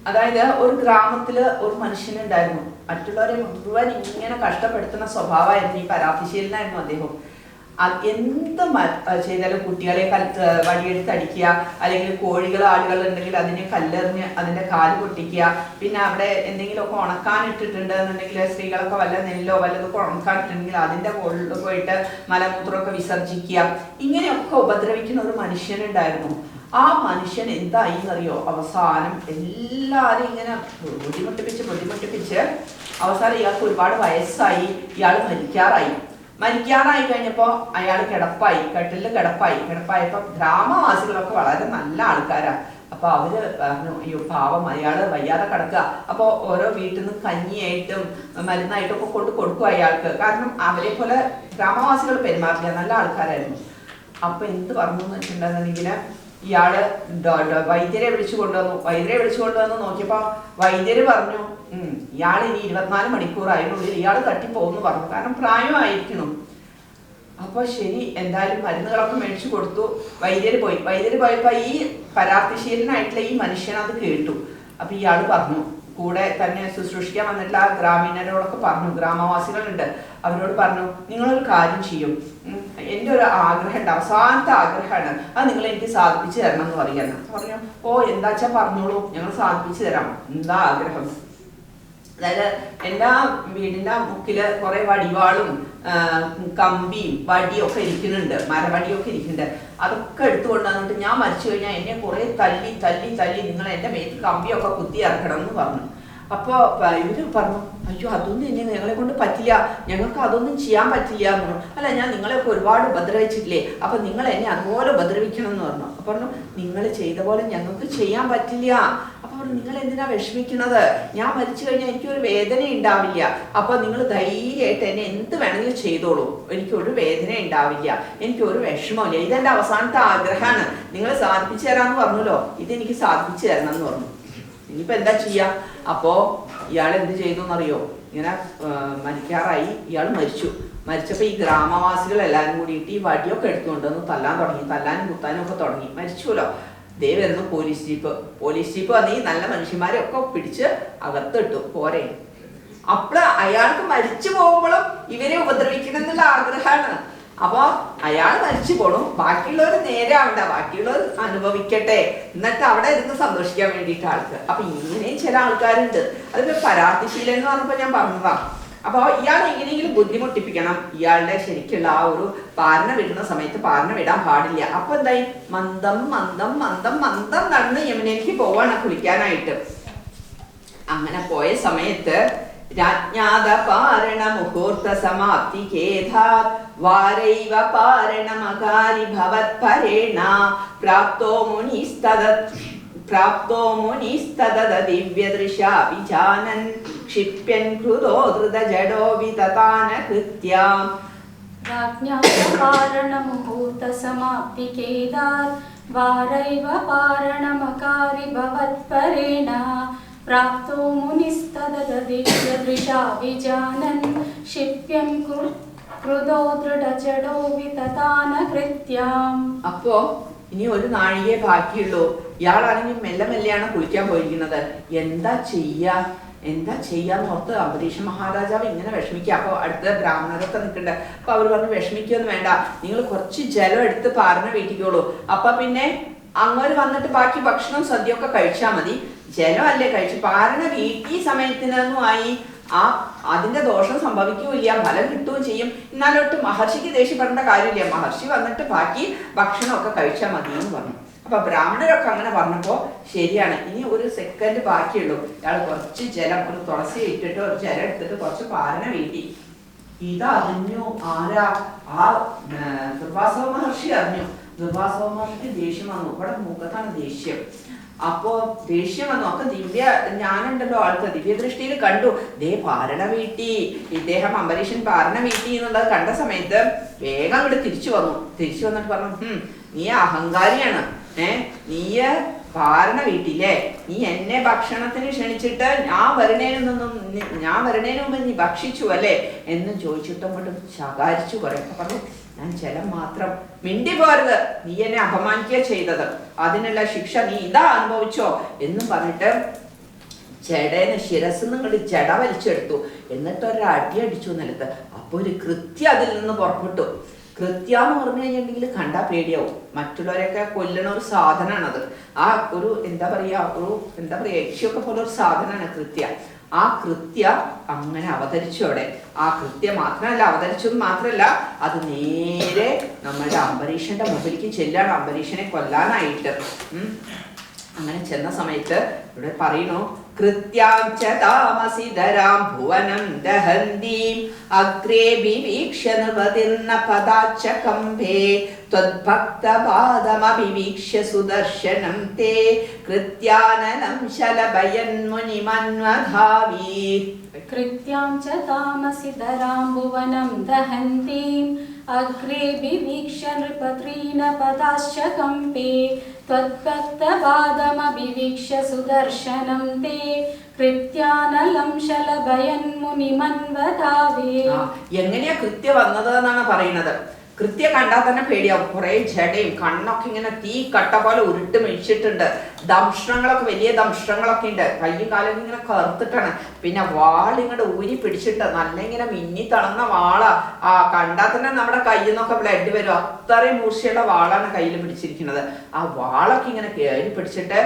അതായത് ഒരു ഗ്രാമത്തില് ഒരു മനുഷ്യനുണ്ടായിരുന്നു. മറ്റുള്ളവരെ മുഴുവൻ ഇങ്ങനെ കഷ്ടപ്പെടുത്തുന്ന സ്വഭാവമായിരുന്നു ഈ പരാർത്ഥിശീലനായിരുന്നു അദ്ദേഹം. എന്ത് ചെയ്താലും കുട്ടികളെ വടിയെടുത്ത് അടിക്കുക, അല്ലെങ്കിൽ ആളുകൾ ഉണ്ടെങ്കിൽ അതിനെ കല്ലെറിഞ്ഞ് അതിന്റെ കാല് പൊട്ടിക്കുക. പിന്നെ അവിടെ എന്തെങ്കിലുമൊക്കെ ഉണക്കാനിട്ടിട്ടുണ്ട് എന്നുണ്ടെങ്കിൽ സ്ത്രീകളൊക്കെ വല്ല നെല്ലോ വല്ലതൊക്കെ ഉണക്കാനിട്ടുണ്ടെങ്കിൽ അതിന്റെ കൊള്ളിൽ പോയിട്ട് മലമൂത്രമൊക്കെ വിസർജിക്കുക. ഇങ്ങനെയൊക്കെ ഉപദ്രവിക്കുന്ന ഒരു മനുഷ്യനുണ്ടായിരുന്നു. ആ മനുഷ്യൻ എന്തായി എന്നറിയോ? അവസാനം എല്ലാരും ഇങ്ങനെ ബുദ്ധിമുട്ടിപ്പിച്ച് അവസാനം ഇയാൾക്ക് ഒരുപാട് വയസ്സായി, ഇയാൾ മരിക്കാറായി കഴിഞ്ഞപ്പോൾ അയാൾ കട്ടിലിൽ കിടപ്പായപ്പോ ഗ്രാമവാസികളൊക്കെ വളരെ നല്ല ആൾക്കാരാ. അപ്പൊ അവര് പറഞ്ഞു, അയ്യോ പാവം അയാള് വയ്യാതെ കിടക്കുക. അപ്പൊ ഓരോ വീട്ടിൽ നിന്ന് കഞ്ഞിയായിട്ടും മരുന്നായിട്ടും ഒക്കെ കൊടുക്കും അയാൾക്ക്. കാരണം അവരെ പോലെ ഗ്രാമവാസികൾ പെരുമാറില്ല, നല്ല ആൾക്കാരായിരുന്നു. അപ്പൊ എന്ത് പറഞ്ഞു എന്ന് വെച്ചിട്ടുണ്ടെന്നുണ്ടെങ്കിൽ ഇയാള് വൈദ്യരെ വിളിച്ചു കൊണ്ടുവന്നു നോക്കിയപ്പോ വൈദ്യര് പറഞ്ഞു, ഇയാൾ ഇനി 24 മണിക്കൂർ അതിനുള്ളിൽ ഇയാൾ തട്ടിപ്പോകുന്നു പറഞ്ഞു. കാരണം പ്രായമായിരിക്കണം. അപ്പോൾ ശരി, എന്തായാലും മരുന്നുകളൊക്കെ മേടിച്ചു കൊടുത്തു. വൈദ്യര് പോയപ്പോൾ ഈ പരാർത്ഥശീലനായിട്ടുള്ള ഈ മനുഷ്യൻ അത് കേട്ടു. അപ്പൊ ഇയാൾ പറഞ്ഞു, കൂടെ തന്നെ ശുശ്രൂഷിക്കാൻ വന്നിട്ടുള്ള ആ ഗ്രാമീണരോടൊക്കെ പറഞ്ഞു, ഗ്രാമവാസികളുണ്ട്, അവരോട് പറഞ്ഞു, നിങ്ങളൊരു കാര്യം ചെയ്യും, എൻ്റെ ഒരു ആഗ്രഹമുണ്ട്, അവസാനത്തെ ആഗ്രഹമാണ്, അത് നിങ്ങൾ എനിക്ക് സാധിപ്പിച്ചു തരണം എന്ന് പറയുകയാണ്. പറഞ്ഞു, ഓ എന്താച്ചാ പറഞ്ഞോളൂ, ഞങ്ങൾ സാധിപ്പിച്ചു തരാം. എന്താ ആഗ്രഹം? അതായത് എൻ്റെ വീടിൻ്റെ മുക്കില് കുറെ വടിവാളും കമ്പിയും വടിയും ഒക്കെ ഇരിക്കുന്നുണ്ട്, മരവടിയൊക്കെ ഇരിക്കുന്നുണ്ട്. അതൊക്കെ എടുത്തുകൊണ്ട് വന്നിട്ട് ഞാൻ മരിച്ചു കഴിഞ്ഞാൽ എന്നെ കുറെ തല്ലി തല്ലി തല്ലി നിങ്ങൾ എൻ്റെ മേത്ത് കമ്പിയൊക്കെ കുത്തി ഇറക്കണം എന്ന് പറഞ്ഞു. അപ്പോൾ ഇവര് പറഞ്ഞു, അയ്യോ അതൊന്നും ഇനി ഞങ്ങളെ കൊണ്ട് പറ്റില്ല, ഞങ്ങൾക്ക് അതൊന്നും ചെയ്യാൻ പറ്റില്ല എന്ന് പറഞ്ഞു. അല്ല, ഞാൻ നിങ്ങളെയൊക്കെ ഒരുപാട് ഉപദ്രവിച്ചിട്ടില്ലേ, അപ്പൊ നിങ്ങൾ എന്നെ അതുപോലെ ഉപദ്രവിക്കണം എന്ന് പറഞ്ഞു. അപ്പൊ പറഞ്ഞു, നിങ്ങൾ ചെയ്ത പോലെ ഞങ്ങൾക്ക് ചെയ്യാൻ പറ്റില്ല. അപ്പൊ പറഞ്ഞു, നിങ്ങൾ എന്തിനാ വിഷമിക്കുന്നത്, ഞാൻ മരിച്ചു കഴിഞ്ഞാൽ എനിക്കൊരു വേദന ഉണ്ടാവില്ല, അപ്പൊ നിങ്ങൾ ധൈര്യമായിട്ട് എന്നെ എന്ത് വേണമെങ്കിലും ചെയ്തോളൂ, എനിക്കൊരു വേദന ഉണ്ടാവില്ല, എനിക്കൊരു വിഷമമില്ല, ഇതെന്റെ അവസാനത്തെ ആഗ്രഹമാണ്, നിങ്ങൾ സാധിപ്പിച്ചു തരാന്ന് പറഞ്ഞല്ലോ, ഇതെനിക്ക് സാധിപ്പിച്ചു തരണം എന്ന് പറഞ്ഞു. ഇനിയിപ്പോ എന്താ ചെയ്യാ? അപ്പോ ഇയാൾ എന്ത് ചെയ്തു എന്നറിയോ? ഇങ്ങനെ മരിക്കാറായി, ഇയാൾ മരിച്ചപ്പോ ഈ ഗ്രാമവാസികൾ എല്ലാവരും കൂടിയിട്ട് ഈ വടിയൊക്കെ എടുത്തുകൊണ്ടുവന്ന് തല്ലാനും കുത്താനും ഒക്കെ തുടങ്ങി. മരിച്ചുല്ലോ, ദേ വരുന്നു പോലീസ് ജീപ്പ് വന്ന് ഈ നല്ല മനുഷ്യന്മാരെ ഒക്കെ പിടിച്ച് അകത്തിട്ടു. പോരെ, അപ്പോൾ അയാൾക്ക് മരിച്ചു പോകുമ്പോഴും ഇവരെ ഉപദ്രവിക്കണം എന്നുള്ള ആഗ്രഹമാണ്. അപ്പൊ അയാൾ മരിച്ചു പോണു, ബാക്കിയുള്ളവർ നേരെ ആവണ്ട, ബാക്കിയുള്ളവർ അനുഭവിക്കട്ടെ, എന്നിട്ട് അവിടെ ഇരുന്ന് സന്തോഷിക്കാൻ വേണ്ടിയിട്ട് ആൾക്ക്. അപ്പൊ ഇങ്ങനെയും ചില ആൾക്കാരുണ്ട്. അതിപ്പോ പരാതിശീലം എന്ന് പറഞ്ഞപ്പോ ഞാൻ പറഞ്ഞതാ. അപ്പൊ ഇയാൾ എങ്ങനെയെങ്കിലും ബുദ്ധിമുട്ടിപ്പിക്കണം, ഇയാളുടെ ശരിക്കുള്ള ആ ഒരു പാരണ വിടുന്ന സമയത്ത് പാരണ വിടാൻ പാടില്ല. അപ്പൊ എന്തായി, മന്ദം മന്ദം മന്ദം മന്ദം നടന്ന് യമുനയിലേക്ക് പോവാണ് കുളിക്കാനായിട്ട്. അങ്ങനെ പോയ സമയത്ത് രാജ്ഞാത പാരണ മുഹൂർത്ത സമാപ്തി കേധാത് വാരൈവ പാരണമകാരി ഭവത്പരേണ പ്രാപ്തോ മുനിസ്തദ ദിവ്യദൃശാ വിജാനൻ ക്ഷിപ്യൻ കൃതോ ധൃതജഡോ വിതതാന കൃത്യാം. രാജ്ഞാത പാരണ മുഹൂർത്ത സമാപ്തി കേധാത് വാരൈവ പാരണമകാരി ഭവത്പരേണ പ്രാപ്തോ മുനിസ്തദ ദിവ്യദൃശാ വിജാനൻ ക്ഷിപ്യൻ കൃതോ ധൃതജഡോ വിതതാന കൃത്യാം. അപ്പോ ഇനി ഒരു നാഴികയെ ബാക്കിയുള്ളൂ. ഇയാളാണെങ്കിൽ മെല്ലെ മെല്ലെയാണ് കുളിക്കാൻ പോയിരിക്കുന്നത്. എന്താ ചെയ്യാന്ന് ഓർത്ത് അംബരീഷ മഹാരാജാവ് ഇങ്ങനെ വിഷമിക്കുക. അപ്പൊ അടുത്ത ബ്രാഹ്മണരൊക്കെ നിൽക്കണ്ട. അപ്പൊ അവർ പറഞ്ഞു, വിഷമിക്കൊന്നും വേണ്ട, നിങ്ങൾ കുറച്ച് ജലം എടുത്ത് പാരണ വീട്ടിക്കോളൂ, അപ്പൊ പിന്നെ അങ്ങോട്ട് വന്നിട്ട് ബാക്കി ഭക്ഷണം സദ്യയൊക്കെ കഴിച്ചാൽ മതി. ജലമല്ലേ കഴിച്ചു, പാരണ വീട്ടി സമയത്തിനൊന്നും ആയി അതിന്റെ ദോഷം സംഭവിക്കുകയില്ല, ഫലം കിട്ടുകയും ചെയ്യും. എന്നാലോട്ട് മഹർഷിക്ക് ദേഷ്യപ്പെടേണ്ട കാര്യമില്ല, മഹർഷി വന്നിട്ട് ബാക്കി ഭക്ഷണമൊക്കെ കഴിച്ചാൽ മതി എന്ന് പറഞ്ഞു. അപ്പൊ ബ്രാഹ്മണരൊക്കെ അങ്ങനെ പറഞ്ഞപ്പോ ശരിയാണ്, ഇനി ഒരു സെക്കൻഡ് ബാക്കിയുള്ളൂ. ഇയാൾ കുറച്ച് ജലം, ഒരു തുളസി ഇട്ടിട്ട് ഒരു ജലം എടുത്തിട്ട് കുറച്ച് പാരണ വീട്ടി. ഇതറിഞ്ഞു ആരാ? ആ ദുർവാസവ മഹർഷി അറിഞ്ഞു. ദുർവാസവ മഹർഷിക്ക് ദേഷ്യം വന്നു. ഇവിടെ മുഖത്താണ് ദേഷ്യം. അപ്പോ ദേഷ്യം വന്നു. ഒക്കെ ഞാനുണ്ടല്ലോ, ആൾക്ക് ദിവ്യദൃഷ്ടിയിൽ കണ്ടു, ദേ പാരണ വീട്ടി, ഇദ്ദേഹം അംബരീഷൻ പാരണ വീട്ടി എന്നുള്ളത് കണ്ട സമയത്ത് വേഗം ഇവിടെ തിരിച്ചു വന്നിട്ട് പറഞ്ഞു, നീ അഹങ്കാരിയാണ്, നീ പാരണ വീട്ടില്ലേ, നീ എന്നെ ഭക്ഷണത്തിന് ക്ഷണിച്ചിട്ട് ഞാൻ വരണേന് മുമ്പ് നീ ഭക്ഷിച്ചു അല്ലേ എന്ന് ചോദിച്ചിട്ടും കൊണ്ട് ശകാരിച്ചു. കുറെ പറഞ്ഞു, ഞാൻ ജലം മാത്രം, മിണ്ടി പോരുത്, നീ എന്നെ അപമാനിക്കുക ചെയ്തത്, അതിനുള്ള ശിക്ഷ നീ ഇതാ അനുഭവിച്ചോ എന്നും പറഞ്ഞിട്ട് ജഡേനെ ശിരസ് നിങ്ങളുടെ ജട വലിച്ചെടുത്തു. എന്നിട്ട് ഒരടി അടിച്ചു നിലത്ത്. അപ്പൊ ഒരു കൃത്യ അതിൽ നിന്ന് പുറപ്പെട്ടു. കൃത്യ എന്ന് പറഞ്ഞു കഴിഞ്ഞിട്ടുണ്ടെങ്കിൽ കണ്ടാ പേടിയാവും. മറ്റുള്ളവരെയൊക്കെ കൊല്ലണ ഒരു സാധനമാണത്. ആ ഒരു എന്താ പറയാ യക്ഷിയൊക്കെ പോലെ ഒരു സാധനമാണ് കൃത്യ. ആ കൃത്യ അങ്ങനെ അവതരിച്ചു അവിടെ. ആ കൃത്യ അവതരിച്ചത് മാത്രമല്ല, അത് നേരെ നമ്മുടെ അംബരീഷന്റെ മുമ്പിലേക്ക് ചെല്ലാണ്, അംബരീഷനെ കൊല്ലാനായിട്ട്. അങ്ങനെ ചെന്ന സമയത്ത് ഇവിടെ പറയുന്നു, കൃത്യാം ച താമസിധരാം ഭുവനം ദഹന്തീം അഗ്രേ വിവീക്ഷ്യ നിർവതിർന്ന പദാച്ച കമ്പേ ത്വദ്ഭക്തപാദമഭിവീക്ഷ്യ സുദർശനം തേ കൃത്യാനനം ശലഭയൻ മുനിമന്വധാവീ. കൃത്യാം ച താമസിധരാം ഭുവനം ദഹന്തീം അഗ്രേ വിവീക്ഷ്യ നൃപത്രീന പദാശ്ച കമ്പേ ത്വദ്ഭക്തപാദമഭിവീക്ഷ്യ സുദർശനം തേ കൃത്യാനലം ശലഭയൻ മുനിമന്വധാവേ. എങ്ങനെയാ കൃത്യ വന്നത് എന്നാണ് പറയുന്നത്. കൃത്യ കണ്ടാൽ തന്നെ പേടിയാവും. കുറെ ജടയും കണ്ണൊക്കെ ഇങ്ങനെ തീ കട്ട പോലെ ഉരുട്ട് മെഴിച്ചിട്ടുണ്ട്. ദംഷ്ട്രങ്ങളൊക്കെ വലിയ ദംഷ്ട്രങ്ങളൊക്കെ ഉണ്ട്. കയ്യും കാലും ഇങ്ങനെ കറുത്തിട്ടാണ്. പിന്നെ വാളിങ്ങോട്ട് ഊരി പിടിച്ചിട്ട് നല്ല ഇങ്ങനെ മിന്നി തളർന്ന വാളാ. കണ്ടാൽ തന്നെ നമ്മുടെ കയ്യിൽ നിന്നൊക്കെ ബ്ലഡ് വരും. അത്രയും മൂർച്ചയുള്ള വാളാണ് കയ്യിൽ പിടിച്ചിരിക്കുന്നത്. ആ വാളൊക്കെ ഇങ്ങനെ കയറി പിടിച്ചിട്ട്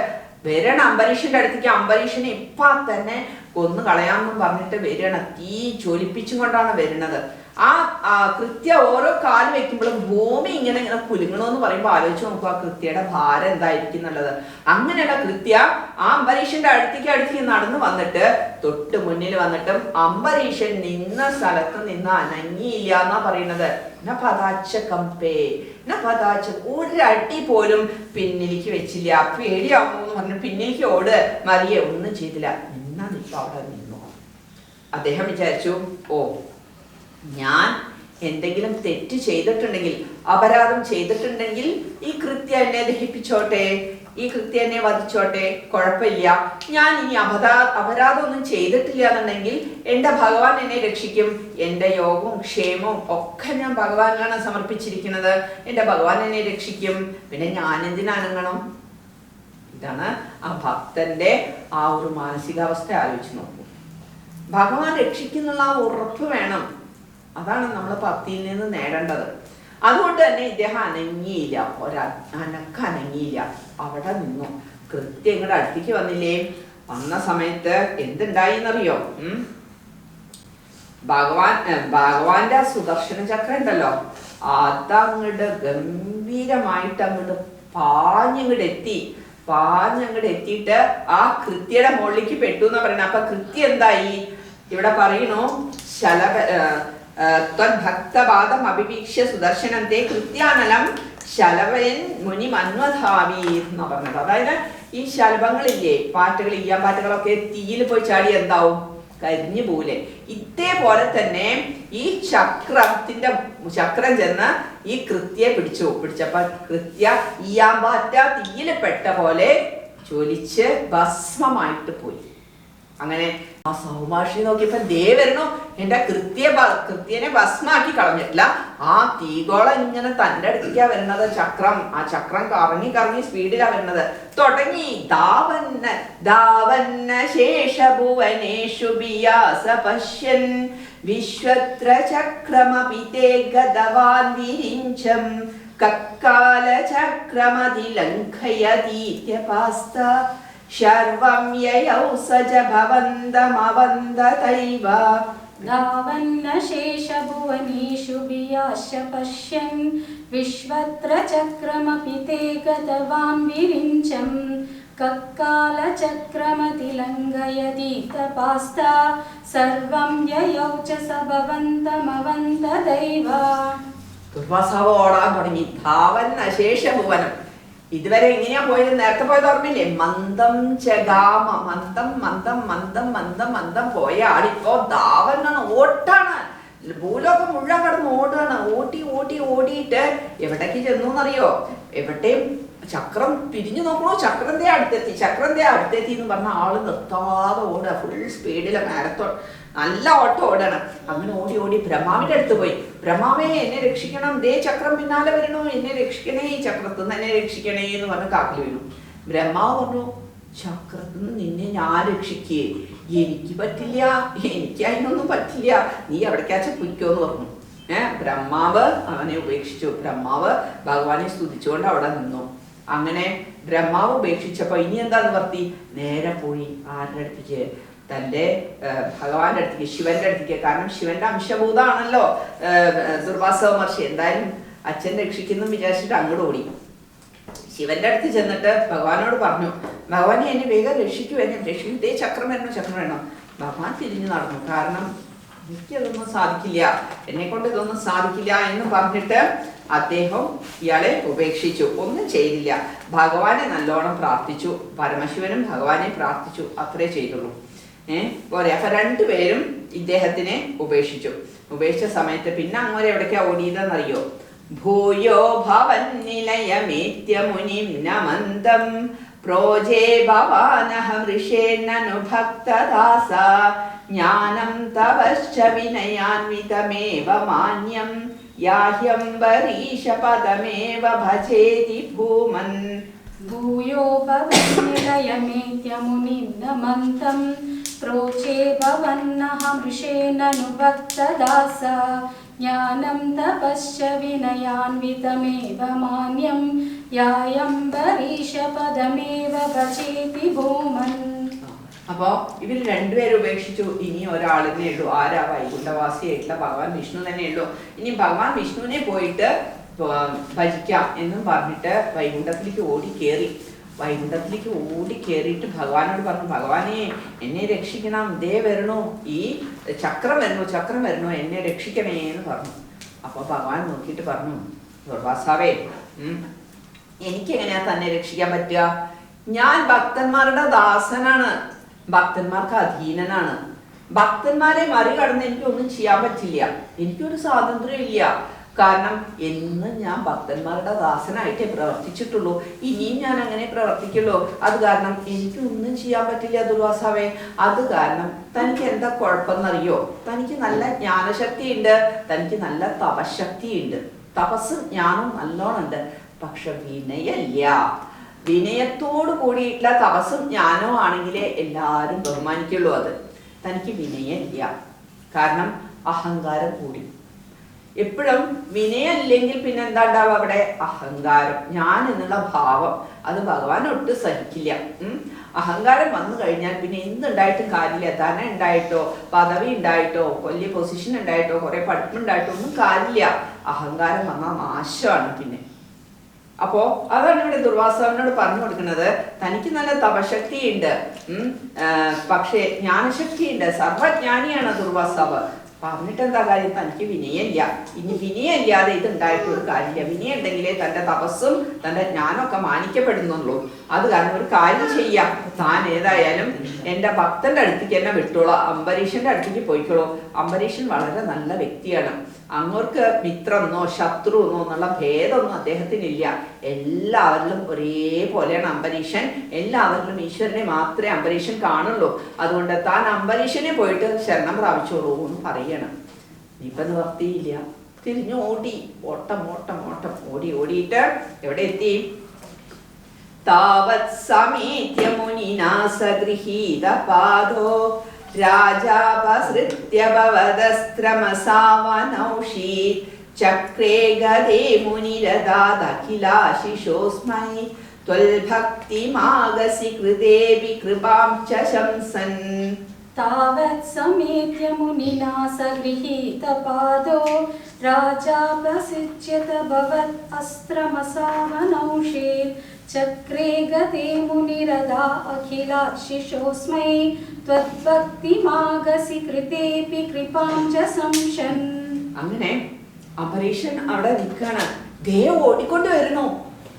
വരണ അംബരീഷന്റെ അടുത്തേക്ക്. അംബരീഷനെ ഇപ്പൊ തന്നെ കൊന്നു കളയാമെന്നും പറഞ്ഞിട്ട് വരികയാണ്. തീ ജ്വലിപ്പിച്ചും കൊണ്ടാണ് വരുന്നത്. കൃത്യ ഓരോ കാല് വെക്കുമ്പോഴും ഭൂമി ഇങ്ങനെ കുലുങ്ങണമെന്ന് പറയുമ്പോൾ ആലോചിച്ച് നോക്കുക ആ കൃത്യയുടെ ഭാരം എന്തായിരിക്കും എന്നുള്ളത്. അങ്ങനെയുള്ള കൃത്യ ആ അംബരീഷന്റെ അടുത്തേക്ക് നടന്നു വന്നിട്ട് തൊട്ട് മുന്നിൽ വന്നിട്ടും അംബരീഷൻ നിന്ന സ്ഥലത്ത് നിന്ന് അനങ്ങിയില്ല എന്നാ പറയുന്നത്. ഒരടി പോലും പിന്നിലേക്ക് വെച്ചില്ല. പേടിയാവുന്നു പറഞ്ഞു പിന്നിലേക്ക് ഓട്. മറിയെ ഒന്നും ചെയ്തില്ല. നിന്നാ നിൽക്കും അവിടെ നിന്നു. അദ്ദേഹം വിചാരിച്ചു, ഓ ഞാൻ എന്തെങ്കിലും തെറ്റ് ചെയ്തിട്ടുണ്ടെങ്കിൽ, അപരാധം ചെയ്തിട്ടുണ്ടെങ്കിൽ ഈ കൃത്യ എന്നെ ദഹിപ്പിച്ചോട്ടെ, ഈ കൃത്യ എന്നെ വധിച്ചോട്ടെ, കുഴപ്പമില്ല. ഞാൻ ഇനി അപരാധമൊന്നും ചെയ്തിട്ടില്ല എന്നുണ്ടെങ്കിൽ എൻ്റെ ഭഗവാൻ എന്നെ രക്ഷിക്കും. എൻ്റെ യോഗവും ക്ഷേമവും ഒക്കെ ഞാൻ ഭഗവാനാണ് സമർപ്പിച്ചിരിക്കുന്നത്. എൻ്റെ ഭഗവാൻ എന്നെ രക്ഷിക്കും. പിന്നെ ഞാൻ എന്തിനനങ്ങണം? ഇതാണ് ആ ഭക്തന്റെ ആ ഒരു മാനസികാവസ്ഥ. ആലോചിച്ച് നോക്കൂ. ഭഗവാൻ രക്ഷിക്കുന്നുള്ള ആ ഉറപ്പ് വേണം. അതാണ് നമ്മൾ ഭക്തിയിൽ നിന്ന് നേടേണ്ടത്. അതുകൊണ്ട് തന്നെ ഇദ്ദേഹം അനങ്ങിയില്ല. അനങ്ങിയില്ല. അവിടെ നിന്നു. കൃത്യം ഇങ്ങോട്ട് അടുത്തേക്ക് വന്നില്ലേ? വന്ന സമയത്ത് എന്തുണ്ടായി എന്നറിയോ? ഭഗവാന്റെ ആ സുദർശന ചക്രം ഉണ്ടല്ലോ, അതങ്ങോട്ട് ഗംഭീരമായിട്ട് അങ്ങോട്ട് പാഞ്ഞങ്ങോട്ട് എത്തിയിട്ട് ആ കൃത്യയുടെ മുകളിലേക്ക് പെട്ടു എന്നാ പറയുന്നത്. അപ്പൊ കൃത്യ എന്തായി? ഇവിടെ പറയണു, ഭക്തപാദം അഭിവീക്ഷ്യ സുദർശനത്തെ കൃത്യാനലം ശലഭയൻ മുനി മന്വധാവി എന്നാ പറഞ്ഞത്. അതായത് ഈ ശലഭങ്ങളില്ലേ, പാറ്റകൾ, ഈയാമ്പാറ്റകളൊക്കെ തീയിൽ പോയി ചാടി എന്താവും? കരിഞ്ഞു പോലെ. ഇതേപോലെ തന്നെ ഈ ചക്രം ചെന്ന് ഈ കൃത്യയെ പിടിച്ചപ്പോ കൃത്യ ഈയാമ്പാറ്റ തീയിൽ പെട്ട പോലെ ജ്വലിച്ച് ഭസ്മമായിട്ട് പോയി. അങ്ങനെ ആ സൗമാഷി നോക്കിയപ്പോ ദേ വരണു, എന്റെ കൃത്യനെ ഭസ്മാക്കി കളഞ്ഞിട്ടില്ല. ആ തീകോളം ഇങ്ങനെ തന്റെ അടുത്തേക്കാ വരുന്നത്. ആ ചക്രം കറങ്ങി സ്പീഡിലാ വരുന്നത്. തുടങ്ങി ധാവന്ന ശേഷഭുവനേഷു ബിയാസ പശ്യൻ വിശ്വത്ര ചക്രമപി തേ ഗതവാൻ വിരിഞ്ചം കക്കാല ചക്രമതിലംഘയതീത്യപാസ്ത ശർവം യയൗ സജ ഭവന്തമവന്തതൈവ ധാവന്ന ശേഷഭുവനേഷു ബിയാശ പശ്യൻ വിശ്വത്ര ചക്രമപി തേ ഗതവാൻ വിരിഞ്ചം കക്കാല ചക്രമതിലംഘയതീത്യപാസ്ത സർവം യയൗ ച സ ഭവന്തമവന്തതൈവ. ദുർവാസാവ് ഓടാൻ തുടങ്ങി. ധാവന്ന ശേഷഭുവനം. ഇതുവരെ എങ്ങനെയാ പോയത്? നേരത്തെ പോയത് ഓർമ്മയില്ലേ? മന്ദം ചഗാമ. മന്ദം പോയ ആളിപ്പോ ധാവനാണ്, ഓട്ടാണ്. ഭൂലോകം മുഴുവൻ കടന്ന് ഓടുകയാണ്. ഓടിയിട്ട് എവിടേക്ക് ചെന്നു എന്നറിയോ? എവിടെയും ചക്രം തിരിഞ്ഞു നോക്കണോ, ചക്രന്റെ അടുത്തെത്തി എന്ന് പറഞ്ഞ ആള് നിർത്താതെ ഓടുക. ഫുൾ സ്പീഡിലെ മാരത്തോൺ, നല്ല ഓട്ടം ഓടാണ്. അങ്ങനെ ഓടി ബ്രഹ്മാവിന്റെ അടുത്ത് പോയി. ബ്രഹ്മാവേ, എന്നെ രക്ഷിക്കണം, ദേ ചക്രം പിന്നാലെ വരണോ, എന്നെ രക്ഷിക്കണേ, ഈ ചക്രത്തിൽ നിന്ന് എന്നെ രക്ഷിക്കണേ എന്ന് പറഞ്ഞ് കാക്കിൽ വീണു. ബ്രഹ്മാവ് പറഞ്ഞു, ചക്രത്തിൽ നിന്ന് നിന്നെ ഞാൻ രക്ഷിക്കേ, എനിക്ക് പറ്റില്ല, എനിക്ക് അതിനൊന്നും പറ്റില്ല, നീ എവിടേക്കാച്ച പൊയ്ക്കോന്ന് പറഞ്ഞു. ബ്രഹ്മാവ് അവനെ ഉപേക്ഷിച്ചു. ബ്രഹ്മാവ് ഭഗവാനെ സ്തുതിച്ചുകൊണ്ട് അവിടെ നിന്നു. അങ്ങനെ ബ്രഹ്മാവ് ഉപേക്ഷിച്ചപ്പോ ഇനി എന്താ നിവർത്തി? നേരെ പോയി ആരുടെ അടുത്തേക്ക്? തൻ്റെ ഭഗവാന്റെ അടുത്തേക്ക്, ശിവന്റെ അടുത്തേക്ക്. കാരണം ശിവന്റെ അംശഭൂതാണല്ലോ ദുർവാസ മഹർഷി. എന്തായാലും അച്ഛൻ രക്ഷിക്കുന്നു വിചാരിച്ചിട്ട് അങ്ങോട്ട് ഓടി. ശിവന്റെ അടുത്ത് ചെന്നിട്ട് ഭഗവാനോട് പറഞ്ഞു, ഭഗവാനെ എന്നെ വേഗം രക്ഷിക്കൂ, ഇതേ ചക്രം വേണം. ഭഗവാൻ തിരിഞ്ഞു നടന്നു. കാരണം എനിക്കതൊന്നും സാധിക്കില്ല, എന്നെ കൊണ്ട് ഇതൊന്നും സാധിക്കില്ല എന്ന് പറഞ്ഞിട്ട് അദ്ദേഹം ഇയാളെ ഉപേക്ഷിച്ചു. ഒന്നും ചെയ്തില്ല. ഭഗവാനെ നല്ലോണം പ്രാർത്ഥിച്ചു. പരമശിവനും ഭഗവാനെ പ്രാർത്ഥിച്ചു. അത്രേ ചെയ്തുള്ളൂ. പോരെ. അപ്പൊ രണ്ടുപേരും ഇദ്ദേഹത്തിനെ ഉപേക്ഷിച്ച സമയത്ത് പിന്നെ അങ്ങോട്ട് എവിടേക്കാ ഓടിയതെന്നറിയോ? ഭൂയോ ഭവൻ നിലയമേത്യ മുനിം നമന്തം പ്രോജേ ഭവാനഹമൃഷേന്നനുഭക്തദാസ ജ്ഞാനം തവശ്ച വിനയാൻവിതമേവ മാന്യം യാഹ്യംബരീഷ പദമേവ ഭജേതി ഭൂമൻ. ഭൂയോ ഭവന്നിലയമേത്യമുനിം നമന്തം പ്രോചേ ഭവന്നഹമൃഷേനനു ഭക്തദാസ ജ്ഞാനം തപശ്ച വിനയാൻവിതമേവ മാന്യം യായംബരീഷ പദമേവ ഭജേതി ഭൂമൻ. അപ്പോ ഇവർ രണ്ടുപേരും ഉപേക്ഷിച്ചു. ഇനി ഒരാളിനെ ഉള്ളൂ. ആരാ? വൈകുണ്ഠവാസിയായിട്ടുള്ള ഭഗവാൻ വിഷ്ണു തന്നെ ഉള്ളൂ. ഇനി ഭഗവാൻ വിഷ്ണുവിനെ പോയിട്ട് ഭജിക്കാം എന്നും പറഞ്ഞിട്ട് വൈകുണ്ഠത്തിലേക്ക് ഓടി കയറിയിട്ട് ഭഗവാനോട് പറഞ്ഞു, ഭഗവാനെ എന്നെ രക്ഷിക്കണം, ദേ വരണോ, ഈ ചക്രം വരണോ, എന്നെ രക്ഷിക്കണേ എന്ന് പറഞ്ഞു. അപ്പൊ ഭഗവാൻ നോക്കിയിട്ട് പറഞ്ഞു, ദുർവാസാവേ, എനിക്കെങ്ങനെയാ തന്നെ രക്ഷിക്കാൻ പറ്റുക? ഞാൻ ഭക്തന്മാരുടെ ദാസനാണ്, ഭക്തന്മാർക്ക് അധീനനാണ്. ഭക്തന്മാരെ മറികടന്ന് എനിക്കൊന്നും ചെയ്യാൻ പറ്റില്ല. എനിക്കൊരു സ്വാതന്ത്ര്യം ഇല്ല. കാരണം എന്ന് ഞാൻ ഭക്തന്മാരുടെ ദാസനായിട്ടേ പ്രവർത്തിച്ചിട്ടുള്ളൂ. ഇനിയും ഞാൻ അങ്ങനെ പ്രവർത്തിക്കുള്ളൂ. അത് കാരണം എനിക്കൊന്നും ചെയ്യാൻ പറ്റില്ല ദുർവാസാവേ. അത് കാരണം തനിക്ക് എന്താ കുഴപ്പമെന്നറിയോ? തനിക്ക് നല്ല ജ്ഞാനശക്തി ഉണ്ട്, തനിക്ക് നല്ല തപശക്തി ഉണ്ട്, തപസ്സും ജ്ഞാനവും നല്ലോണം ഉണ്ട്. പക്ഷെ വിനയമില്ല. വിനയത്തോടു കൂടിയിട്ടുള്ള തപസ്സും ജ്ഞാനവും ആണെങ്കിലേ എല്ലാവരും ബഹുമാനിക്കുള്ളൂ. അത് തനിക്ക് വിനയമില്ല. കാരണം അഹങ്കാരം കൂടി. എപ്പോഴും വിനയമില്ലെങ്കിൽ പിന്നെ എന്താ ഉണ്ടാവുക? അവിടെ അഹങ്കാരം, ഞാൻ എന്നുള്ള ഭാവം. അത് ഭഗവാൻ ഒട്ടും സഹിക്കില്ല. അഹങ്കാരം വന്നു കഴിഞ്ഞാൽ പിന്നെ എന്തുണ്ടായിട്ടും കാര്യമില്ല. ധനം ഉണ്ടായിട്ടോ, പദവി ഉണ്ടായിട്ടോ, വലിയ പൊസിഷൻ ഉണ്ടായിട്ടോ, കുറെ പഠിപ്പുണ്ടായിട്ടോ ഒന്നും കാര്യമില്ല. അഹങ്കാരം വന്നാൽ നാശമാണ് പിന്നെ. അപ്പോ അതാണ് ഇവിടെ ദുർവാസാവിനോട് പറഞ്ഞു കൊടുക്കുന്നത്. തനിക്ക് നല്ല തപശക്തി ഉണ്ട്, പക്ഷേ ജ്ഞാനശക്തി ഉണ്ട്, സർവജ്ഞാനിയാണ് ദുർവാസാവ്. പറഞ്ഞിട്ട് എന്താ കാര്യം? തനിക്ക് വിനയമില്ല. ഇനി വിനയമില്ലാതെ ഇത് ഉണ്ടായിട്ടൊരു കാര്യമില്ല. വിനയം ഉണ്ടെങ്കിലേ തൻ്റെ തപസ്സും തൻ്റെ ജ്ഞാനമൊക്കെ മാനിക്കപ്പെടുന്നുള്ളൂ. അത് കാരണം ഒരു കാര്യം ചെയ്യാം, താൻ ഏതായാലും എൻ്റെ ഭക്തന്റെ അടുത്തേക്ക് എന്നെ വിട്ടോളൂ, അംബരീഷന്റെ അടുത്തേക്ക് പോയിക്കോളൂ. അംബരീഷൻ വളരെ നല്ല വ്യക്തിയാണ്. അങ്ങോർക്ക് മിത്രമെന്നോ ശത്രുവെന്നോ എന്നുള്ള ഭേദമൊന്നും അദ്ദേഹത്തിനില്ല. എല്ലാവരിലും ഒരേപോലെയാണ് അംബരീഷൻ. എല്ലാവരിലും ഈശ്വരനെ മാത്രമേ അംബരീഷൻ കാണുള്ളൂ. അതുകൊണ്ട് താൻ അംബരീഷനെ പോയിട്ട് ശരണം പ്രാപിച്ചോളൂ എന്ന് പറയണം. ഇപ്പൊ നിവർത്തിയില്ല. തിരിഞ്ഞു ഓടി, ഓട്ടം ഓടിയിട്ട് എവിടെ എത്തി? താവത് സമീത്യ മുനിനാ സഗൃഹീത പാദോ രാജാപസൃത്യ ഭവദസ്ത്രമസാവനൗഷീത് ചക്രേ ഗദേ മുനിരദാദഖിലാശിഷോസ്മൈ ത്വൽഭക്തിമാഗസി കൃതേപി കൃപാം ച ശംസൻ. താവത് സമേത്യ മുനിനാ സഗൃഹീത പാദോ രാജാപസൃജ്യത ഭവത് അസ്ത്രമസാവനൗഷീത് ചക്രേ ഗതേ മുനിരദാ അഖിലാശിഷോസ്മൈ ത്വദ്ഭക്തിമാഗസി കൃതേപി കൃപാം ച സംശൻ. അങ്ങനെ അംബരീഷൻ അവിടെ നിൽക്കാണ്. ദേ ഓടിക്കൊണ്ട് വരുന്നു.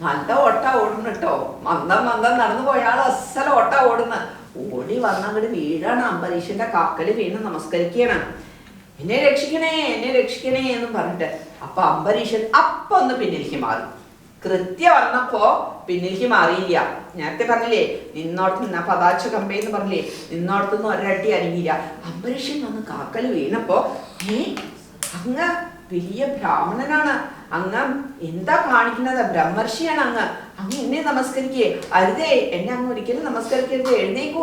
നല്ല ഓട്ട ഓടുന്നു കേട്ടോ. മന്ദം നടന്നു പോയാൾ അസല ഓട്ട ഓടുന്നു. ഓടി വന്നങ്ങോട്ട് വീഴാണ്. അംബരീഷന്റെ കാക്കല് വീണ് നമസ്കരിക്കുകയാണ്. എന്നെ രക്ഷിക്കണേ എന്ന് പറഞ്ഞിട്ട്. അപ്പൊ അംബരീഷൻ അപ്പൊ ഒന്ന് പിന്നിലേക്ക് മാറി. കൃത്യം വന്നപ്പോ പിന്നിലേക്ക് മാറിയില്ല. നേരത്തെ പറഞ്ഞില്ലേ, നിന്നോടത്ത് നിന്ന പതാച്ച കമ്പയെന്ന് പറഞ്ഞില്ലേ, നിന്നോടത്തുനിന്ന് ഒരടി അനങ്ങിയില്ല. അംബരീഷൻ വന്ന് കാക്കല് വീണപ്പോ, അങ്ങ് വലിയ ബ്രാഹ്മണനാണ്, അങ്ങ് എന്താ കാണിക്കുന്നത്? ബ്രഹ്മർഷിയാണ് അങ്ങ് എന്നെ നമസ്കരിക്കേ, അരുതേ, എന്നെ അങ്ങ് ഒരിക്കലും നമസ്കരിക്കരുത്, എഴുന്നേക്കൂ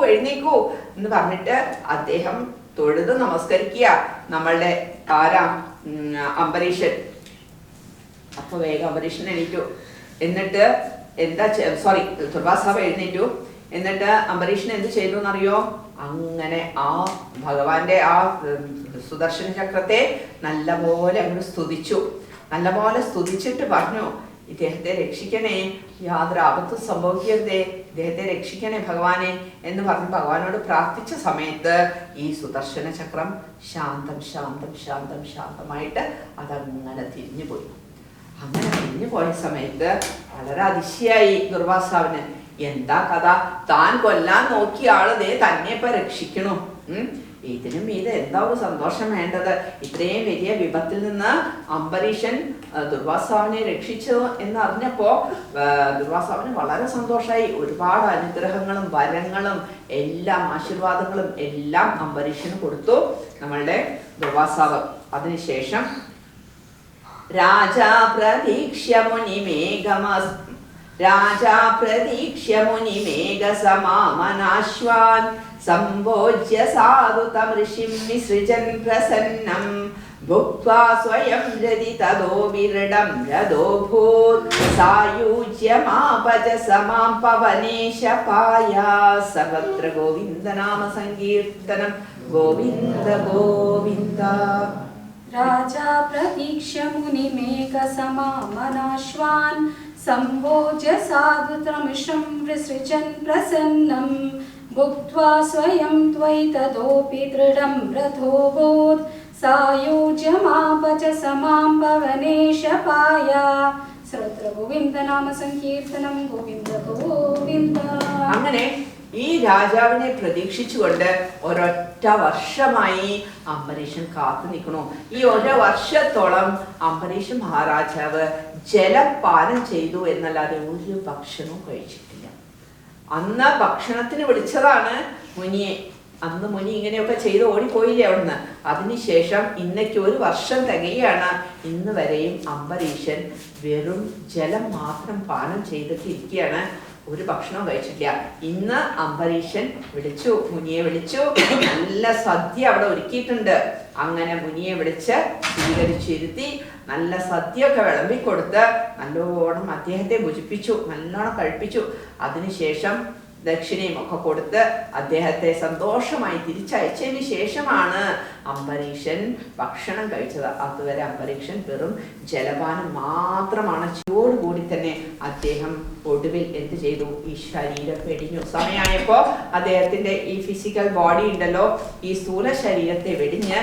എന്ന് പറഞ്ഞിട്ട് അദ്ദേഹം തൊഴുത് നമസ്കരിക്കുക നമ്മളുടെ ആരാ? അംബരീഷൻ. അപ്പൊ വേഗം അംബരീഷൻ എണീറ്റു. എന്നിട്ട് ദുർവാസാവ് എഴുന്നേറ്റു. എന്നിട്ട് അംബരീഷൻ എന്ത് ചെയ്തു എന്നറിയോ? അങ്ങനെ ആ ഭഗവാന്റെ ആ സുദർശന ചക്രത്തെ നല്ലപോലെ അങ്ങോട്ട് സ്തുതിച്ചു. നല്ലപോലെ സ്തുതിച്ചിട്ട് പറഞ്ഞു, ഇദ്ദേഹത്തെ രക്ഷിക്കണേ, യാതൊരു ആപത്തും സംഭവിക്കരുതേ, ഇദ്ദേഹത്തെ രക്ഷിക്കണേ ഭഗവാനെ എന്ന് പറഞ്ഞ് ഭഗവാനോട് പ്രാർത്ഥിച്ച സമയത്ത് ഈ സുദർശന ചക്രം ശാന്തമായിട്ട് അതങ്ങനെ തിരിഞ്ഞുപോയി. അങ്ങനെ തിരിഞ്ഞുപോയ സമയത്ത് വളരെ അതിശയായി ദുർവാസാവിന്. എന്താ കഥ? താൻ കൊല്ലാൻ നോക്കിയ ആള് തന്നെ ഇപ്പൊ രക്ഷിക്കണു. ഇതിനും ഇത് എന്താ ഒരു സന്തോഷം വേണ്ടത്? ഇത്രയും വലിയ വിപത്തിൽ നിന്ന് അംബരീഷൻ ദുർവാസാവിനെ രക്ഷിച്ചു എന്നറിഞ്ഞപ്പോ ദുർവാസാവിന് വളരെ സന്തോഷമായി. ഒരുപാട് അനുഗ്രഹങ്ങളും വരങ്ങളും എല്ലാം ആശീർവാദങ്ങളും എല്ലാം അംബരീഷന് കൊടുത്തു നമ്മളുടെ ദുർവാസാവ്. അതിനുശേഷം രാജാ പ്രതീക്ഷ്യ മുനിമേഘസമാമനാശ്വാൻ സംഭോജ്യ സാധുതം ഋഷിം വിസൃജൻ പ്രസന്നം ഭുക്ത്വാ സ്വയം രതി തദോ വിരടം രഥോഭൂത് സായുജ്യമാപജ സമാം പവനേശപായ. സർവത്ര ഗോവിന്ദനാമ സങ്കീർത്തനം. ഗോവിന്ദ ഗോവിന്ദ. राजा प्रतीक्ष्य मुनिमेघसमामनाश्वान् सम्भोज्य साधुत्रमिषं विसृजन् प्रसन्नं भुक्त्वा स्वयं त्वयि ततोऽपि दृढं रथोऽभूत् सायुज्यमापच समां पवनेशपाय. सर्वत्र गोविन्दनाम सङ्कीर्तनं. गोविन्द गोविन्द. അങ്ങനെ ഈ രാജാവിനെ പ്രതീക്ഷിച്ചുകൊണ്ട് ഒരൊറ്റ വർഷമായി അംബരീഷൻ കാത്തു നിൽക്കണു. ഈ ഒരു വർഷത്തോളം അംബരീഷൻ മഹാരാജാവ് ജലപാനം ചെയ്തു എന്നല്ലാതെ ഒരു ഭക്ഷണവും കഴിച്ചിട്ടില്ല. അന്ന് ഭക്ഷണത്തിന് വിളിച്ചതാണ് മുനിയെ. അന്ന് മുനി ഇങ്ങനെയൊക്കെ ചെയ്ത് ഓടിപ്പോയില്ലേ അവിടുന്ന്. അതിനുശേഷം ഇന്നേക്ക് ഒരു വർഷം തികയാണ്. ഇന്ന് വരെയും അംബരീഷൻ വെറും ജലം മാത്രം പാനം ചെയ്തിട്ട് ഇരിക്കുകയാണ്. ഒരു ഭക്ഷണവും കഴിച്ചിട്ടില്ല. ഇന്ന് അംബരീഷൻ മുനിയെ വിളിച്ചു. നല്ല സദ്യ അവിടെ ഒരുക്കിയിട്ടുണ്ട്. അങ്ങനെ മുനിയെ വിളിച്ച് സ്വീകരിച്ചിരുത്തി നല്ല സദ്യയൊക്കെ വിളമ്പിക്കൊടുത്ത് നല്ലോണം അദ്ദേഹത്തെ ഭുജിപ്പിച്ചു, നല്ലോണം കഴിപ്പിച്ചു. അതിനുശേഷം ദക്ഷിണയും ഒക്കെ കൊടുത്ത് അദ്ദേഹത്തെ സന്തോഷമായി തിരിച്ചയച്ചതിന് ശേഷമാണ് അംബരീഷൻ ഭക്ഷണം കഴിച്ചത്. അതുവരെ അംബരീഷൻ വെറും ജലപാനം മാത്രമാണ്. ചൂടോടുകൂടി തന്നെ അദ്ദേഹം ഒടുവിൽ എന്ത് ചെയ്തു? ഈ ശരീരം വെടിഞ്ഞു. സമയമായപ്പോ അദ്ദേഹത്തിന്റെ ഈ ഫിസിക്കൽ ബോഡി ഉണ്ടല്ലോ, ഈ സ്ഥൂല ശരീരത്തെ വെടിഞ്ഞ്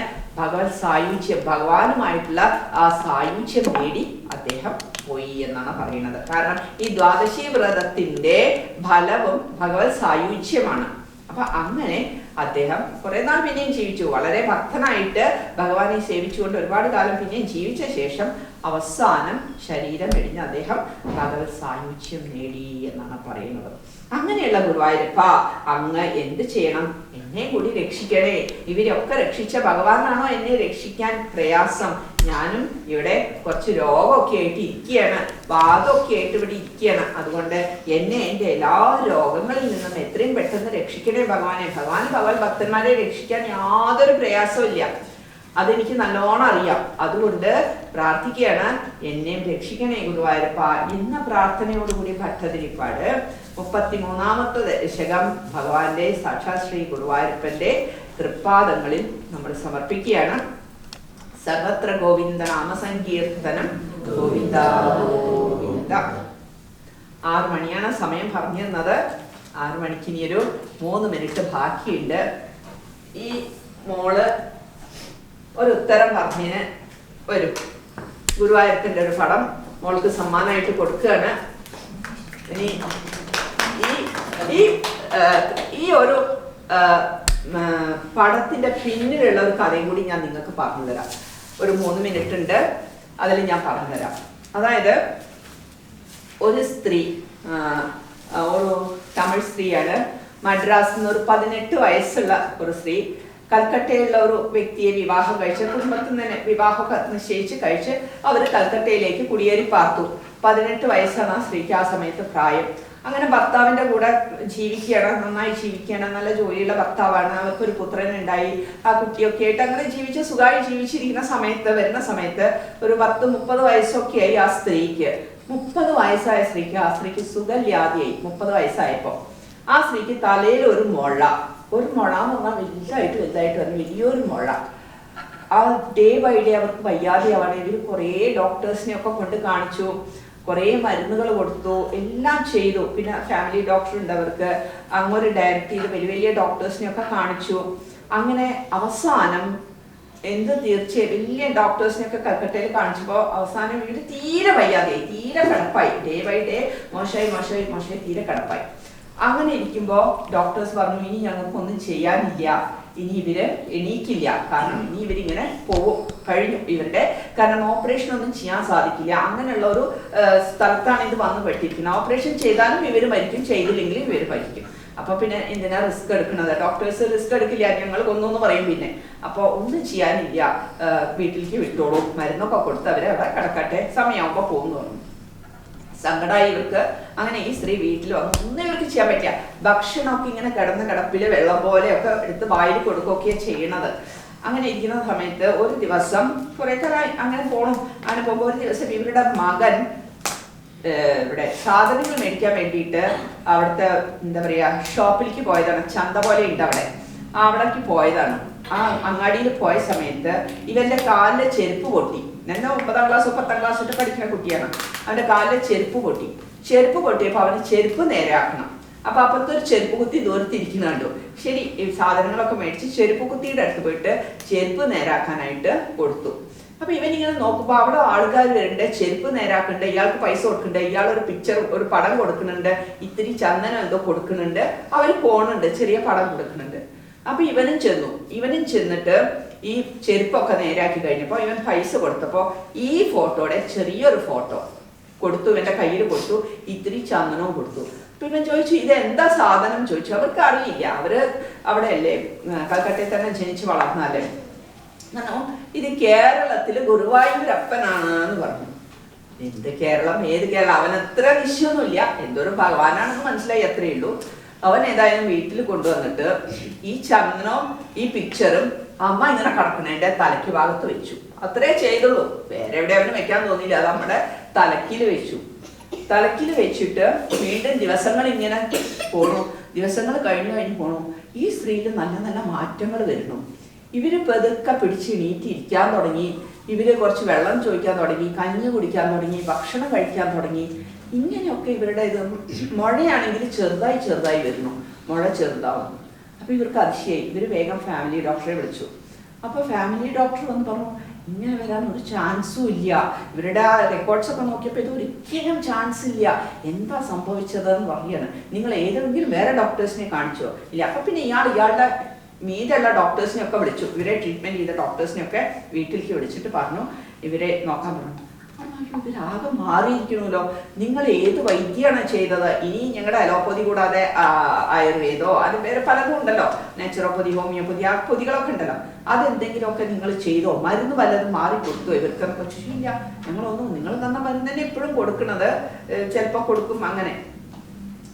ഭഗവാനുമായിട്ടുള്ള ആ സായുജ്യം നേടി അദ്ദേഹം പോയി എന്നാണ് പറയുന്നത്. കാരണം ഈ ദ്വാദശി വ്രതത്തിന്റെ ഫലവും ഭഗവത് സായുജ്യമാണ്. അപ്പൊ അങ്ങനെ അദ്ദേഹം കുറെ നാൾ പിന്നെയും ജീവിച്ചു. വളരെ ഭക്തനായിട്ട് ഭഗവാനെ സേവിച്ചുകൊണ്ട് ഒരുപാട് കാലം പിന്നെയും ജീവിച്ച ശേഷം അവസാനം ശരീരം വെടിഞ്ഞ് അദ്ദേഹം ഭഗവത് സായുജ്യം നേടി എന്നാണ് പറയുന്നത്. അങ്ങനെയുള്ള ഗുരുവായൂരപ്പ അങ്ങ് എന്ത് ചെയ്യണം? എന്നെ കൂടി രക്ഷിക്കണേ. ഇവരൊക്കെ രക്ഷിച്ച ഭഗവാനാണോ എന്നെ രക്ഷിക്കാൻ പ്രയാസം? ഞാനും ഇവിടെ കുറച്ച് രോഗമൊക്കെ ആയിട്ട് ഇരിക്കുകയാണ്, വാദമൊക്കെ ആയിട്ട് ഇവിടെ ഇരിക്കുകയാണ്. അതുകൊണ്ട് എന്നെ എൻ്റെ എല്ലാ രോഗങ്ങളിൽ നിന്നും എത്രയും പെട്ടെന്ന് രക്ഷിക്കണേ ഭഗവാനെ. ഭഗവാൻ ഭക്തന്മാരെ രക്ഷിക്കാൻ യാതൊരു പ്രയാസവും ഇല്ല. അതെനിക്ക് നല്ലോണം അറിയാം. അതുകൊണ്ട് പ്രാർത്ഥിക്കുകയാണ്, എന്നെയും രക്ഷിക്കണേ ഗുരുവായൂരപ്പ എന്ന പ്രാർത്ഥനയോടുകൂടി ഭട്ടതിരിപ്പാട് 33ാമത്തെ ദശകം ഭഗവാന്റെ സാക്ഷാത് ശ്രീ ഗുരുവായൂരപ്പന്റെ തൃപ്പാദങ്ങളിൽ നമ്മൾ സമർപ്പിക്കുകയാണ്. സർവത്ര ഗോവിന്ദ നാമ സങ്കീർത്തനം. ഗോവിന്ദ ഗോവിന്ദ. 6 മണിയാണ് സമയം പറഞ്ഞിരുന്നത്. 6 മണിക്ക് ഇനി ഒരു 3 മിനിറ്റ് ബാക്കിയുണ്ട്. ഈ മോള് ഒരു ഉത്തരം പറഞ്ഞതിന് വരും. ഗുരുവായൂരപ്പന്റെ ഒരു പടം മോൾക്ക് സമ്മാനമായിട്ട് കൊടുക്കുകയാണ്. ഇനി ഈ ഒരു പടത്തിന്റെ പിന്നിലുള്ള ഒരു കഥയും കൂടി ഞാൻ നിങ്ങൾക്ക് പറഞ്ഞു തരാം. ഒരു 3 മിനിറ്റ് ഉണ്ട്, അതിൽ ഞാൻ പറഞ്ഞു തരാം. അതായത് ഒരു സ്ത്രീ, ഒരു തമിഴ് സ്ത്രീയാണ്. മദ്രാസിൽ നിന്ന് ഒരു 18 വയസ്സുള്ള ഒരു സ്ത്രീ കൽക്കട്ടയിലുള്ള ഒരു വ്യക്തിയെ വിവാഹം കഴിച്ച്, കുടുംബത്തിൽ നിന്ന് വിവാഹമൊക്കെ നിശ്ചയിച്ച് കഴിച്ച് അവർ കൽക്കട്ടയിലേക്ക് കുടിയേറി പാർത്തു. 18 വയസ്സാണ് ആ സ്ത്രീക്ക് ആ സമയത്ത് പ്രായം. അങ്ങനെ ഭർത്താവിന്റെ കൂടെ ജീവിക്കുകയാണ്, നന്നായി ജീവിക്കുകയാണ്, നല്ല ജോലിയുള്ള ഭർത്താവാണ്. അവർക്കൊരു പുത്രൻ ഉണ്ടായി. ആ കുട്ടിയൊക്കെ ആയിട്ട് അങ്ങനെ ജീവിച്ച് സുഖമായി ജീവിച്ചിരിക്കുന്ന വരുന്ന സമയത്ത് ഒരു 10-30 വയസ്സൊക്കെ ആയി ആ സ്ത്രീക്ക്. 30 വയസ്സായ സ്ത്രീക്ക്, ആ സ്ത്രീക്ക് സുഖമില്ലാതെയായി. 30 വയസ്സായപ്പോ ആ സ്ത്രീക്ക് തലയിൽ ഒരു മുഴ എന്ന് പറഞ്ഞാൽ വലുതായിട്ട് വന്നു, വലിയൊരു മുഴ. ആ ഡേ ബൈ ഡേ അവർക്ക് വയ്യാതെയാവാണ്. ഇവർ കുറേ ഡോക്ടേഴ്സിനെ ഒക്കെ കൊണ്ട് കാണിച്ചു, കുറേ മരുന്നുകൾ കൊടുത്തു, എല്ലാം ചെയ്തു. പിന്നെ ഫാമിലി ഡോക്ടർ ഉണ്ട് അവർക്ക്. അങ്ങോട്ട് ഡയറക്റ്റ് ചെയ്ത് വലിയ ഡോക്ടേഴ്സിനെയൊക്കെ കാണിച്ചു. അങ്ങനെ അവസാനം വലിയ ഡോക്ടേഴ്സിനെയൊക്കെ കൽക്കട്ടയിൽ കാണിച്ചപ്പോൾ അവസാനം ഇവര് തീരെ വയ്യാതെയായി, തീരെ കിടപ്പായി. ഡേ ബൈ ഡേ മോശമായി തീരെ കിടപ്പായി. അങ്ങനെ ഇരിക്കുമ്പോൾ ഡോക്ടേഴ്സ് പറഞ്ഞു, ഇനി ഞങ്ങൾക്കൊന്നും ചെയ്യാനില്ല, ഇനി ഇവര് എണീക്കില്ല, കാരണം ഇനി ഇവരിങ്ങനെ കഴിഞ്ഞു ഇവരുടെ, കാരണം ഓപ്പറേഷൻ ഒന്നും ചെയ്യാൻ സാധിക്കില്ല. അങ്ങനെയുള്ള ഒരു സ്ഥലത്താണ് ഇത് വന്നു പെട്ടിരിക്കുന്നത്. ഓപ്പറേഷൻ ചെയ്താലും ഇവർ മരിക്കും, ചെയ്തില്ലെങ്കിലും ഇവർ മരിക്കും. അപ്പൊ പിന്നെ എന്തിനാ റിസ്ക് എടുക്കുന്നത്, ഡോക്ടേഴ്സ് റിസ്ക് എടുക്കില്ല, ഞങ്ങൾ കൊന്നു പറയും. പിന്നെ അപ്പോൾ ഒന്നും ചെയ്യാനില്ല, വീട്ടിലേക്ക് വിട്ടോളൂ, മരുന്നൊക്കെ കൊടുത്ത് അവരെ അവിടെ കിടക്കട്ടെ, സമയമാകുമ്പോൾ പോകുന്നു പറഞ്ഞു. സങ്കടമായി ഇവർക്ക്. അങ്ങനെ ഈ സ്ത്രീ വീട്ടിൽ വന്നു. ഒന്നും ഇവർക്ക് ചെയ്യാൻ പറ്റില്ല. ഭക്ഷണമൊക്കെ ഇങ്ങനെ കിടന്ന കിടപ്പിൽ വെള്ളം പോലെയൊക്കെ എടുത്ത് വായിൽ കൊടുക്കുകയൊക്കെയാണ് ചെയ്യണത്. അങ്ങനെ ഇരിക്കുന്ന സമയത്ത് ഒരു ദിവസം കുറെ കാലം അങ്ങനെ പോകണം. അങ്ങനെ പോകുമ്പോൾ ഒരു ദിവസം ഇവരുടെ മകൻ ഇവിടെ സാധനങ്ങൾ മേടിക്കാൻ വേണ്ടിയിട്ട് അവിടുത്തെ എന്താ പറയാ ഷോപ്പിലേക്ക് പോയതാണ്. ചന്ത പോലെ ഉണ്ട് അവിടേക്ക് പോയതാണ്. ആ അങ്ങാടിയിൽ പോയ സമയത്ത് ഇവന്റെ കാലിലെ ചെരുപ്പ് പൊട്ടി. എന്നെ 9ാം ക്ലാസ് 10ാം ക്ലാസ് ഒക്കെ പഠിക്കുന്ന കുട്ടിയാണ്. അവന്റെ കാലിലെ ചെരുപ്പ് പൊട്ടിയപ്പോൾ അവന് ചെരുപ്പ് നേരെയാക്കണം. അപ്പൊ അപ്പുറത്തെ ഒരു ചെരുപ്പ് കുത്തി ദൂരത്തിരിക്കുന്നുണ്ടോ. ശരി, ഈ സാധനങ്ങളൊക്കെ മേടിച്ച് ചെരുപ്പ് കുത്തിയുടെ അടുത്ത് പോയിട്ട് ചെരുപ്പ് നേരാക്കാനായിട്ട് കൊടുത്തു. അപ്പൊ ഇവനിങ്ങനെ നോക്കുമ്പോ അവിടെ ആൾക്കാർ വരുന്നുണ്ട്, ചെരുപ്പ് നേരാക്കുന്നുണ്ട്, ഇയാൾക്ക് പൈസ കൊടുക്കുന്നുണ്ട്, ഇയാളൊരു പിക്ചർ ഒരു പടം കൊടുക്കുന്നുണ്ട്, ഇത്തിരി ചന്ദനം എന്തോ കൊടുക്കുന്നുണ്ട്, അവർ പോണുണ്ട്, ചെറിയ പടം കൊടുക്കുന്നുണ്ട്. അപ്പൊ ഇവനും ചെന്നിട്ട് ഈ ചെരുപ്പൊക്കെ നേരാക്കി കഴിഞ്ഞപ്പോ ഇവൻ പൈസ കൊടുത്തപ്പോ ഈ ഫോട്ടോയുടെ ചെറിയൊരു ഫോട്ടോ കൊടുത്തു, ഇവന്റെ കയ്യിൽ കൊടുത്തു, ഇത്തിരി ചന്ദനവും കൊടുത്തു. അപ്പൊ ഇവൻ ചോദിച്ചു ഇത് എന്താ സാധനം ചോദിച്ചു. അവർക്ക് അറിയില്ല, അവര് അവിടെ അല്ലേ കൽക്കട്ടയിൽ തന്നെ ജനിച്ചു വളർന്നല്ലേ. ഇത് കേരളത്തില് ഗുരുവായൂരപ്പനാണ് എന്ന് പറഞ്ഞു. എന്ത് കേരളം, ഏത് കേരളം, അവനത്ര വിഷയമൊന്നുമില്ല, എന്തൊരു ഭഗവാനാണെന്ന് മനസ്സിലായി, അത്രയേ ഉള്ളൂ. അവൻ ഏതായാലും വീട്ടിൽ കൊണ്ടുവന്നിട്ട് ഈ ചന്ദനവും ഈ പിക്ചറും അമ്മ ഇങ്ങനെ കിടക്കണേന്റെ തലയ്ക്ക് ഭാഗത്ത് വെച്ചു. അത്രേ ചെയ്തുള്ളൂ, വേറെ എവിടെ അവന് വെക്കാൻ തോന്നിയില്ല. അത് നമ്മുടെ തലക്കിൽ വെച്ചിട്ട് വീണ്ടും ദിവസങ്ങൾ ഇങ്ങനെ പോണു. ദിവസങ്ങൾ കഴിഞ്ഞ് പോണു. ഈ സ്ത്രീയിൽ നല്ല നല്ല മാറ്റങ്ങൾ വരുന്നു. ഇവര് പതുക്കെ പിടിച്ച് എണീറ്റിരിക്കാൻ തുടങ്ങി. ഇവര് കുറച്ച് വെള്ളം ചോദിക്കാൻ തുടങ്ങി, കഞ്ഞി കുടിക്കാൻ തുടങ്ങി, ഭക്ഷണം കഴിക്കാൻ തുടങ്ങി. ഇങ്ങനെയൊക്കെ ഇവരുടെ ഇത് മുഴയാണെങ്കിൽ ചെറുതായി വരുന്നു, മുഴ ചെറുതാവുന്നു. അപ്പൊ ഇവർക്ക് അതിശയായി. ഇവര് വേഗം ഫാമിലി ഡോക്ടറെ വിളിച്ചു. അപ്പൊ ഫാമിലി ഡോക്ടർ വന്ന് പറഞ്ഞു ഇങ്ങനെ വരാൻ ഒരു ചാൻസും ഇല്ല. ഇവരുടെ ആ റെക്കോർഡ്സ് ഒക്കെ നോക്കിയപ്പോൾ ഇത് ഒരിക്കലും ചാൻസ് ഇല്ല, എന്താ സംഭവിച്ചതെന്ന് പറയാണ്. നിങ്ങൾ ഏതെങ്കിലും വേറെ ഡോക്ടേഴ്സിനെ കാണിച്ചോ? ഇല്ല. അപ്പൊ പിന്നെ ഇയാളുടെ മീതുള്ള ഡോക്ടേഴ്സിനെയൊക്കെ വിളിച്ചു. ഇവരെ ട്രീറ്റ്മെന്റ് ചെയ്ത ഡോക്ടേഴ്സിനെയൊക്കെ വീട്ടിലേക്ക് വിളിച്ചിട്ട് പറഞ്ഞു, ഇവരെ നോക്കാൻ പറഞ്ഞു. ഇവരാകെ മാറിയിരിക്കണമല്ലോ, നിങ്ങൾ ഏത് വൈദ്യമാണ് ചെയ്തത്? ഇനി ഞങ്ങളുടെ അലോപ്പതി കൂടാതെ ആയുർവേദോ അത് വേറെ പലതും ഉണ്ടല്ലോ, നാച്ചുറോപ്പതി, ഹോമിയോപ്പതി, ആ പൊതികളൊക്കെ ഉണ്ടല്ലോ, അതെന്തെങ്കിലുമൊക്കെ നിങ്ങൾ ചെയ്തോ? മരുന്ന് വല്ലതും മാറിക്കൊടുത്തോ? ഇവർക്കൊക്കെ ഇല്ല, ഞങ്ങളൊന്നും, നിങ്ങൾ തന്ന മരുന്ന് തന്നെ എപ്പോഴും കൊടുക്കണത്, ചിലപ്പോൾ കൊടുക്കും, അങ്ങനെ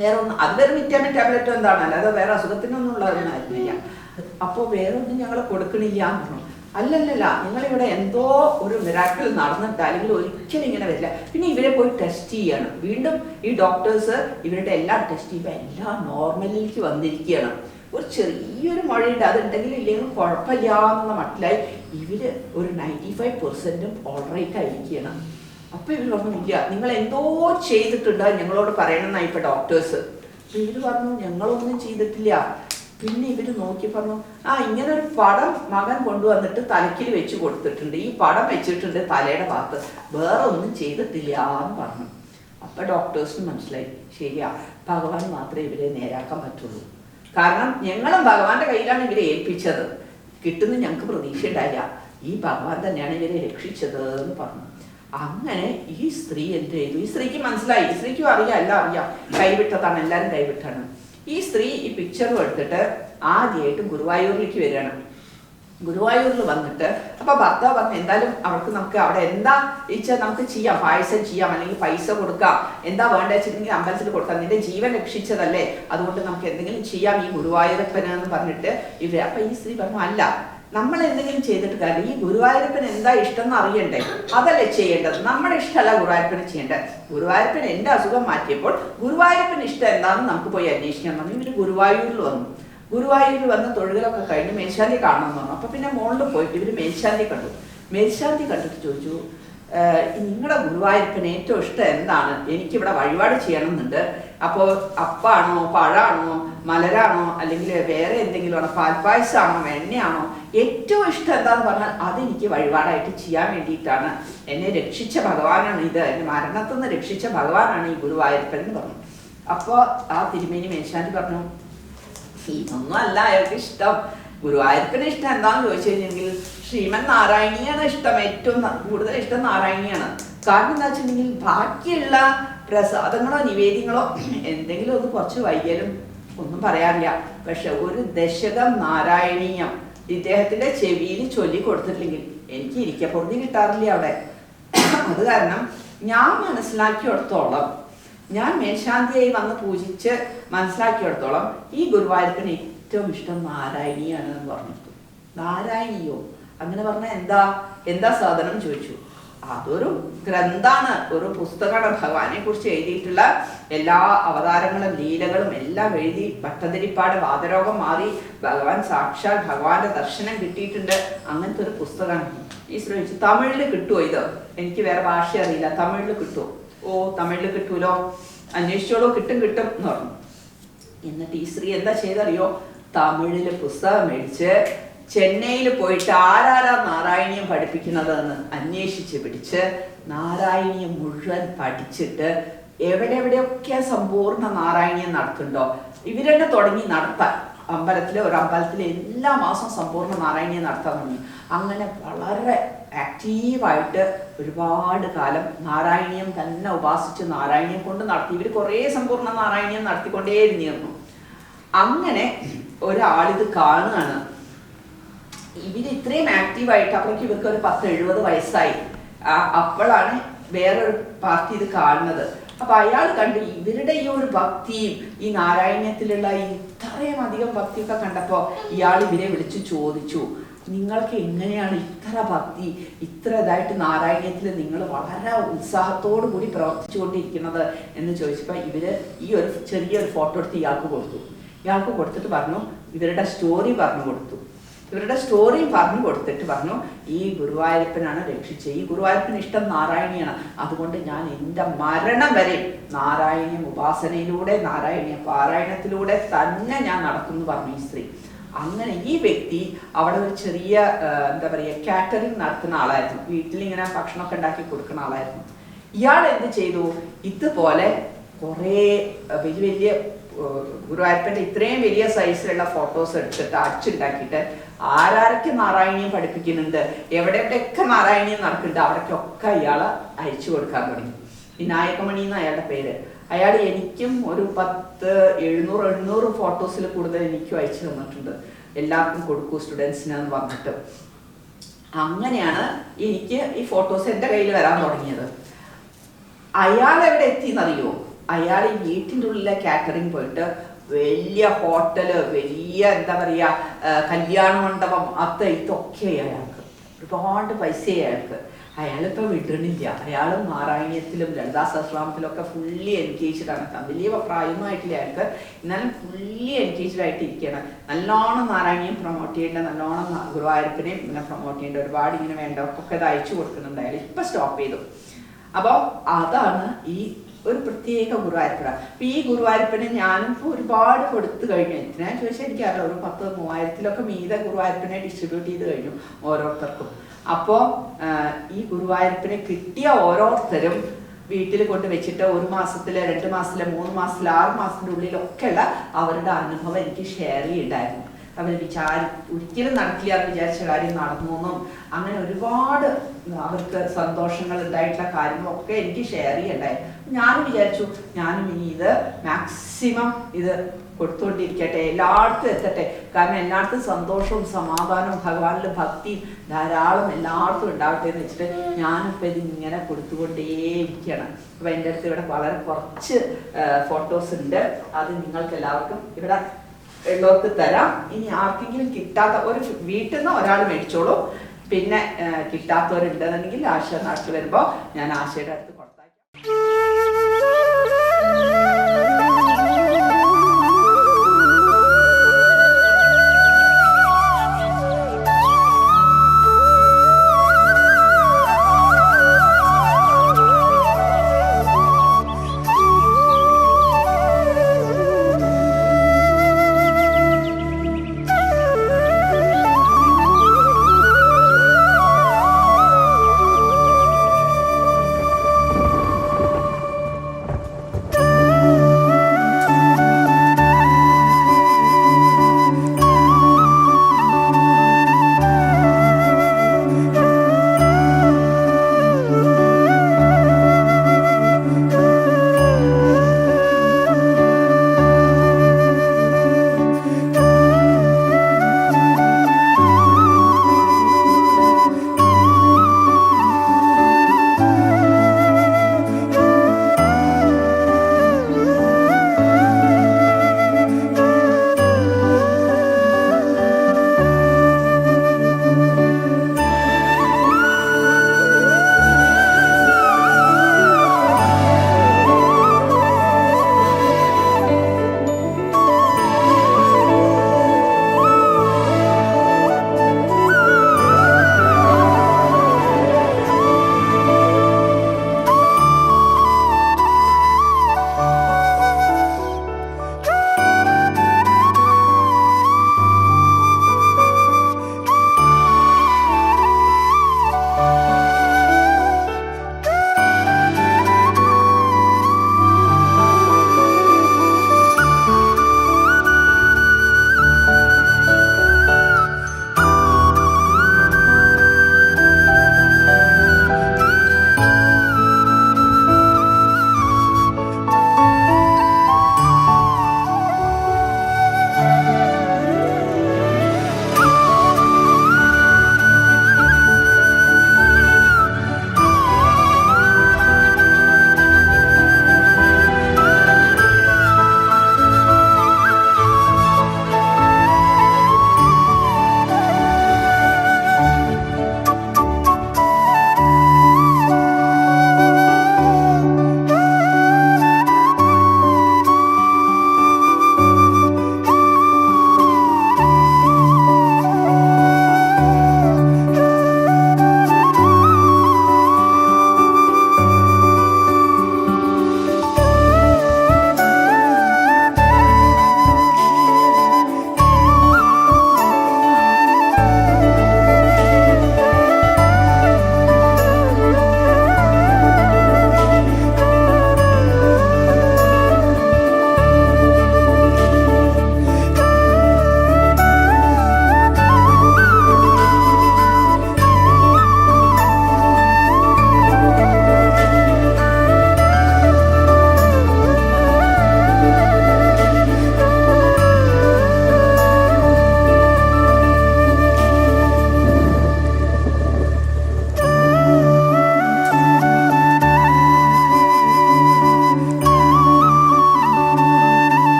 വേറെ ഒന്നും. അത് വേറെ വിറ്റാമിൻ ടാബ്ലറ്റോ എന്താണ്, അല്ലാതെ വേറെ അസുഖത്തിനൊന്നും ഉള്ളതൊന്നായിരുന്നില്ല. അപ്പോൾ വേറെ ഒന്നും ഞങ്ങൾ കൊടുക്കണില്ല എന്ന് പറഞ്ഞു. അല്ലല്ല, നിങ്ങളിവിടെ എന്തോ ഒരു മിറാക്കിൾ നടന്നിട്ട് അല്ലെങ്കിൽ ഒരിക്കലും ഇങ്ങനെ വരില്ല. പിന്നെ ഇവരെ പോയി ടെസ്റ്റ് ചെയ്യണം. വീണ്ടും ഈ ഡോക്ടേഴ്സ് ഇവരുടെ എല്ലാം ടെസ്റ്റ് ചെയ്യുമ്പോൾ എല്ലാം നോർമലിലേക്ക് വന്നിരിക്കുകയാണ്. ഒരു ചെറിയൊരു മഴയുണ്ട്, അതുണ്ടെങ്കിലും ഇല്ലെങ്കിലും കുഴപ്പമില്ല എന്നുള്ള മട്ടിലായി ഇവര് ഒരു 95% ഓൾറൈറ്റ് ആയിരിക്കുകയാണ്. അപ്പൊ ഇവർ പറഞ്ഞു ഇല്ല, നിങ്ങൾ എന്തോ ചെയ്തിട്ടുണ്ട്, ഞങ്ങളോട് പറയണമെന്നായി ഇപ്പൊ ഡോക്ടേഴ്സ്. ഇവര് പറഞ്ഞു ഞങ്ങളൊന്നും ചെയ്തിട്ടില്ല. പിന്നെ ഇവര് നോക്കി പറഞ്ഞു ഇങ്ങനെ ഒരു പടം മകൻ കൊണ്ടുവന്നിട്ട് തലക്കിൽ വെച്ച് കൊടുത്തിട്ടുണ്ട്, ഈ പടം വെച്ചിട്ടുണ്ട് തലയുടെ ഭാഗത്ത്, വേറെ ഒന്നും ചെയ്തിട്ടില്ല എന്ന് പറഞ്ഞു. അപ്പൊ ഡോക്ടേഴ്സിന് മനസ്സിലായി ശരിയാ, ഭഗവാൻ മാത്രമേ ഇവരെ നേരാക്കാൻ പറ്റുള്ളൂ. കാരണം ഞങ്ങളും ഭഗവാന്റെ കയ്യിലാണ് ഇവരെ ഏൽപ്പിച്ചത്, കിട്ടുന്ന ഞങ്ങൾക്ക് പ്രതീക്ഷ ഉണ്ടായില്ല, ഈ ഭഗവാൻ തന്നെയാണ് ഇവരെ രക്ഷിച്ചത് എന്ന് പറഞ്ഞു. അങ്ങനെ ഈ സ്ത്രീ എന്ത് ചെയ്തു? ഈ സ്ത്രീക്ക് മനസ്സിലായി, ഈ സ്ത്രീക്കും അറിയാം, എല്ലാം അറിയാം, കൈവിട്ടതാണ്, എല്ലാവരും കൈവിട്ടാണ്. ഈ സ്ത്രീ ഈ പിക്ചറും എടുത്തിട്ട് ആദ്യമായിട്ട് ഗുരുവായൂരിലേക്ക് വരികയാണ്. ഗുരുവായൂരിൽ വന്നിട്ട് അപ്പൊ ഭർത്താവ് പറഞ്ഞു എന്തായാലും നമുക്ക് അവിടെ എന്താ വെച്ചാൽ നമുക്ക് ചെയ്യാം, പായസം ചെയ്യാം, അല്ലെങ്കിൽ പൈസ കൊടുക്കാം, എന്താ വേണ്ട വെച്ചിട്ടുണ്ടെങ്കിൽ അമ്പലത്തിൽ കൊടുക്കാം, നിന്റെ ജീവൻ രക്ഷിച്ചതല്ലേ, അതുകൊണ്ട് നമുക്ക് എന്തെങ്കിലും ചെയ്യാം ഈ ഗുരുവായൂരപ്പന് എന്ന് പറഞ്ഞിട്ട് ഇവര്. അപ്പൊ ഈ സ്ത്രീ പറഞ്ഞു അല്ല, നമ്മൾ എന്തെങ്കിലും ചെയ്തിട്ട് കാര്യം, ഈ ഗുരുവായൂരപ്പന് എന്താ ഇഷ്ടം എന്ന് അറിയണ്ടേ, അതല്ലേ ചെയ്യേണ്ടത്, നമ്മുടെ ഇഷ്ടമല്ല ഗുരുവായൂരപ്പന് ചെയ്യേണ്ടത്. ഗുരുവായൂരപ്പൻ എന്റെ അസുഖം മാറ്റിയപ്പോൾ ഗുരുവായൂരപ്പന് ഇഷ്ടം എന്താണെന്ന് നമുക്ക് പോയി അന്വേഷിക്കാൻ പറഞ്ഞു. ഇവര് ഗുരുവായൂരിൽ വന്നു. ഗുരുവായൂരിൽ വന്ന് തൊഴുകലൊക്കെ കഴിഞ്ഞ് മേൽശാന്തി കാണണമെന്ന് പറഞ്ഞു. അപ്പൊ പിന്നെ മോളിൽ പോയിട്ട് ഇവര് മേൽശാന്തി കണ്ടു. മേൽശാന്തി കണ്ടിട്ട് ചോദിച്ചു നിങ്ങളുടെ ഗുരുവായൂരപ്പന് ഏറ്റവും ഇഷ്ടം എന്താണ്? എനിക്കിവിടെ വഴിപാട് ചെയ്യണമെന്നുണ്ട്. അപ്പോൾ അപ്പാണോ, പഴാണോ, മലരാണോ, അല്ലെങ്കിൽ വേറെ എന്തെങ്കിലും ആണോ, പാൽപ്പായസമാണോ, വെണ്ണയാണോ, ഏറ്റവും ഇഷ്ടം എന്താന്ന് പറഞ്ഞാൽ അതെനിക്ക് വഴിപാടായിട്ട് ചെയ്യാൻ വേണ്ടിയിട്ടാണ്. എന്നെ രക്ഷിച്ച ഭഗവാനാണ് ഇത്, എന്നെ മരണത്തിൽ നിന്ന് രക്ഷിച്ച ഭഗവാനാണ് ഈ ഗുരുവായൂരപ്പൻ എന്ന് പറഞ്ഞു. അപ്പോൾ ആ തിരുമേനി മേൽശാന്തി പറഞ്ഞു ഇതൊന്നും അല്ല അയാൾക്ക് ഇഷ്ടം, ഗുരുവായൂരപ്പന് ഇഷ്ടം എന്താന്ന് ചോദിച്ചു കഴിഞ്ഞെങ്കിൽ ശ്രീമൻ നാരായണിയാണ് ഇഷ്ടം, ഏറ്റവും കൂടുതൽ ഇഷ്ടം നാരായണിയാണ്. കാരണം എന്താ വെച്ചിട്ടുണ്ടെങ്കിൽ ബാക്കിയുള്ള പ്രസാദങ്ങളോ നിവേദ്യങ്ങളോ എന്തെങ്കിലും ഒന്ന് കുറച്ച് വൈകലും ഒന്നും പറയാറില്ല. പക്ഷെ ഒരു ദശകം നാരായണീയം ഇദ്ദേഹത്തിന്റെ ചെവിയിൽ ചൊല്ലി കൊടുത്തിട്ടില്ലെങ്കിൽ എനിക്ക് ഇരിക്കപ്പുറത്ത് കിട്ടാറില്ല അവിടെ. അത് കാരണം ഞാൻ മനസ്സിലാക്കിയെടുത്തോളം, ഞാൻ മേൽശാന്തിയായി വന്ന് പൂജിച്ച് മനസ്സിലാക്കിയെടുത്തോളം ഈ ഗുരുവായൂരപ്പന് ഏറ്റവും ഇഷ്ടം നാരായണീയാണ് എന്ന് പറഞ്ഞു. നാരായണീയോ അങ്ങനെ പറഞ്ഞാൽ എന്താ സാധനം ചോദിച്ചു. അതൊരു ഗ്രന്ഥാണ്, ഒരു പുസ്തകമാണ്. ഭഗവാനെ കുറിച്ച് എഴുതിയിട്ടുള്ള എല്ലാ അവതാരങ്ങളും ലീലകളും എല്ലാം എഴുതി ഭട്ടതിരിപ്പാട് വാതരോഗം മാറി ഭഗവാൻ സാക്ഷാൽ ഭഗവാന്റെ ദർശനം കിട്ടിയിട്ടുണ്ട്. അങ്ങനത്തെ ഒരു പുസ്തകമാണ്. ഈ ശ്രമിച്ചു തമിഴിൽ കിട്ടുമോ ഇത്? എനിക്ക് വേറെ ഭാഷ അറിയില്ല, തമിഴിൽ കിട്ടുമോ? ഓ തമിഴിൽ കിട്ടൂലോ, അന്വേഷിച്ചോളൂ, കിട്ടും എന്ന് പറഞ്ഞു. എന്നിട്ട് ഈ സ്ത്രീ എന്താ ചെയ്തറിയോ? തമിഴില് പുസ്തകം മേടിച്ച് ചെന്നൈയിൽ പോയിട്ട് ആരാരാ നാരായണീയം പഠിപ്പിക്കുന്നതെന്ന് അന്വേഷിച്ച് പിടിച്ച് നാരായണീയം മുഴുവൻ പഠിച്ചിട്ട് എവിടെയൊക്കെ സമ്പൂർണ്ണ നാരായണീയം നടത്തുന്നുണ്ടോ ഇവരെന്നെ തുടങ്ങി നടത്താൻ. ഒരു അമ്പലത്തിൽ എല്ലാ മാസവും സമ്പൂർണ്ണ നാരായണീയം നടത്താൻ തുടങ്ങി. അങ്ങനെ വളരെ ആക്റ്റീവായിട്ട് ഒരുപാട് കാലം നാരായണീയം തന്നെ ഉപാസിച്ച് നാരായണീയം കൊണ്ട് നടത്തി. ഇവർ കുറേ സമ്പൂർണ്ണ നാരായണീയം നടത്തിക്കൊണ്ടേയിരുന്നു. അങ്ങനെ ഒരാളിത് കാണുകയാണ്. ഇവര് ഇത്രയും ആക്റ്റീവായിട്ട്, അപ്പോഴേക്ക് ഇവർക്ക് ഒരു 10-70 വയസ്സായി. അപ്പോഴാണ് വേറൊരു പാർട്ടി ഇത് കാണുന്നത്. അപ്പൊ അയാൾ കണ്ടു ഇവരുടെ ഈ ഒരു ഭക്തിയും ഈ നാരായണീയത്തിലുള്ള ഇത്രയും അധികം ഭക്തിയൊക്കെ കണ്ടപ്പോ ഇയാൾ ഇവരെ വിളിച്ചു ചോദിച്ചു, നിങ്ങൾക്ക് എങ്ങനെയാണ് ഇത്ര ഭക്തി, ഇത്ര ഇതായിട്ട് നാരായണീയത്തിൽ നിങ്ങൾ വളരെ ഉത്സാഹത്തോടു കൂടി പ്രവർത്തിച്ചുകൊണ്ടിരിക്കുന്നത് എന്ന് ചോദിച്ചപ്പോൾ ഇവര് ഈ ഒരു ചെറിയൊരു ഫോട്ടോ എടുത്ത് ഇയാൾക്ക് കൊടുത്തിട്ട് പറഞ്ഞു, ഇവരുടെ സ്റ്റോറി പറഞ്ഞു കൊടുത്തു. ഇവരുടെ സ്റ്റോറി പറഞ്ഞു കൊടുത്തിട്ട് പറഞ്ഞു, ഈ ഗുരുവായൂരപ്പനാണ് രക്ഷിച്ചത്, ഈ ഗുരുവായൂരപ്പന് ഇഷ്ടം നാരായണിയാണ്, അതുകൊണ്ട് ഞാൻ എൻ്റെ മരണം വരെ നാരായണീയം ഉപാസനയിലൂടെ നാരായണീയ പാരായണത്തിലൂടെ തന്നെ ഞാൻ നടക്കുന്നു പറഞ്ഞു ഈ സ്ത്രീ. അങ്ങനെ ഈ വ്യക്തി അവിടെ ഒരു ചെറിയ എന്താ പറയുക കാറ്ററിംഗ് നടത്തുന്ന ആളായിരുന്നു. വീട്ടിലിങ്ങനെ ഭക്ഷണമൊക്കെ ഉണ്ടാക്കി കൊടുക്കുന്ന ആളായിരുന്നു. ഇയാൾ എന്ത് ചെയ്തു, ഇതുപോലെ കുറേ വലിയ ഗുരുവായൂരപ്പൻ്റെ ഇത്രയും വലിയ സൈസിലുള്ള ഫോട്ടോസ് എടുത്തിട്ട് അച്ചുണ്ടാക്കിയിട്ട് ആരൊക്കെ നാരായണീയം പഠിപ്പിക്കുന്നുണ്ട്, എവിടെയൊക്കെ നാരായണീയം നടക്കുന്നുണ്ട് അവിടേക്കൊക്കെ ഇയാൾ അയച്ചു കൊടുക്കാൻ തുടങ്ങി. വിനായകമണി എന്ന് അയാളുടെ പേര്. അയാൾ എനിക്കും ഒരു 700-800 ഫോട്ടോസിൽ കൂടുതൽ എനിക്കും അയച്ചു തന്നിട്ടുണ്ട്. എല്ലാവർക്കും കൊടുക്കൂ സ്റ്റുഡൻസിനെന്ന് പറഞ്ഞിട്ട്. അങ്ങനെയാണ് എനിക്ക് ഈ ഫോട്ടോസ് എൻ്റെ കയ്യിൽ വരാൻ തുടങ്ങിയത്. അയാൾ എവിടെ എത്തിയെന്നറിയോ? അയാൾ ഈ വീട്ടിൻ്റെ ഉള്ളിലെ കാറ്ററിംഗ് പോയിട്ട് വലിയ ഹോട്ടല്, വലിയ എന്താ പറയുക കല്യാണ മണ്ഡപം, ഇതൊക്കെ അയാൾക്ക് ഒരുപാട് പൈസ അയാളിപ്പോൾ വിടണില്ല. അയാളും നാരായണീയത്തിലും ലളിതാ സഹസ്രനാമത്തിലും ഒക്കെ ഫുള്ളി എൻഗേജ്ഡ് ആണ്. വലിയ പ്രായമൊന്നും ആയിട്ടില്ല അയാൾക്ക്, എന്നാലും ഫുള്ളി എൻഗേജ്ഡ് ആയിട്ട് ഇരിക്കുകയാണ്. നല്ലോണം നാരായണീയം പ്രൊമോട്ട് ചെയ്യേണ്ട, നല്ലോണം ഗുരുവായൂരപ്പനെയും ഇങ്ങനെ പ്രൊമോട്ട് ചെയ്യേണ്ട, ഒരുപാട് ഇങ്ങനെ വേണ്ടവർക്കൊക്കെ ഇത് അയച്ചു കൊടുക്കുന്നുണ്ട്. അയാൾ ഇപ്പം സ്റ്റോപ്പ് ചെയ്തു. അപ്പോൾ അതാണ് ഈ ഒരു പ്രത്യേക ഗുരുവായൂരപ്പന. അപ്പൊ ഈ ഗുരുവായൂരപ്പന് ഞാനും ഇപ്പോൾ ഒരുപാട് കൊടുത്തു കഴിഞ്ഞു. എന്തിനാ ചോദിച്ചാൽ എനിക്കറിയാം, ഒരു 10,000-3000 മീതെ ഗുരുവായൂരപ്പനെ ഡിസ്ട്രിബ്യൂട്ട് ചെയ്ത് കഴിഞ്ഞു ഓരോരുത്തർക്കും. അപ്പോൾ ഈ ഗുരുവായൂരപ്പനെ കിട്ടിയ ഓരോരുത്തരും വീട്ടിൽ കൊണ്ട് വെച്ചിട്ട് 1 മാസത്തില് 2 മാസത്തില് 3 മാസത്തില് 6 മാസത്തിന്റെ ഉള്ളിലൊക്കെയുള്ള അവരുടെ അനുഭവം എനിക്ക് ഷെയർ ചെയ്തിട്ടുണ്ടായിരുന്നു. അവർ ഒരിക്കലും നടക്കില്ല എന്ന് വിചാരിച്ച കാര്യം നടന്നു എന്നും അങ്ങനെ ഒരുപാട് അവർക്ക് സന്തോഷങ്ങൾ ഉണ്ടായിട്ടുള്ള കാര്യങ്ങളൊക്കെ എനിക്ക് ഷെയർ ചെയ്യണ്ടായി. ഞാനും വിചാരിച്ചു ഞാനും ഇനി ഇത് മാക്സിമം ഇത് കൊടുത്തുകൊണ്ടിരിക്കട്ടെ, എല്ലായിടത്തും എത്തട്ടെ. കാരണം എല്ലായിടത്തും സന്തോഷവും സമാധാനവും ഭഗവാനിലും ഭക്തിയും ധാരാളം എല്ലായിടത്തും ഉണ്ടാവട്ടെ എന്ന് വെച്ചിട്ട് ഞാനിപ്പോൾ ഇതിങ്ങനെ കൊടുത്തുകൊണ്ടേയിരിക്കുകയാണ്. അപ്പോൾ എൻ്റെ അടുത്ത് ഇവിടെ വളരെ കുറച്ച് ഫോട്ടോസ് ഉണ്ട്. അത് നിങ്ങൾക്ക് എല്ലാവർക്കും ഇവിടെ ഉള്ളവർക്ക് തരാം. ഇനി ആർക്കെങ്കിലും കിട്ടാത്ത ഒരു വീട്ടിൽ നിന്ന് ഒരാൾ മേടിച്ചോളൂ. പിന്നെ കിട്ടാത്തവരുണ്ടെന്നുണ്ടെങ്കിൽ ആശ നാട്ടിൽ വരുമ്പോൾ ഞാൻ ആശയുടെ അടുത്ത്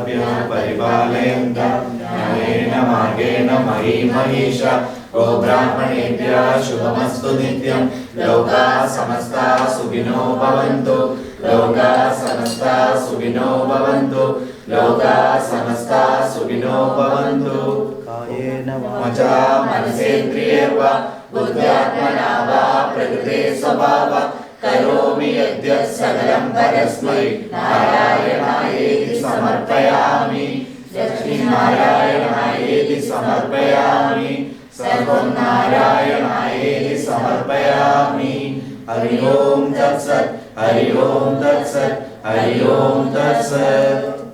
प्रजाभ्यः परिपालयन्तः न्यायेन मार्गेण मही महिषा गोब्राह्मणेभ्यः शुभमस्तु नित्यं लोकाः समस्ताः सुखिनो भवन्तु लोकाः समस्ताः सुखिनो भवन्तु लोकाः समस्ताः सुखिनो भवन्तु कायेन वाचा मनसेन्द्रियैर्वा बुद्ध्यात्मना वा प्रकृते स्वभावात् करोमि यद्यत् सकलं परस्मै नारायणायेति समर्पयामि लक्ष्मीनारायणायेति समर्पयामि सर्वं नारायणायेति समर्पयामि हरि ओम तत्सत् हरि ओम तत्सत् हरि ओम तत्सत्।